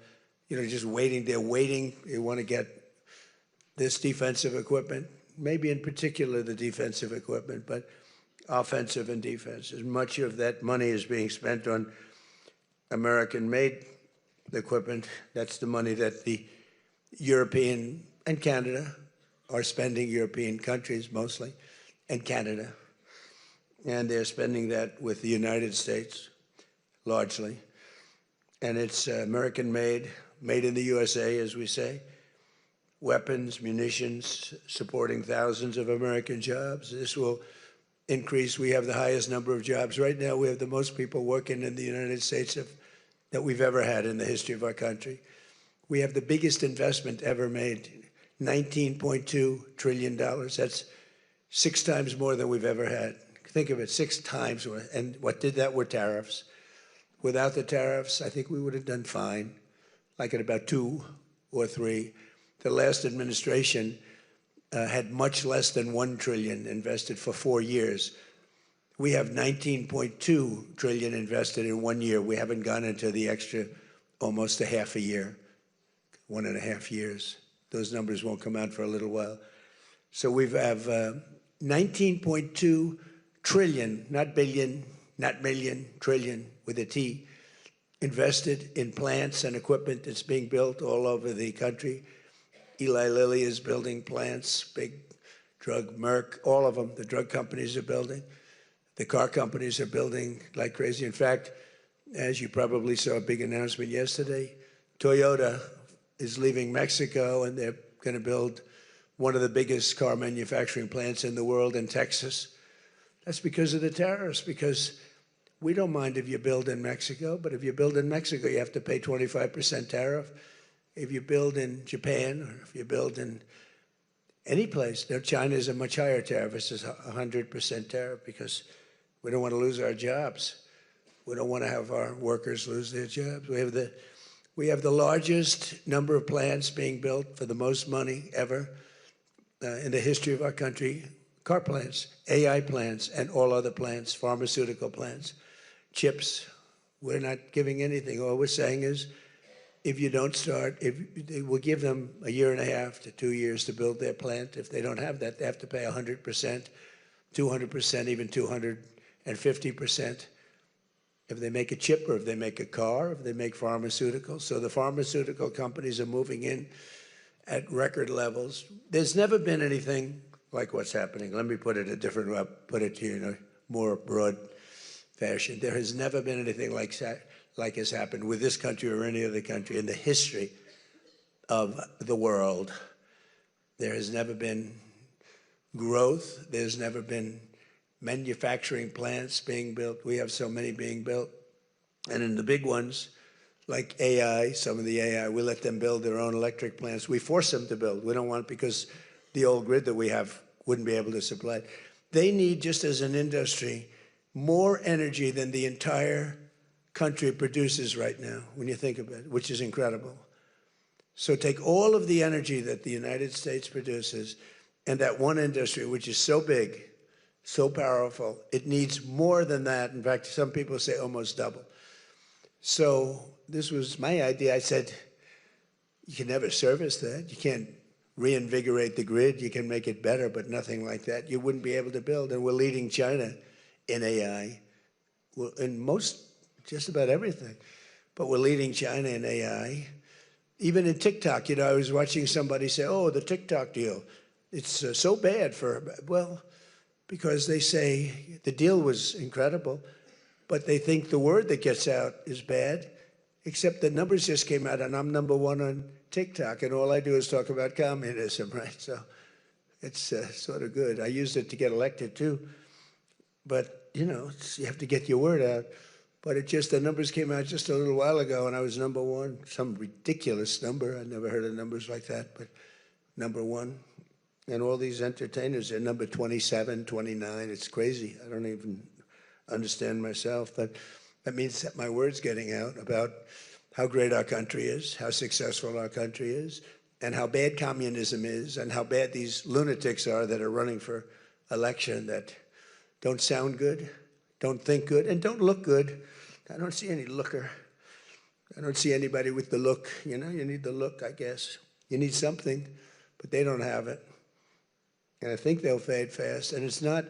just waiting. They're waiting. They want to get this defensive equipment, maybe in particular the defensive equipment, but offensive and defense. As much of that money is being spent on American-made equipment. That's the money that the European and Canada are spending, European countries mostly, and Canada. And they're spending that with the United States, largely. And it's American-made, made in the USA, as we say. Weapons, munitions, supporting thousands of American jobs. This will increase. We have the highest number of jobs. Right now, we have the most people working in the United States that we've ever had in the history of our country. We have the biggest investment ever made, $19.2 trillion. That's 6 times more than we've ever had. Think of it, 6 times more. And what did that were tariffs. Without the tariffs, I think we would have done fine, like at about 2 or 3. The last administration had much less than $1 trillion invested for 4 years. We have 19.2 trillion invested in 1 year. We haven't gone into the extra almost a half a year, 1.5 years. Those numbers won't come out for a little while. So we have 19.2 trillion, not billion, not million, trillion with a T, invested in plants and equipment that's being built all over the country. Eli Lilly is building plants, big drug, Merck, all of them, the drug companies are building. The car companies are building like crazy. In fact, as you probably saw a big announcement yesterday, Toyota is leaving Mexico and they're going to build one of the biggest car manufacturing plants in the world in Texas. That's because of the tariffs, because we don't mind if you build in Mexico, but if you build in Mexico, you have to pay 25% tariff. If you build in Japan, or if you build in any place, China is a much higher tariff. It's just 100% tariff because we don't want to lose our jobs. We don't want to have our workers lose their jobs. We have the largest number of plants being built for the most money ever in the history of our country. Car plants, AI plants, and all other plants, pharmaceutical plants, chips. We're not giving anything. All we're saying is, if you don't start, we'll give them 1.5 to 2 years to build their plant. If they don't have that, they have to pay 100%, 200%, even 250%. If they make a chip or if they make a car, if they make pharmaceuticals. So the pharmaceutical companies are moving in at record levels. There's never been anything like what's happening. Let me put it a different way, put it to you in a more broad fashion. There has never been anything like has happened with this country or any other country in the history of the world. There has never been growth. There's never been manufacturing plants being built. We have so many being built. And in the big ones, like AI, some of the AI, we let them build their own electric plants. We force them to build. We don't want, because the old grid that we have wouldn't be able to supply. They need, just as an industry, more energy than the entire country produces right now, when you think of it, which is incredible. So take all of the energy that the United States produces and that one industry, which is so big, so powerful, it needs more than that. In fact, some people say almost double. So this was my idea. I said, you can never service that. You can't reinvigorate the grid. You can make it better, but nothing like that. You wouldn't be able to build. And we're leading China in AI, well, in just about everything. But we're leading China in AI. Even in TikTok, I was watching somebody say, oh, the TikTok deal, it's so bad well, because they say the deal was incredible, but they think the word that gets out is bad, except the numbers just came out, and I'm #1 on TikTok, and all I do is talk about communism, right? So it's sort of good. I used it to get elected, too. But, you have to get your word out. But the numbers came out just a little while ago, and I was #1, some ridiculous number. I never heard of numbers like that, but #1. And all these entertainers are number 27, 29. It's crazy. I don't even understand myself. But that means that my word's getting out about how great our country is, how successful our country is, and how bad communism is, and how bad these lunatics are that are running for election that don't sound good, don't think good, and don't look good. I don't see any looker. I don't see anybody with the look. You need the look, I guess. You need something, but they don't have it. And I think they'll fade fast. And it's not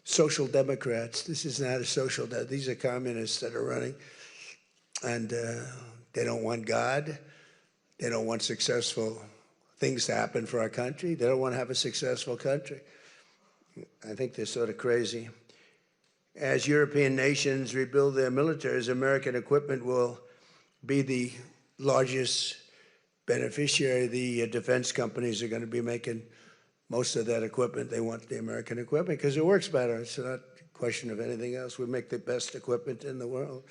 social democrats. This is not a social these are communists that are running. And they don't want God. They don't want successful things to happen for our country. They don't want to have a successful country. I think they're sort of crazy. As European nations rebuild their militaries, American equipment will be the largest beneficiary. The defense companies are going to be making most of that equipment. They want the American equipment because it works better. It's not a question of anything else. We make the best equipment in the world.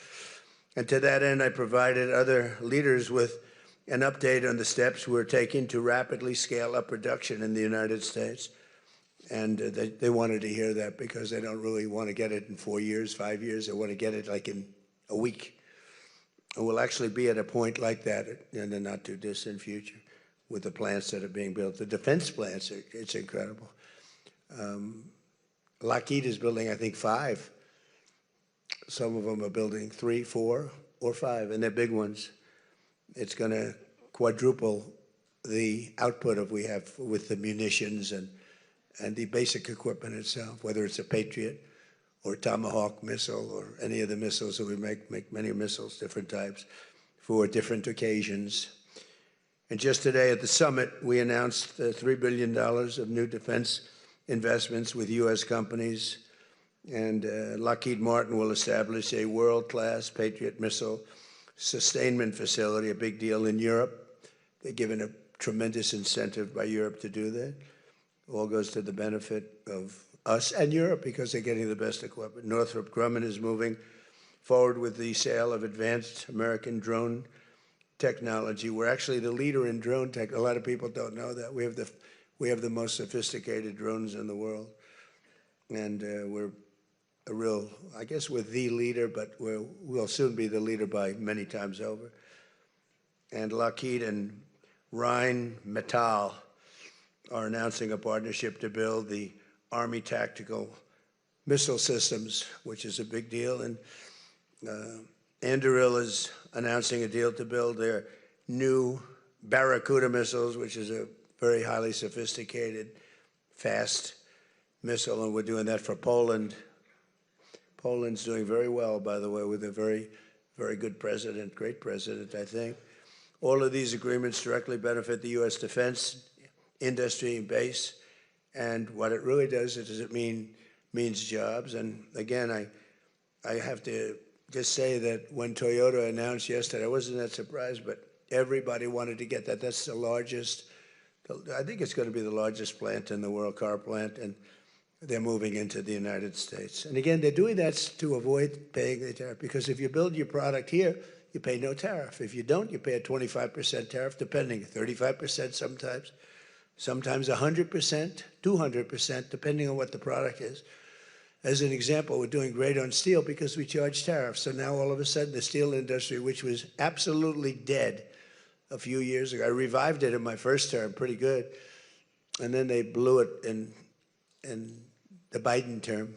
And to that end, I provided other leaders with an update on the steps we're taking to rapidly scale up production in the United States. And they wanted to hear that because they don't really want to get it in 4 years, 5 years. They want to get it like in a week. And we'll actually be at a point like that in the not too distant future with the plants that are being built. The defense plants, it's incredible. Lockheed is building, I think, 5 Some of them are building 3, 4, or 5, and they're big ones. It's going to quadruple the output of we have with the munitions and the basic equipment itself, whether it's a Patriot or Tomahawk missile or any of the missiles that we make many missiles, different types, for different occasions. And just today at the summit, we announced $3 billion of new defense investments with U.S. companies, and Lockheed Martin will establish a world-class Patriot missile sustainment facility, a big deal in Europe. They're given a tremendous incentive by Europe to do that. All goes to the benefit of us and Europe because they're getting the best equipment. Northrop Grumman is moving forward with the sale of advanced American drone technology. We're actually the leader in drone tech. A lot of people don't know that. We have the most sophisticated drones in the world. And we're a real, I guess we're the leader, but we'll soon be the leader by many times over. And Lockheed and Rheinmetall are announcing a partnership to build the Army Tactical Missile Systems, which is a big deal. And Anduril is announcing a deal to build their new Barracuda missiles, which is a very highly sophisticated, fast missile, and we're doing that for Poland. Poland's doing very well, by the way, with a very, very good president, great president, I think. All of these agreements directly benefit the U.S. defense industry and base, and what it really does is it means jobs. And again, I have to just say that when Toyota announced yesterday, I wasn't that surprised, but everybody wanted to get that. That's the largest, I think it's going to be the largest plant in the world, car plant, and they're moving into the United States. And again, they're doing that to avoid paying the tariff, because if you build your product here, you pay no tariff. If you don't, you pay a 25% tariff, depending, 35% sometimes 100%, 200%, depending on what the product is. As an example, we're doing great on steel because we charge tariffs. So now all of a sudden the steel industry, which was absolutely dead a few years ago, I revived it in my first term, pretty good. And then they blew it in the Biden term.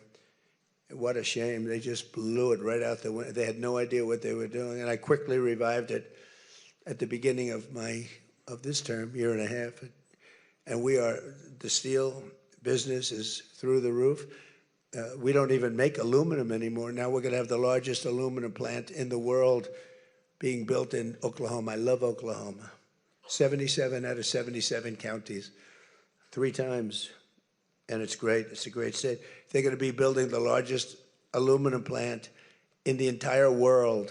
What a shame. They just blew it right out the window. They had no idea what they were doing. And I quickly revived it at the beginning of this term, year and a half. And the steel business is through the roof. We don't even make aluminum anymore. Now we're going to have the largest aluminum plant in the world being built in Oklahoma. I love Oklahoma. 77 out of 77 counties, 3 times. And it's great. It's a great state. They're going to be building the largest aluminum plant in the entire world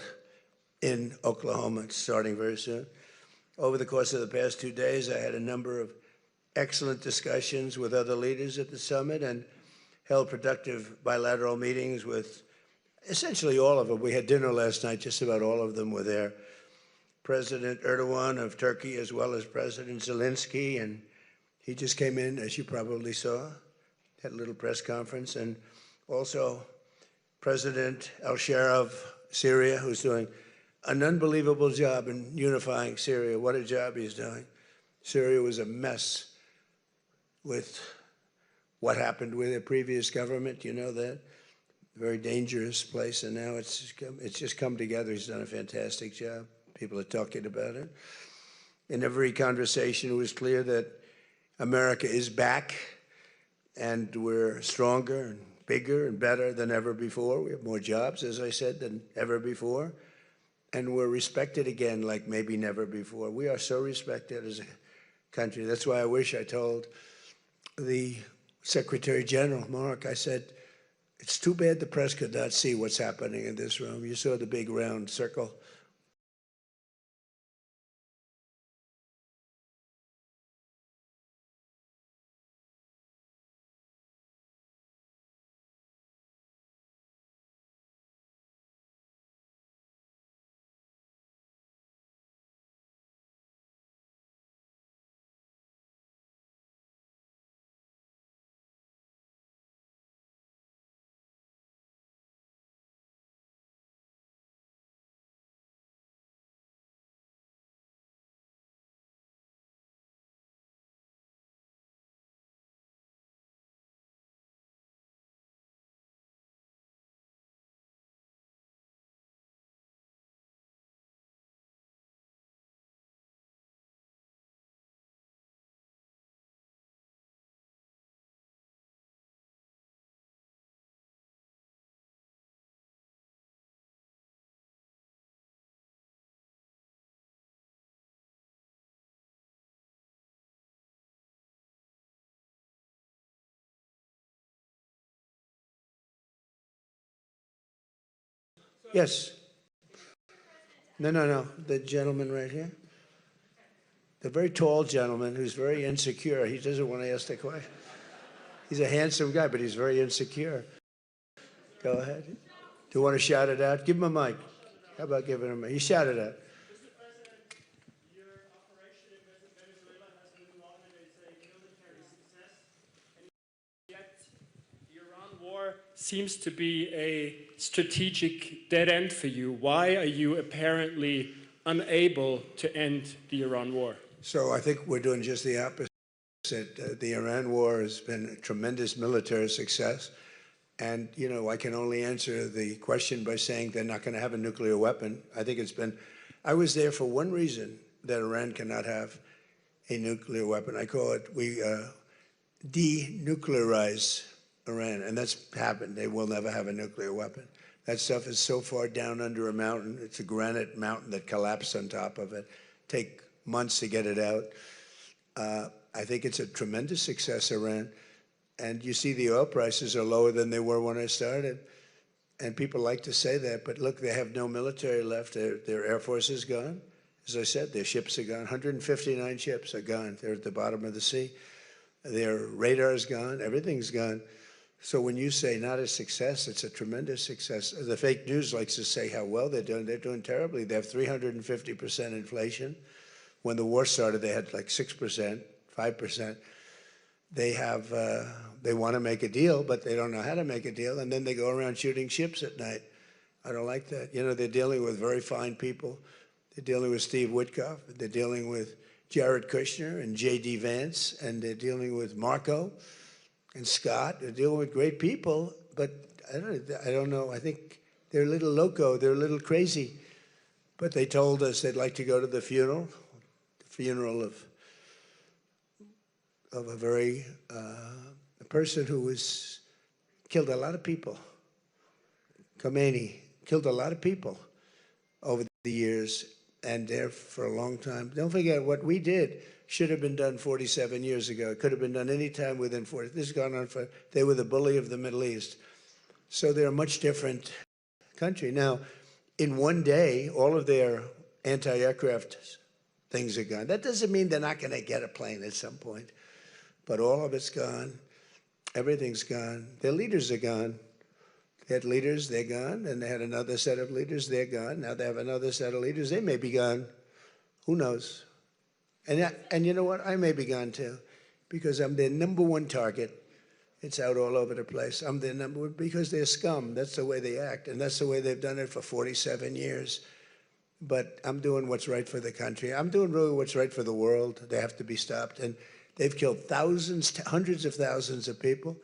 in Oklahoma. It's starting very soon. Over the course of the past 2 days, I had a number of excellent discussions with other leaders at the summit and held productive bilateral meetings with essentially all of them. We had dinner last night, just about all of them were there. President Erdogan of Turkey, as well as President Zelensky, and he just came in, as you probably saw, had a little press conference, and also President al-Shara of Syria, who's doing an unbelievable job in unifying Syria. What a job he's doing. Syria was a mess with what happened with the previous government, you know that. Very dangerous place, and now it's just come together. He's done a fantastic job. People are talking about it. In every conversation, it was clear that America is back, and we're stronger and bigger and better than ever before. We have more jobs, as I said, than ever before. And we're respected again like maybe never before. We are so respected as a country. That's why I wish I told the Secretary General, Mark, I said, it's too bad the press could not see what's happening in this room. You saw the big round circle. Yes. No. The gentleman right here. The very tall gentleman who's very insecure. He doesn't want to ask the question. He's a handsome guy, but he's very insecure. Go ahead. Do you want to shout it out? Give him a mic. How about giving him a mic? You shout it out. Seems to be a strategic dead end for you. Why are you apparently unable to end the Iran war? So I think we're doing just the opposite. The Iran war has been a tremendous military success. And, you know, I can only answer the question by saying they're not going to have a nuclear weapon. I think I was there for one reason, that Iran cannot have a nuclear weapon. I call it, we denuclearize Iran, and that's happened. They will never have a nuclear weapon. That stuff is so far down under a mountain. It's a granite mountain that collapsed on top of it. Take months to get it out. I think it's a tremendous success, Iran. And you see the oil prices are lower than they were when I started. And people like to say that, but look, they have no military left. Their Air Force is gone. As I said, their ships are gone. 159 ships are gone. They're at the bottom of the sea. Their radar is gone. Everything's gone. So when you say not a success, it's a tremendous success. The fake news likes to say how well they're doing. They're doing terribly. They have 350% inflation. When the war started, they had like 6%, 5%. They want to make a deal, but they don't know how to make a deal. And then they go around shooting ships at night. I don't like that. You know, they're dealing with very fine people. They're dealing with Steve Witkoff. They're dealing with Jared Kushner and J.D. Vance. And they're dealing with Marco and Scott. They're dealing with great people, but I don't know. I think they're a little loco. They're a little crazy. But they told us they'd like to go to the funeral of a person who killed a lot of people. Khomeini killed a lot of people over the years, and there for a long time. Don't forget, what we did should have been done 47 years ago. It could have been done any time within 40. This has gone on for, they were the bully of the Middle East. So they're a much different country. Now, in one day, all of their anti-aircraft things are gone. That doesn't mean they're not going to get a plane at some point. But all of it's gone. Everything's gone. Their leaders are gone. They had leaders, they're gone. And they had another set of leaders, they're gone. Now they have another set of leaders, they may be gone. Who knows? And you know what? I may be gone too, because I'm their #1 target. It's out all over the place. I'm their #1 because they're scum. That's the way they act. And that's the way they've done it for 47 years. But I'm doing what's right for the country. I'm doing really what's right for the world. They have to be stopped. And they've killed thousands, hundreds of thousands of people.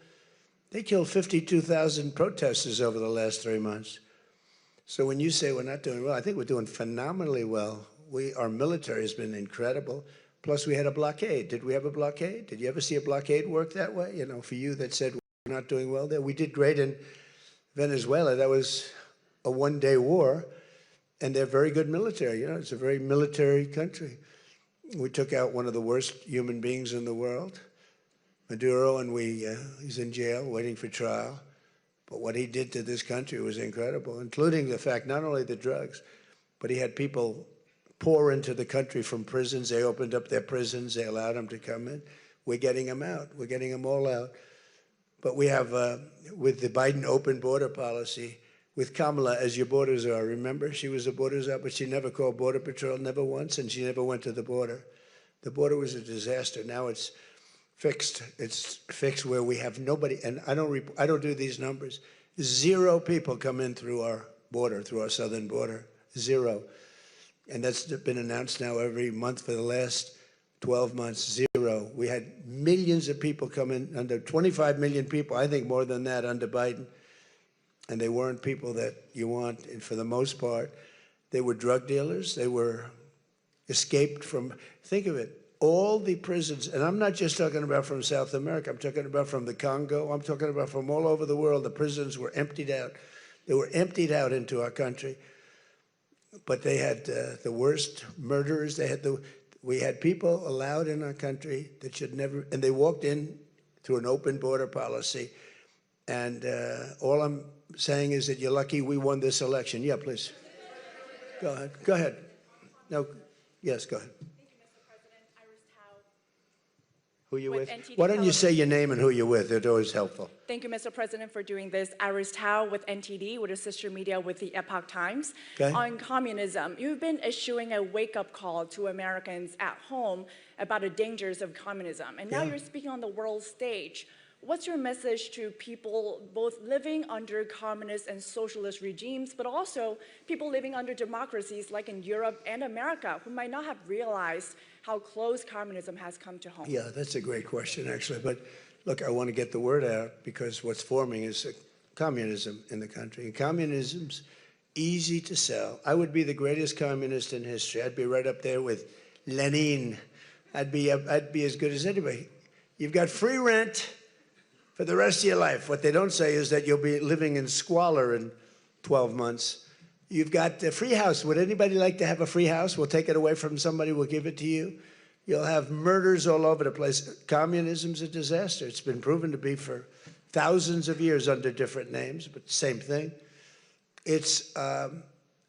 They killed 52,000 protesters over the last 3 months. So when you say we're not doing well, I think we're doing phenomenally well. Our military has been incredible. Plus, we had a blockade. Did we have a blockade? Did you ever see a blockade work that way? You know, for you that said we're not doing well there. We did great in Venezuela. That was a one-day war, and they're very good military. You know, it's a very military country. We took out one of the worst human beings in the world, Maduro, and he's in jail waiting for trial. But what he did to this country was incredible, including the fact not only the drugs, but he had people pour into the country from prisons. They opened up their prisons. They allowed them to come in. We're getting them out. We're getting them all out. But we have, with the Biden open border policy, with Kamala as your borders are. Remember, she was a borders out, but she never called Border Patrol, never once, and she never went to the border. The border was a disaster. Now it's fixed. It's fixed where we have nobody, and I don't do these numbers. 0 people come in through our border, through our southern border. 0. And that's been announced now every month for the last 12 months, 0. We had millions of people come in, under 25 million people, I think more than that under Biden. And they weren't people that you want, and for the most part, they were drug dealers. They were escaped from, think of it, all the prisons, and I'm not just talking about from South America, I'm talking about from the Congo, I'm talking about from all over the world. The prisons were emptied out. They were emptied out into our country. But they had the worst murderers. We had people allowed in our country that should never, and they walked in through an open border policy. And all I'm saying is that you're lucky we won this election. Yeah, please. Go ahead. Go ahead. No. Yes, go ahead. Who you with? Why don't you say your name and who you're with? It's always helpful. Thank you, Mr. President, for doing this. Iris Tao with NTD, with a sister media with the Epoch Times. Okay. On communism, you've been issuing a wake-up call to Americans at home about the dangers of communism. And now you're speaking on the world stage. What's your message to people both living under communist and socialist regimes, but also people living under democracies like in Europe and America who might not have realized how close communism has come to home? Yeah, that's a great question, actually. But look, I want to get the word out because what's forming is communism in the country. And communism's easy to sell. I would be the greatest communist in history. I'd be right up there with Lenin. I'd be as good as anybody. You've got free rent for the rest of your life. What they don't say is that you'll be living in squalor in 12 months. You've got a free house. Would anybody like to have a free house? We'll take it away from somebody. We'll give it to you. You'll have murders all over the place. Communism's a disaster. It's been proven to be for thousands of years under different names, but same thing. It's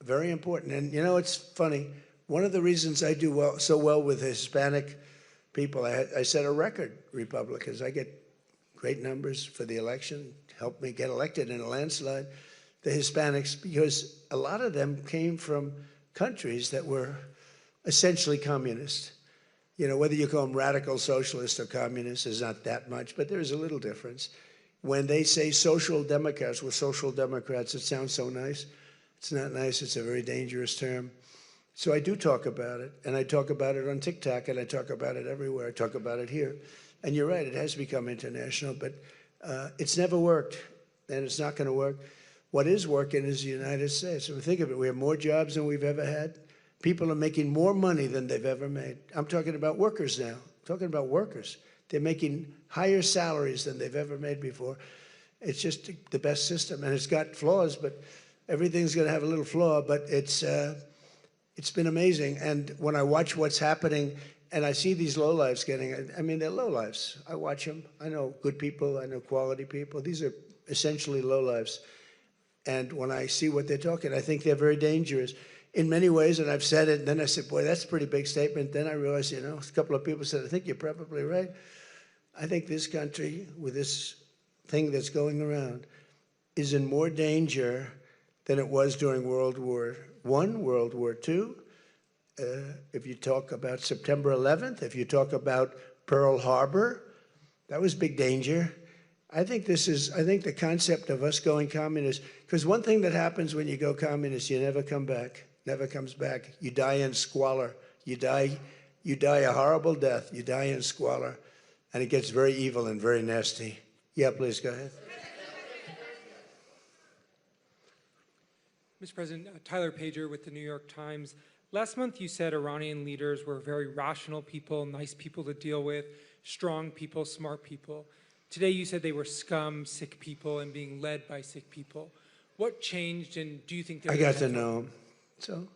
very important. And, you know, it's funny. One of the reasons I do so well with Hispanic people, I set a record, Republicans. I get great numbers for the election, helped me get elected in a landslide, the Hispanics, because a lot of them came from countries that were essentially communist. You know, whether you call them radical socialist or communist is not that much, but there's a little difference. When they say social democrats, we're social democrats, it sounds so nice. It's not nice, it's a very dangerous term. So I do talk about it, and I talk about it on TikTok, and I talk about it everywhere. I talk about it here. And you're right, it has become international, but it's never worked, and it's not going to work. What is working is the United States. If we think of it, we have more jobs than we've ever had. People are making more money than they've ever made. I'm talking about workers now. I'm talking about workers. They're making higher salaries than they've ever made before. It's just the best system, and it's got flaws, but everything's going to have a little flaw, but it's been amazing. And when I watch what's happening, and I see these lowlifes getting, I mean, they're lowlifes. I watch them. I know good people. I know quality people. These are essentially lowlifes. And when I see what they're talking, I think they're very dangerous in many ways. And I've said it, and then I said, boy, that's a pretty big statement. Then I realized, you know, a couple of people said, I think you're probably right. I think this country, with this thing that's going around, is in more danger than it was during World War I, World War II. If you talk about September 11th, if you talk about Pearl Harbor, that was big danger. I think the concept of us going communist, because one thing that happens when you go communist, you never come back, never comes back. You die in squalor. You die a horrible death. You die in squalor, and it gets very evil and very nasty. Yeah, please go ahead. Mr. President, Tyler Pager with the New York Times. Last month you said Iranian leaders were very rational people, nice people to deal with, strong people, smart people. Today you said they were scum, sick people, and being led by sick people. What changed, and do you think I got to know them. So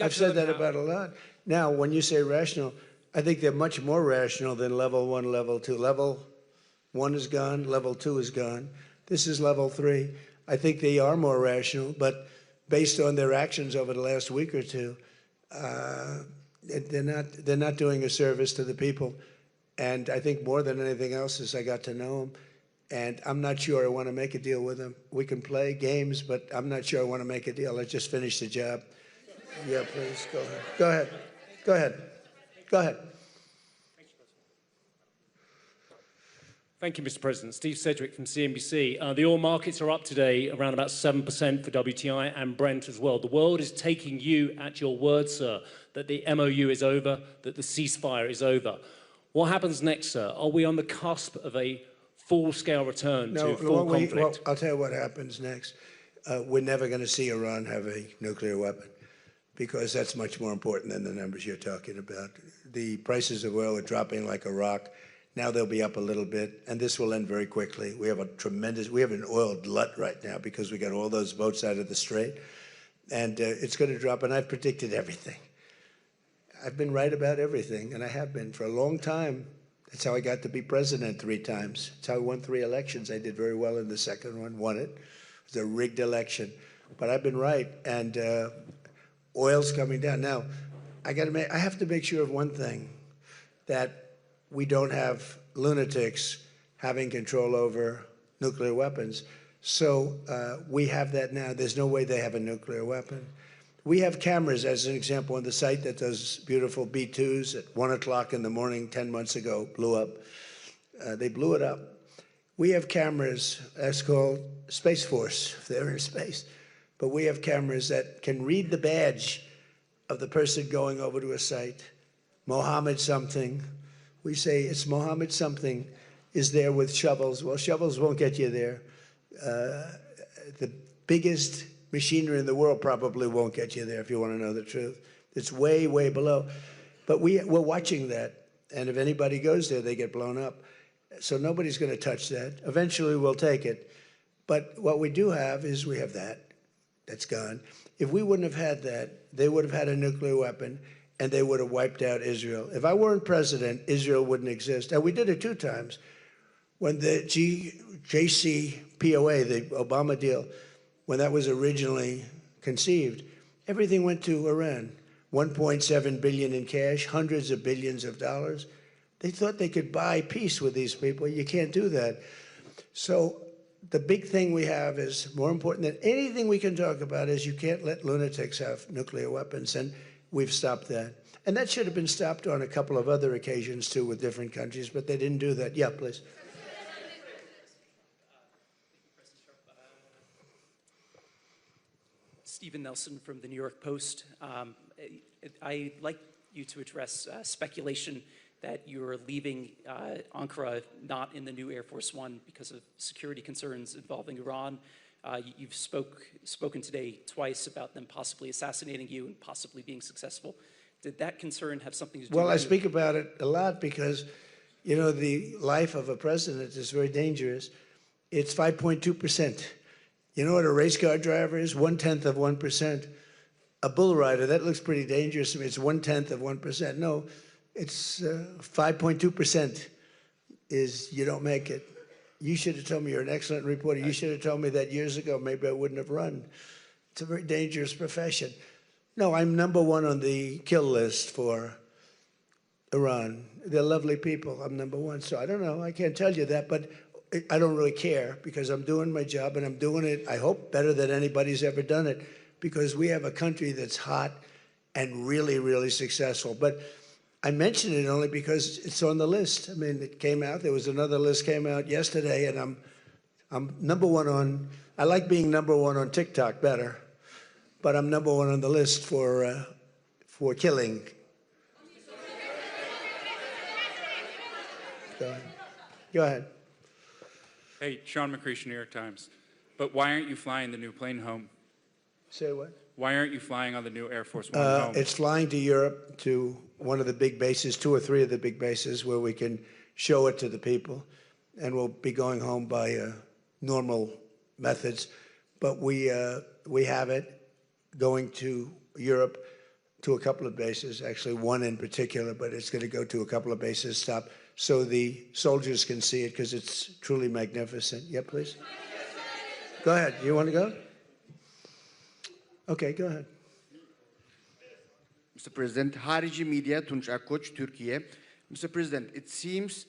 I've said that about a lot. Now, when you say rational, I think they're much more rational than level 1, level 2. Level 1 is gone, level 2 is gone. This is level 3. I think they are more rational, but based on their actions over the last week or two, they're not doing a service to the people. And I think more than anything else is I got to know them. And I'm not sure I want to make a deal with them. We can play games, but I'm not sure I want to make a deal. I just finished the job. Yeah, please, go ahead. Go ahead. Go ahead. Go ahead. Thank you, Mr. President. Steve Sedgwick from CNBC. The oil markets are up today around about 7% for WTI and Brent as well. The world is taking you at your word, sir, that the MOU is over, that the ceasefire is over. What happens next, sir? Are we on the cusp of a full-scale return to full conflict? Well, I'll tell you what happens next. We're never going to see Iran have a nuclear weapon because that's much more important than the numbers you're talking about. The prices of oil are dropping like a rock. Now they'll be up a little bit, and this will end very quickly. We have an oil glut right now because we got all those boats out of the Strait, and it's going to drop, and I've predicted everything. I've been right about everything, and I have been for a long time. That's how I got to be president 3 times. That's how I won 3 elections. I did very well in the second one, won it. It was a rigged election. But I've been right, and oil's coming down. Now, I have to make sure of one thing, that we don't have lunatics having control over nuclear weapons. So we have that now. There's no way they have a nuclear weapon. We have cameras, as an example, on the site that those beautiful B-2s at 1 o'clock in the morning 10 months ago blew up. They blew it up. We have cameras, that's called Space Force, if they're in space. But we have cameras that can read the badge of the person going over to a site. Mohammed something. We say it's Mohammed something is there with shovels. Well, shovels won't get you there. The biggest machinery in the world probably won't get you there if you want to know the truth. It's way, way below. But we're watching that. And if anybody goes there, they get blown up. So nobody's going to touch that. Eventually, we'll take it. But what we do have is we have that. That's gone. If we wouldn't have had that, they would have had a nuclear weapon, and they would have wiped out Israel. If I weren't president, Israel wouldn't exist. And we did it 2 times. When the JCPOA, the Obama deal, when that was originally conceived, everything went to Iran. $1.7 billion in cash, hundreds of billions of dollars. They thought they could buy peace with these people. You can't do that. So the big thing we have is, more important than anything we can talk about, is you can't let lunatics have nuclear weapons, and we've stopped that. And that should have been stopped on a couple of other occasions, too, with different countries, but they didn't do that. Yeah, please. Stephen Nelson from the New York Post. I'd like you to address speculation that you're leaving Ankara not in the new Air Force One because of security concerns involving Iran. You've spoken today twice about them possibly assassinating you and possibly being successful. Did that concern have something to do with Well, I speak about it a lot because, you know, the life of a president is very dangerous. It's 5.2%. You know what a race car driver is? 1/10 of 1%. A bull rider, that looks pretty dangerous to me. It's 1/10 of 1%. No, it's 5.2% is you don't make it. You should have told me, you're an excellent reporter. You should have told me that years ago. Maybe I wouldn't have run. It's a very dangerous profession. No, I'm #1 on the kill list for Iran. They're lovely people. I'm #1. So I don't know. I can't tell you that, but I don't really care because I'm doing my job and I'm doing it, I hope, better than anybody's ever done it, because we have a country that's hot and really, really successful. But I mention it only because it's on the list. I mean, it came out. There was another list came out yesterday, and I'm #1 on. I like being #1 on TikTok better, but I'm #1 on the list for killing. Go ahead. Hey, Sean McCreesh, New York Times. But why aren't you flying the new plane home? Say what? Why aren't you flying on the new Air Force One home? It's flying to Europe, to one of the big bases, 2 or 3 of the big bases, where we can show it to the people. And we'll be going home by normal methods. But we have it going to Europe, to a couple of bases, actually 1 in particular, but it's going to go to a couple of bases, stop, so the soldiers can see it, because it's truly magnificent. Yeah, please. Go ahead. You want to go? Okay, go ahead. Mr. President, Harici Media, Tunç Akkoç, Türkiye. Mr. President, it seems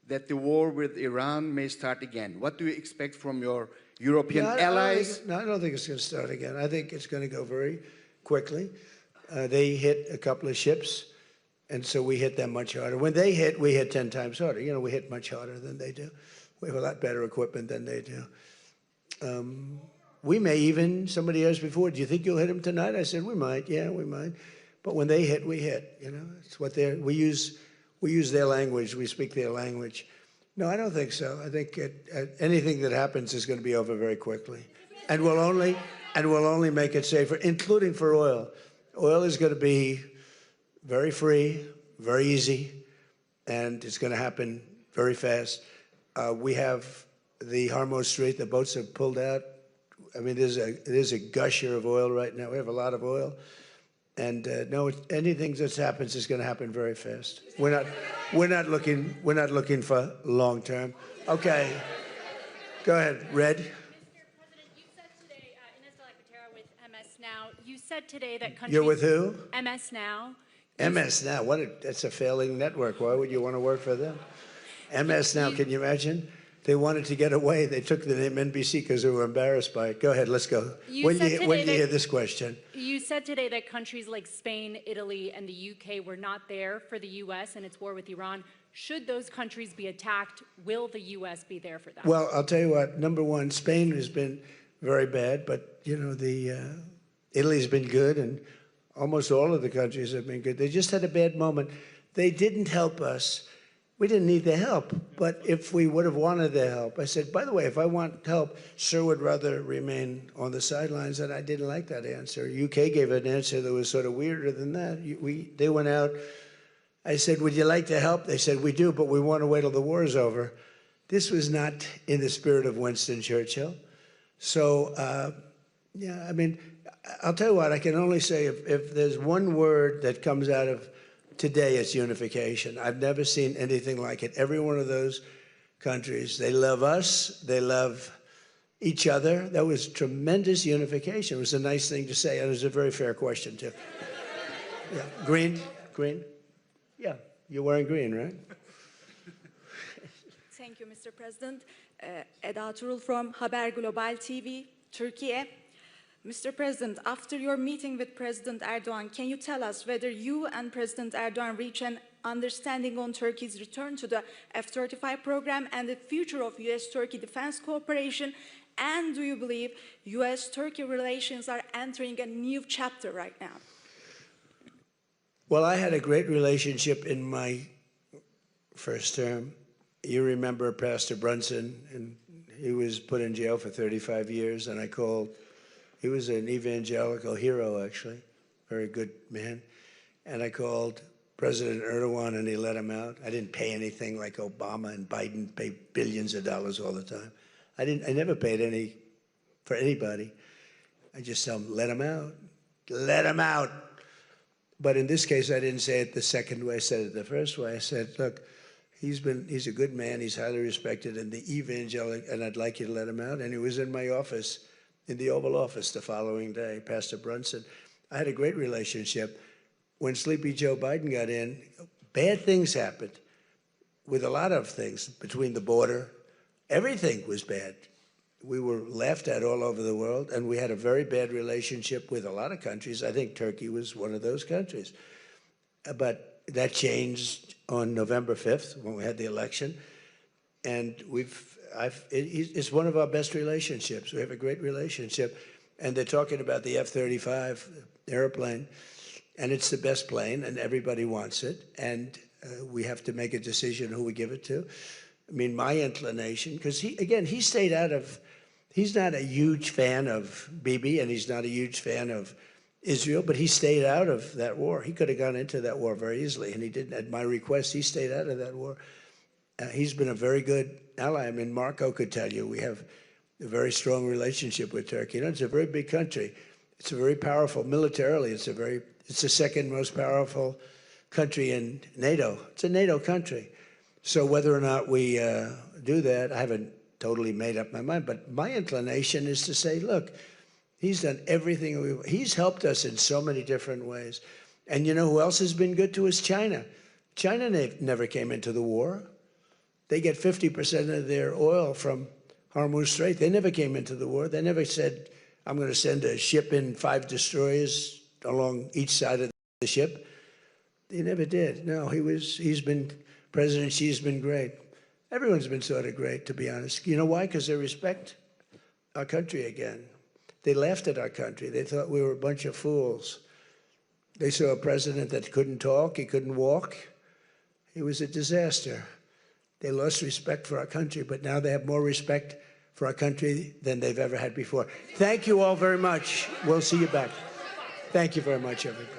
that the war with Iran may start again. What do you expect from your European allies? I don't think it's going to start again. I think it's going to go very quickly. They hit a couple of ships, and so we hit them much harder. When they hit, we hit 10 times harder. You know, we hit much harder than they do. We have a lot better equipment than they do. We may even, somebody asked before, do you think you'll hit them tonight? I said, we might. Yeah, we might. But when they hit, we hit. You know, it's what we use their language. We speak their language. No, I don't think so. I think anything that happens is going to be over very quickly, and we'll only make it safer, including for oil. Oil is going to be very free, very easy, and it's going to happen very fast. We have the Hormuz Strait. The boats have pulled out. I mean, there's a gusher of oil right now. We have a lot of oil. And no, anything that happens is going to happen very fast. We're not looking for long term. Okay, go ahead, Red. said today that countries... You're with who? MS Now. MS Now. That's a failing network. Why would you want to work for them? MS Now, can you imagine? They wanted to get away. They took the name NBC because they were embarrassed by it. Go ahead, let's go. When do you hear this question? You said today that countries like Spain, Italy, and the UK were not there for the U.S. and its war with Iran. Should those countries be attacked, will the U.S. be there for that? Well, I'll tell you what. Number one, Spain has been very bad, but, you know, Italy's been good, and almost all of the countries have been good. They just had a bad moment. They didn't help us. We didn't need the help, but if we would have wanted the help, I said, by the way, if I want help, sir would rather remain on the sidelines, and I didn't like that answer. UK gave an answer that was sort of weirder than that. They went out. I said, would you like to help? They said, we do, but we want to wait till the war is over. This was not in the spirit of Winston Churchill. So, yeah, I mean, I'll tell you what, I can only say if there's one word that comes out of today, it's unification. I've never seen anything like it. Every one of those countries, they love us, they love each other. That was tremendous unification. It was a nice thing to say, and it was a very fair question, too. Yeah. Green? Yeah, you're wearing green, right? Thank you, Mr. President. Eda Turul from Haber Global TV, Turkey. Mr. President, after your meeting with President Erdogan, can you tell us whether you and President Erdogan reach an understanding on Turkey's return to the F-35 program and the future of U.S.-Turkey defense cooperation? And do you believe U.S.-Turkey relations are entering a new chapter right now? Well, I had a great relationship in my first term. You remember Pastor Brunson, and he was put in jail for 35 years, and I called. He was an evangelical hero, actually, very good man. And I called President Erdogan, and he let him out. I didn't pay anything like Obama and Biden pay billions of dollars all the time. I never paid any for anybody. I just tell them, let him out. Let him out. But in this case, I didn't say it the second way. I said it the first way. I said, look, he's a good man. He's highly respected in the evangelical, and I'd like you to let him out. And he was in my office, in the Oval Office the following day, Pastor Brunson. I had a great relationship. When Sleepy Joe Biden got in, bad things happened with a lot of things between the border. Everything was bad. We were laughed at all over the world, and we had a very bad relationship with a lot of countries. I think Turkey was one of those countries. But that changed on November 5th when we had the election. And it's one of our best relationships. We have a great relationship. And they're talking about the F-35 airplane, and it's the best plane, and everybody wants it. And we have to make a decision who we give it to. I mean, my inclination, because he stayed out of, he's not a huge fan of Bibi, and he's not a huge fan of Israel, but he stayed out of that war. He could have gone into that war very easily, and he didn't. At my request, he stayed out of that war. He's been a very good ally. I mean, Marco could tell you we have a very strong relationship with Turkey. You know, it's a very big country. It's a very powerful militarily. It's the second most powerful country in NATO. It's a NATO country. So whether or not we do that, I haven't totally made up my mind. But my inclination is to say, look, he's done everything. He's helped us in so many different ways. And you know who else has been good to us? China. China never came into the war. They get 50% of their oil from Hormuz Strait. They never came into the war. They never said, I'm going to send a ship in 5 destroyers along each side of the ship. They never did. No, President Xi's been great. Everyone's been sort of great, to be honest. You know why? Because they respect our country again. They laughed at our country. They thought we were a bunch of fools. They saw a president that couldn't talk, he couldn't walk. He was a disaster. They lost respect for our country, but now they have more respect for our country than they've ever had before. Thank you all very much. We'll see you back. Thank you very much, everybody.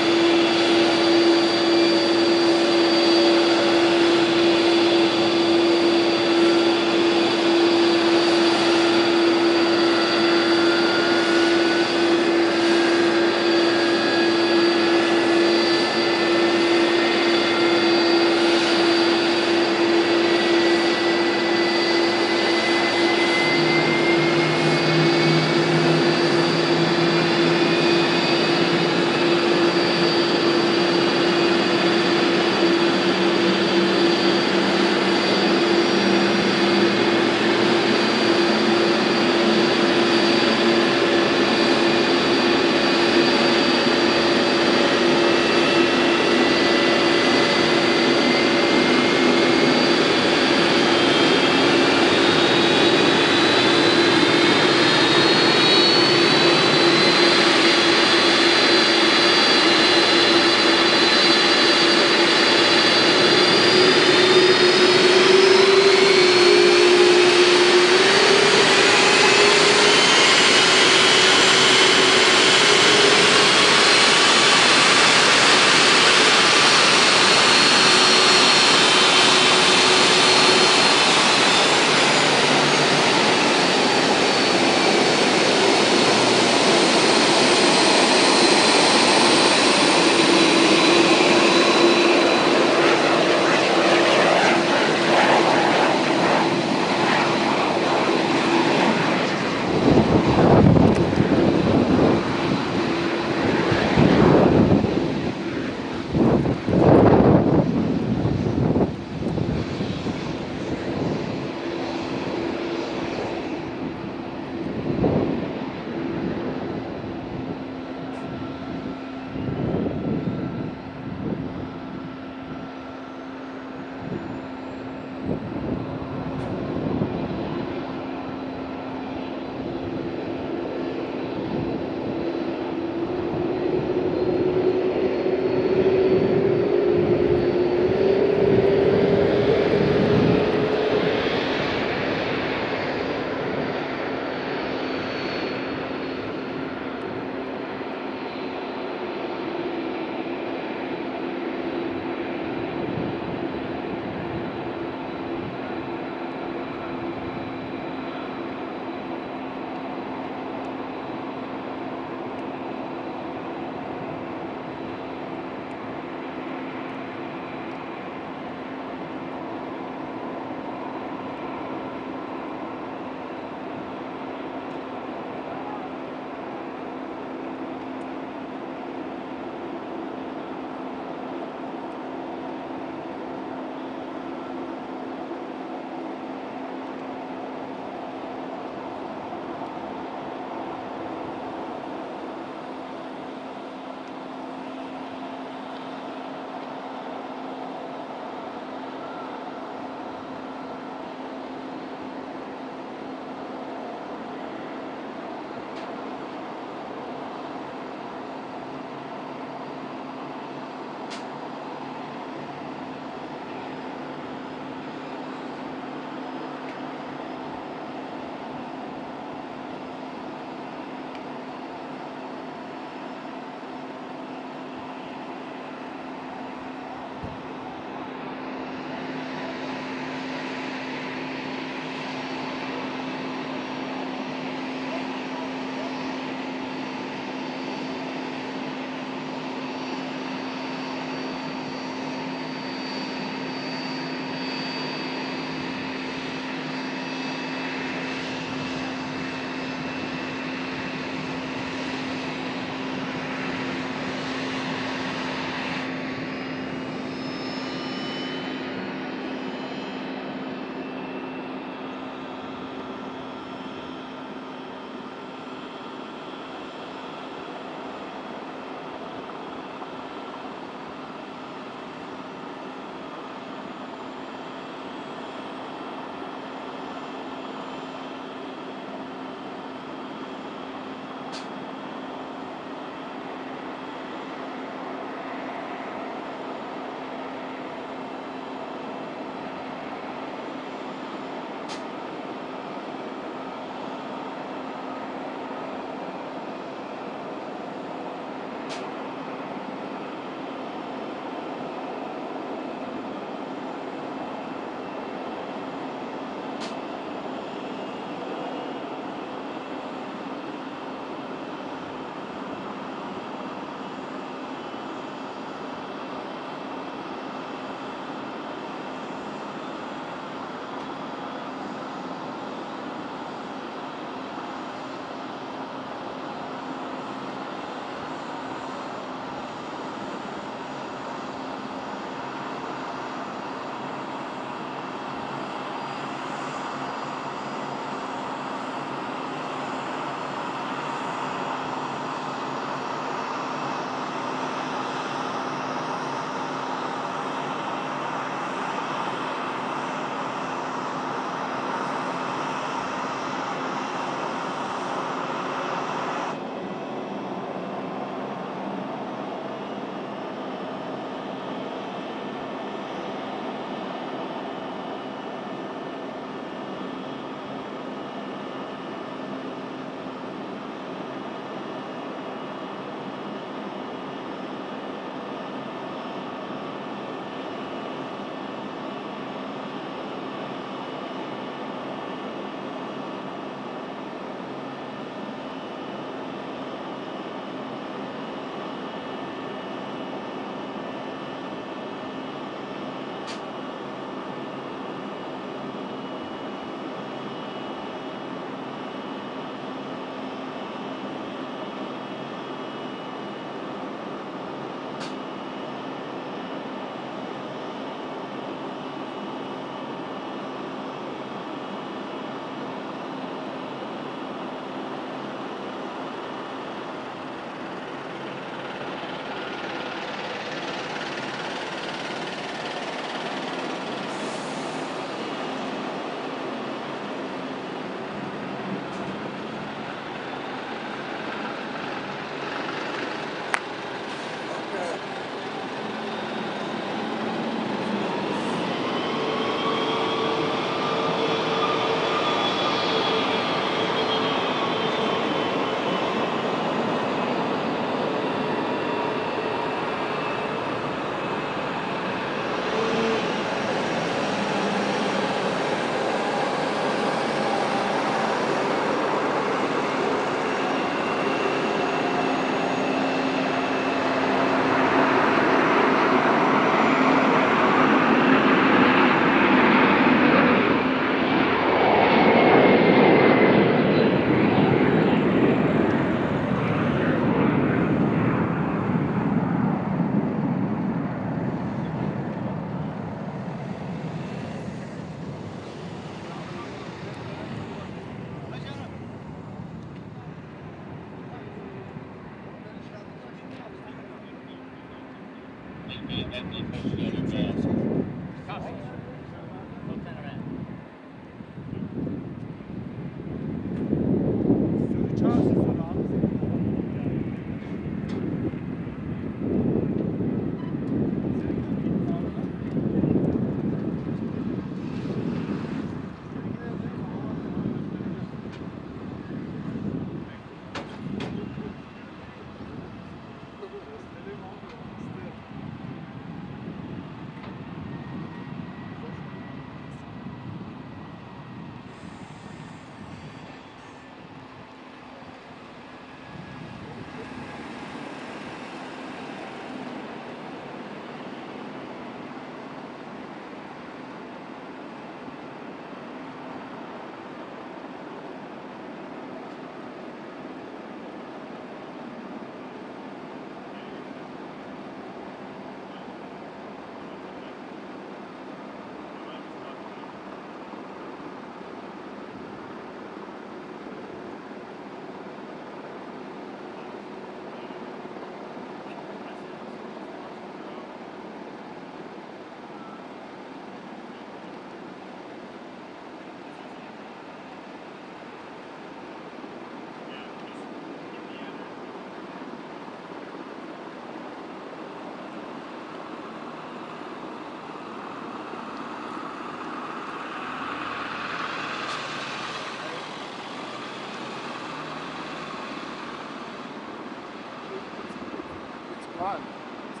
gone. It's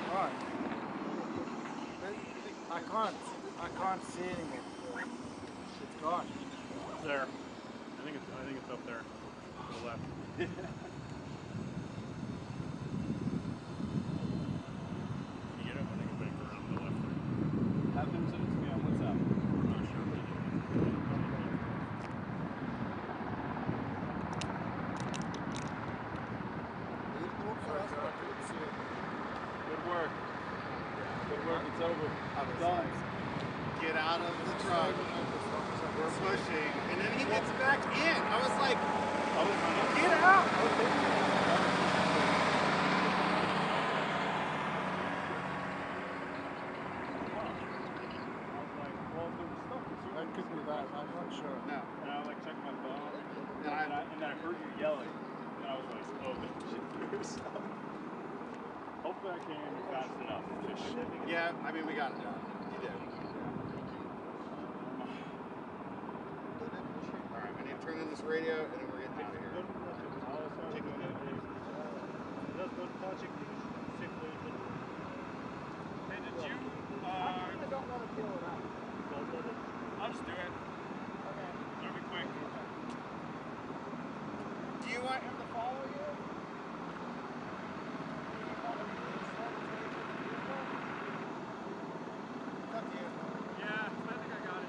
gone. I can't see anymore. It's gone. It's there. I think it's up there to the left. You get it? I think it's back around to the left there. Have him send it to me on WhatsApp. I'm not sure. Good work. Good work. It's over. I'm done. Get out of the truck. We're pushing. And then he gets back in. I was like, get out. That could be that. I'm not sure. No. And I like checked my phone, and I heard you yelling, and I was like, oh, this shit through stuff. Hopefully I came fast enough. Yeah, I mean, we got it done. You did. Alright, I need to turn in this radio, and then we're getting out of here. Hey, did you, I don't want to kill it out. I'll just do it. Okay. That'll be quick. Do you want him to follow you? It's up to you. Yeah, I think I got it.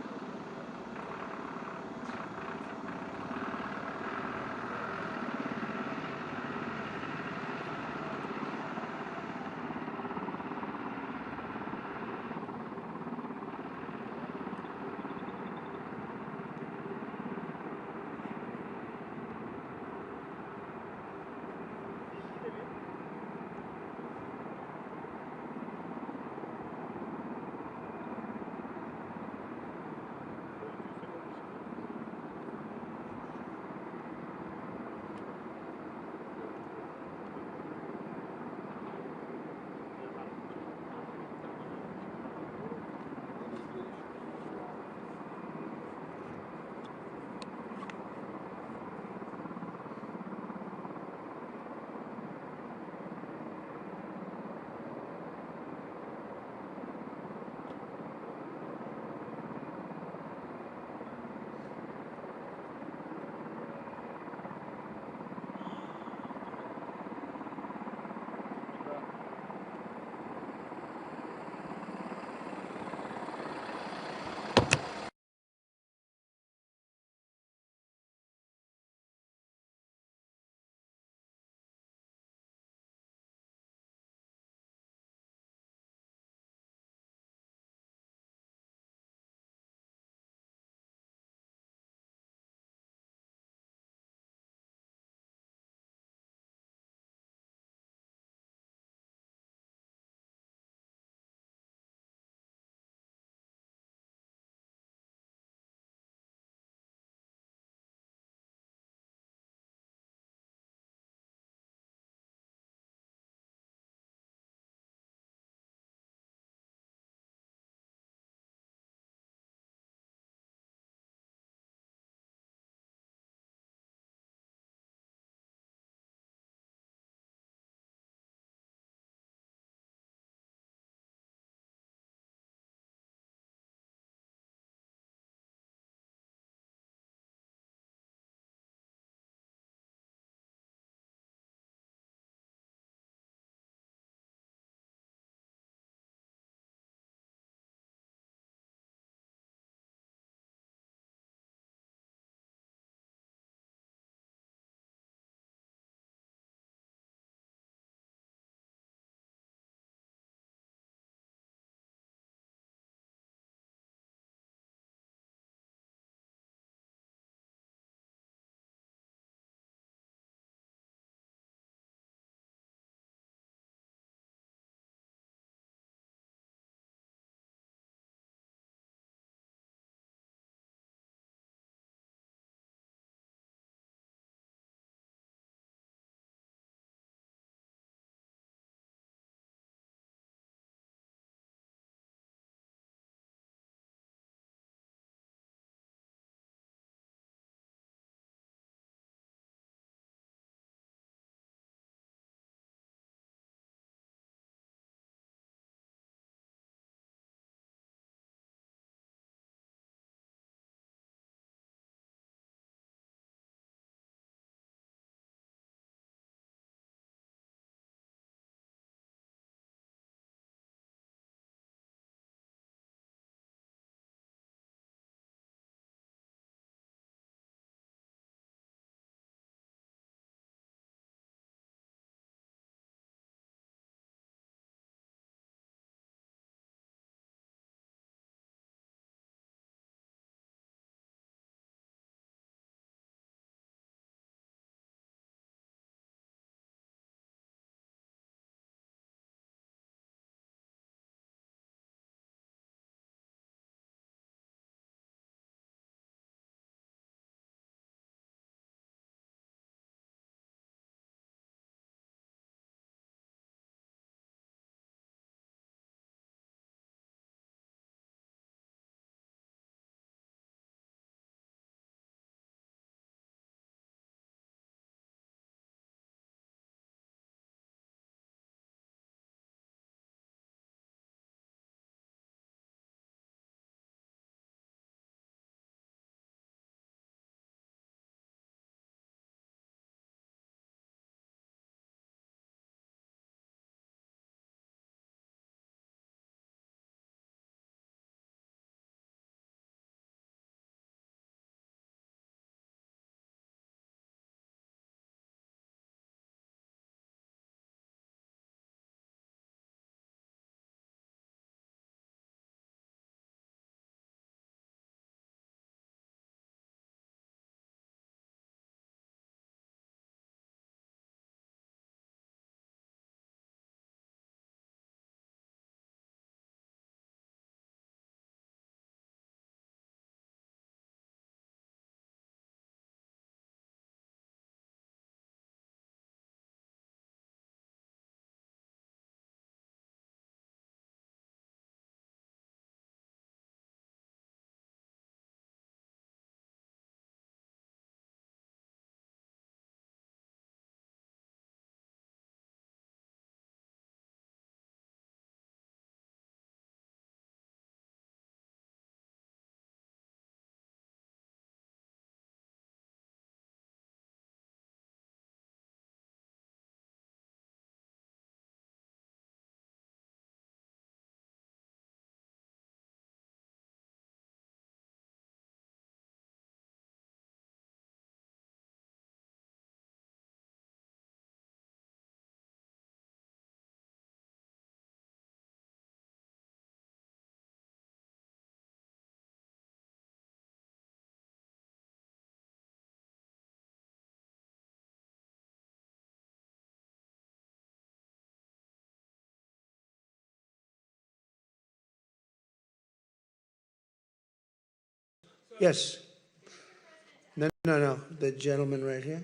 Yes. No, the gentleman right here.